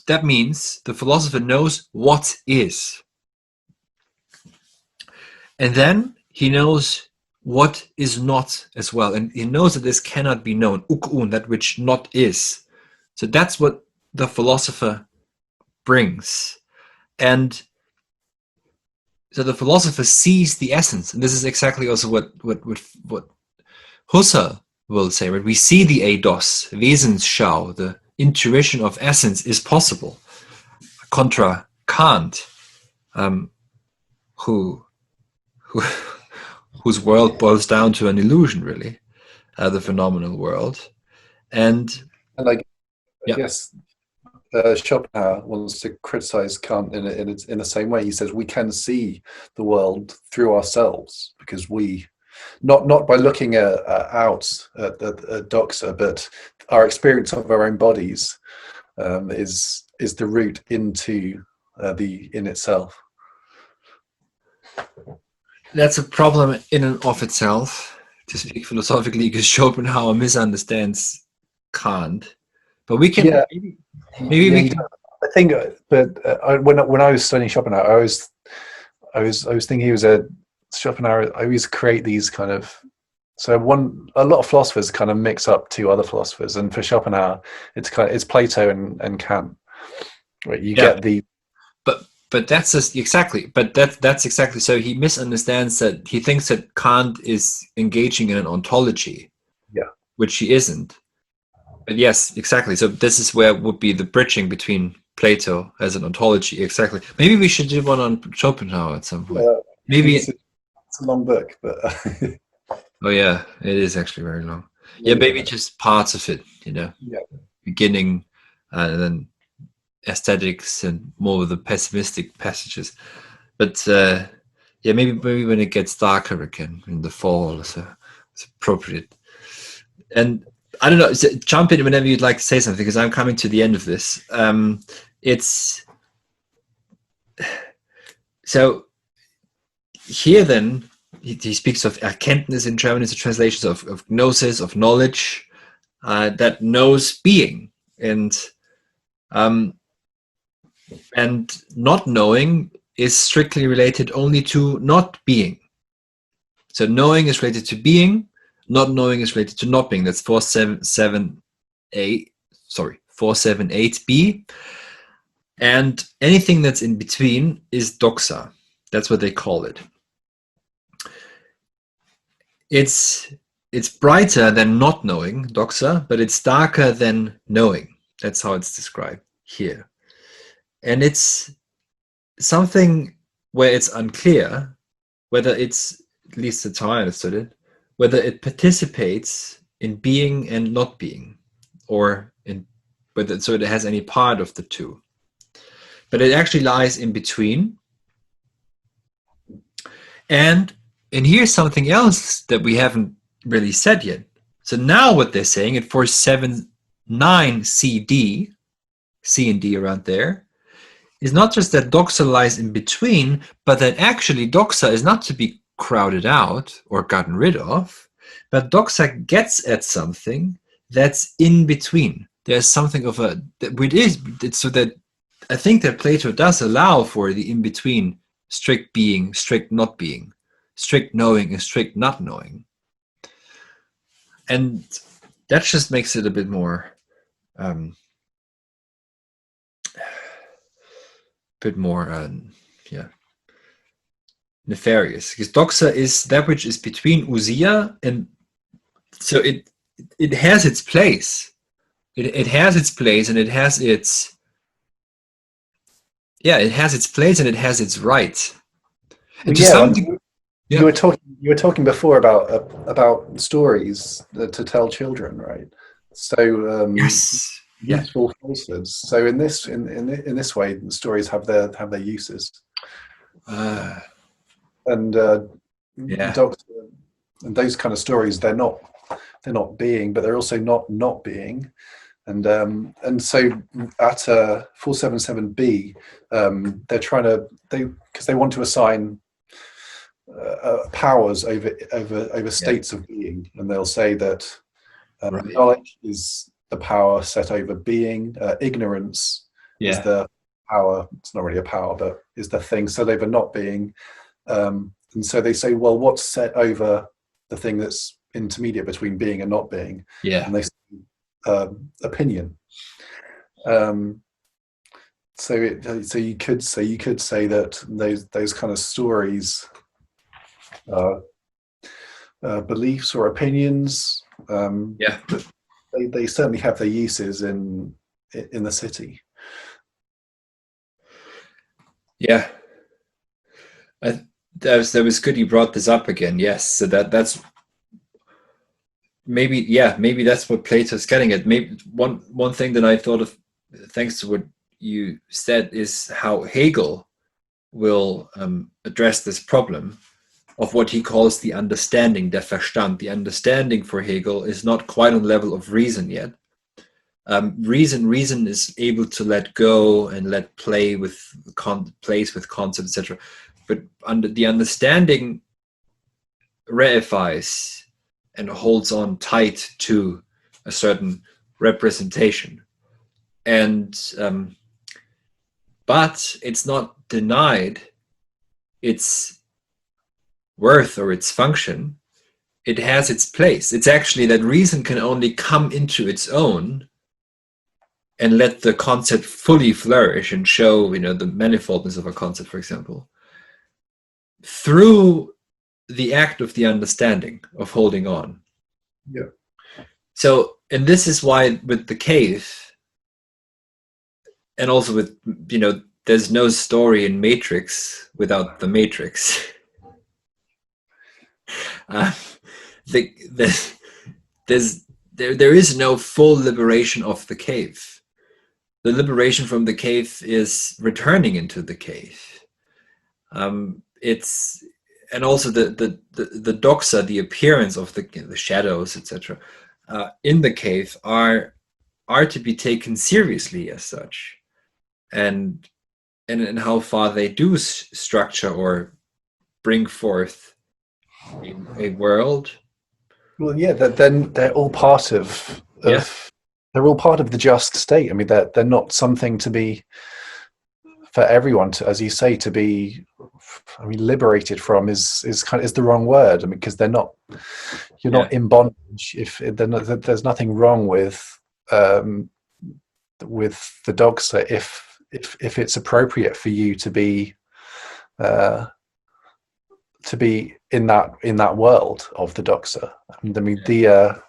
A: That means the philosopher knows what is. And then he knows what is not as well. And he knows that this cannot be known. Ukun, that which not is. So that's what the philosopher brings. And so the philosopher sees the essence. And this is exactly also what Husserl will say, right? We see the eidos, Wesensschau, the intuition of essence is possible. Contra Kant, whose world boils down to an illusion, really, the phenomenal world. And
B: I guess Schopenhauer wants to criticize Kant in the same way. He says we can see the world through ourselves because we, not by looking out at doxa, but our experience of our own bodies is the route into the in itself.
A: That's a problem in and of itself, to speak philosophically, because Schopenhauer misunderstands Kant. But we can maybe we can.
B: I think, but when I was studying Schopenhauer, I was thinking he was Schopenhauer. I always create these kind of, so a lot of philosophers kind of mix up two other philosophers, and for Schopenhauer, it's Plato and Kant. Right, you get the.
A: But that's just exactly. But that's exactly. So he misunderstands that. He thinks that Kant is engaging in an ontology, which he isn't. But yes, exactly. So this is where would be the bridging between Plato as an ontology. Exactly. Maybe we should do one on Schopenhauer at some point. Maybe
B: it's a long book, but.
A: Oh yeah, it is actually very long. Yeah, maybe just parts of it. Beginning, and then aesthetics and more of the pessimistic passages. But maybe when it gets darker again in the fall, it's appropriate. And I don't know, jump in whenever you'd like to say something, because I'm coming to the end of this. It's so here then, he speaks of Erkenntnis in German, is a translation of gnosis, of knowledge, that knows being. And not knowing is strictly related only to not being. So knowing is related to being, not knowing is related to not being. That's 478b. And anything that's in between is doxa. That's what they call it. It's brighter than not knowing, doxa, but it's darker than knowing. That's how it's described here. And it's something where it's unclear whether it's, at least that's how I understood it, whether it participates in being and not being, or in whether so it has any part of the two. But it actually lies in between. And here's something else that we haven't really said yet. So now what they're saying at 479 CD, C and D around there, is not just that doxa lies in between, but that actually doxa is not to be crowded out or gotten rid of, but doxa gets at something that's in between. There's something of a, it's so that I think that Plato does allow for the in-between, strict being, strict not being, strict knowing and strict not knowing. And that just makes it a bit more nefarious, because doxa is that which is between ousia, and so it has its place. It has its place, and it has its place, and it has its right. And
B: you were talking before about stories to tell children, right? So
A: yes.
B: Useful falsehoods. So in this way, the stories have their uses. And those kind of stories, they're not being, but they're also not being. And so at 477b, they're trying to because they want to assign powers over states of being, and they'll say that knowledge is the power set over being, ignorance is the power, it's not really a power, but is the thing set over not being. And so they say, well, what's set over the thing that's intermediate between being and not being? And they say opinion. So you could say that those kind of stories, beliefs or opinions, they certainly have their uses in the city.
A: Yeah, that was good you brought this up again. Yes, so that's maybe that's what Plato's getting at. Maybe one thing that I thought of, thanks to what you said, is how Hegel will address this problem of what he calls the understanding, der Verstand. The understanding for Hegel is not quite on the level of reason yet. Reason is able to let go and let play with concepts, etc. But under the understanding reifies and holds on tight to a certain representation, and but it's not denied its worth or its function. It has its place. It's actually that reason can only come into its own and let the concept fully flourish and show, the manifoldness of a concept, for example, through the act of the understanding, of holding on.
B: Yeah.
A: So, and this is why with the cave, and also with, there's no story in Matrix without the Matrix. There is no full liberation of the cave. The liberation from the cave is returning into the cave. It's, and also the doxa, the appearance of the shadows, etc., in the cave are to be taken seriously as such, and how far they do structure or bring forth a world.
B: Well, yeah, then they're all part of
A: Yeah.
B: they're all part of the just state. I mean, they're not something to be for everyone to, as you say, to be. I mean, liberated from is the wrong word. I mean, because they're not. You're not in bondage. If there's nothing wrong with the doxa if it's appropriate for you to be in that world of the doxa. I mean, the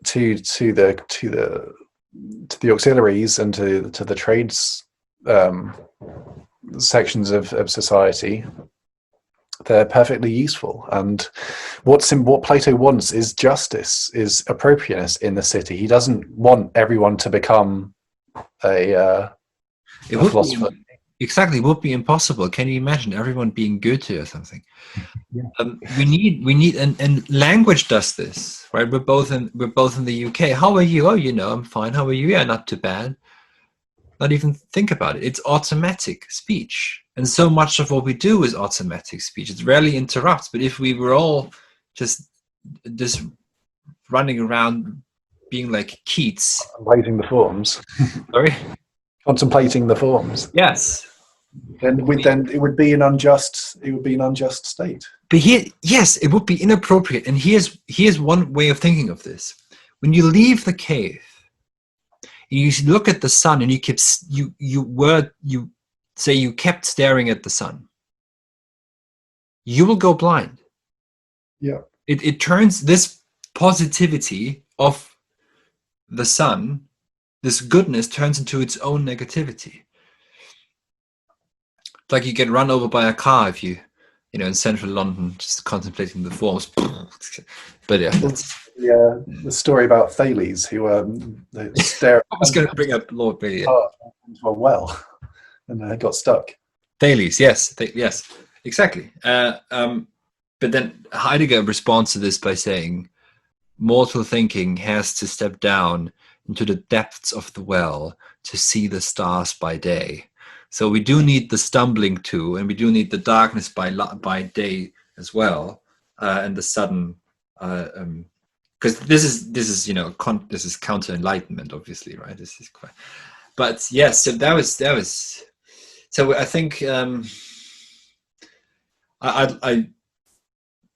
B: to the auxiliaries and to the trades sections of society, they're perfectly useful. And what Plato wants is justice, is appropriateness in the city. He doesn't want everyone to become a philosopher.
A: Exactly, it would be impossible. Can you imagine everyone being Goethe or something?
B: Yeah.
A: We need, and language does this, right? We're both in the UK. How are you? Oh, I'm fine. How are you? Yeah, not too bad. Not even think about it. It's automatic speech, and so much of what we do is automatic speech. It rarely interrupts. But if we were all just running around being like Keats,
B: Contemplating the forms.
A: sorry.
B: Contemplating the forms.
A: Yes.
B: Then it would be an unjust state.
A: But yes, it would be inappropriate. And here's one way of thinking of this: when you leave the cave, and you look at the sun, and you kept staring at the sun, you will go blind.
B: Yeah.
A: It turns this positivity of the sun, this goodness, turns into its own negativity. It's like you get run over by a car if you in central London, just contemplating the forms. But yeah,
B: the story about Thales who stared.
A: I was going to bring up Lord Bailey
B: into a well and got stuck.
A: Thales, yes, yes, exactly. But then Heidegger responds to this by saying, mortal thinking has to step down into the depths of the well to see the stars by day. So we do need the stumbling too, and we do need the darkness by day as well, and the sudden, because this is counter enlightenment, obviously, right? This is quite, but yes. So that was. So I think that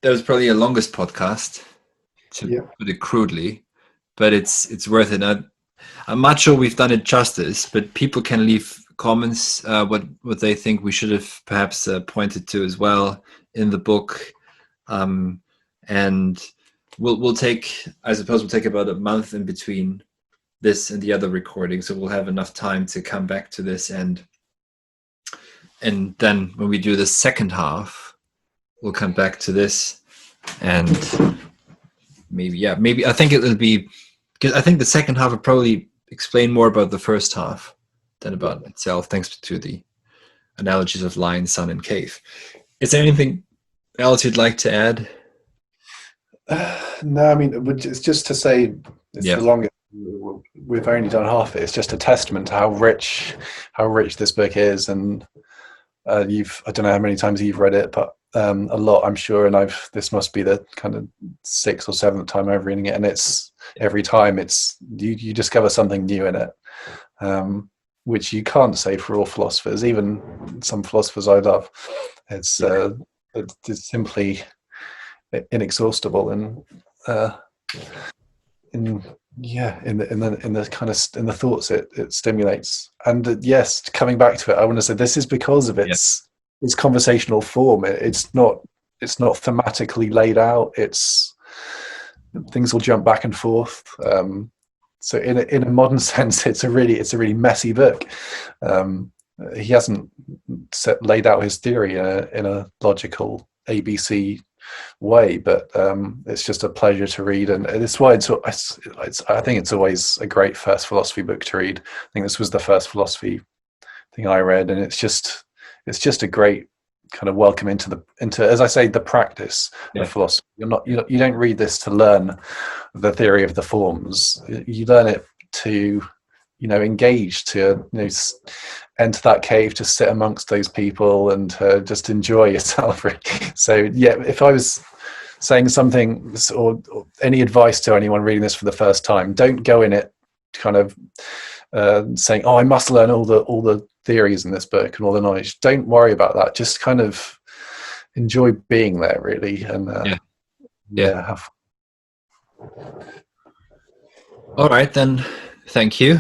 A: was probably a longest podcast, to put it crudely, but it's worth it. I'm not sure we've done it justice, but people can leave comments what they think we should have perhaps pointed to as well in the book, and we'll take about a month in between this and the other recording, so we'll have enough time to come back to this, and then when we do the second half, we'll come back to this, and maybe I think it'll be, because I think the second half will probably explain more about the first half than about itself, thanks to the analogies of lion, sun, and cave. Is there anything else you'd like to add?
B: No, I mean, it's just to say it's the longest. We've only done half of it. It's just a testament to how rich this book is, and I don't know how many times you've read it, but a lot, I'm sure. And this must be the kind of 6th or 7th time I'm reading it, and it's every time you discover something new in it. Which you can't say for all philosophers, even some philosophers I love. It's simply inexhaustible, and in the kind of in the thoughts it stimulates. And yes, coming back to it, I want to say this is because of its conversational form. It's not thematically laid out. Things will jump back and forth. So in a modern sense, it's a really messy book. He hasn't laid out his theory in a logical ABC way, but it's just a pleasure to read, and it's why I think it's always a great first philosophy book to read. I think this was the first philosophy thing I read, and it's just a great kind of welcome into as I say, the practice of philosophy. You don't read this to learn the theory of the forms. You learn it to engage, to enter that cave, to sit amongst those people and just enjoy yourself. So yeah, if I was saying something or any advice to anyone reading this for the first time, don't go in it kind of saying, oh, I must learn all the theories in this book and all the knowledge. Don't worry about that. Just kind of enjoy being there, really. And
A: All right, then. Thank you.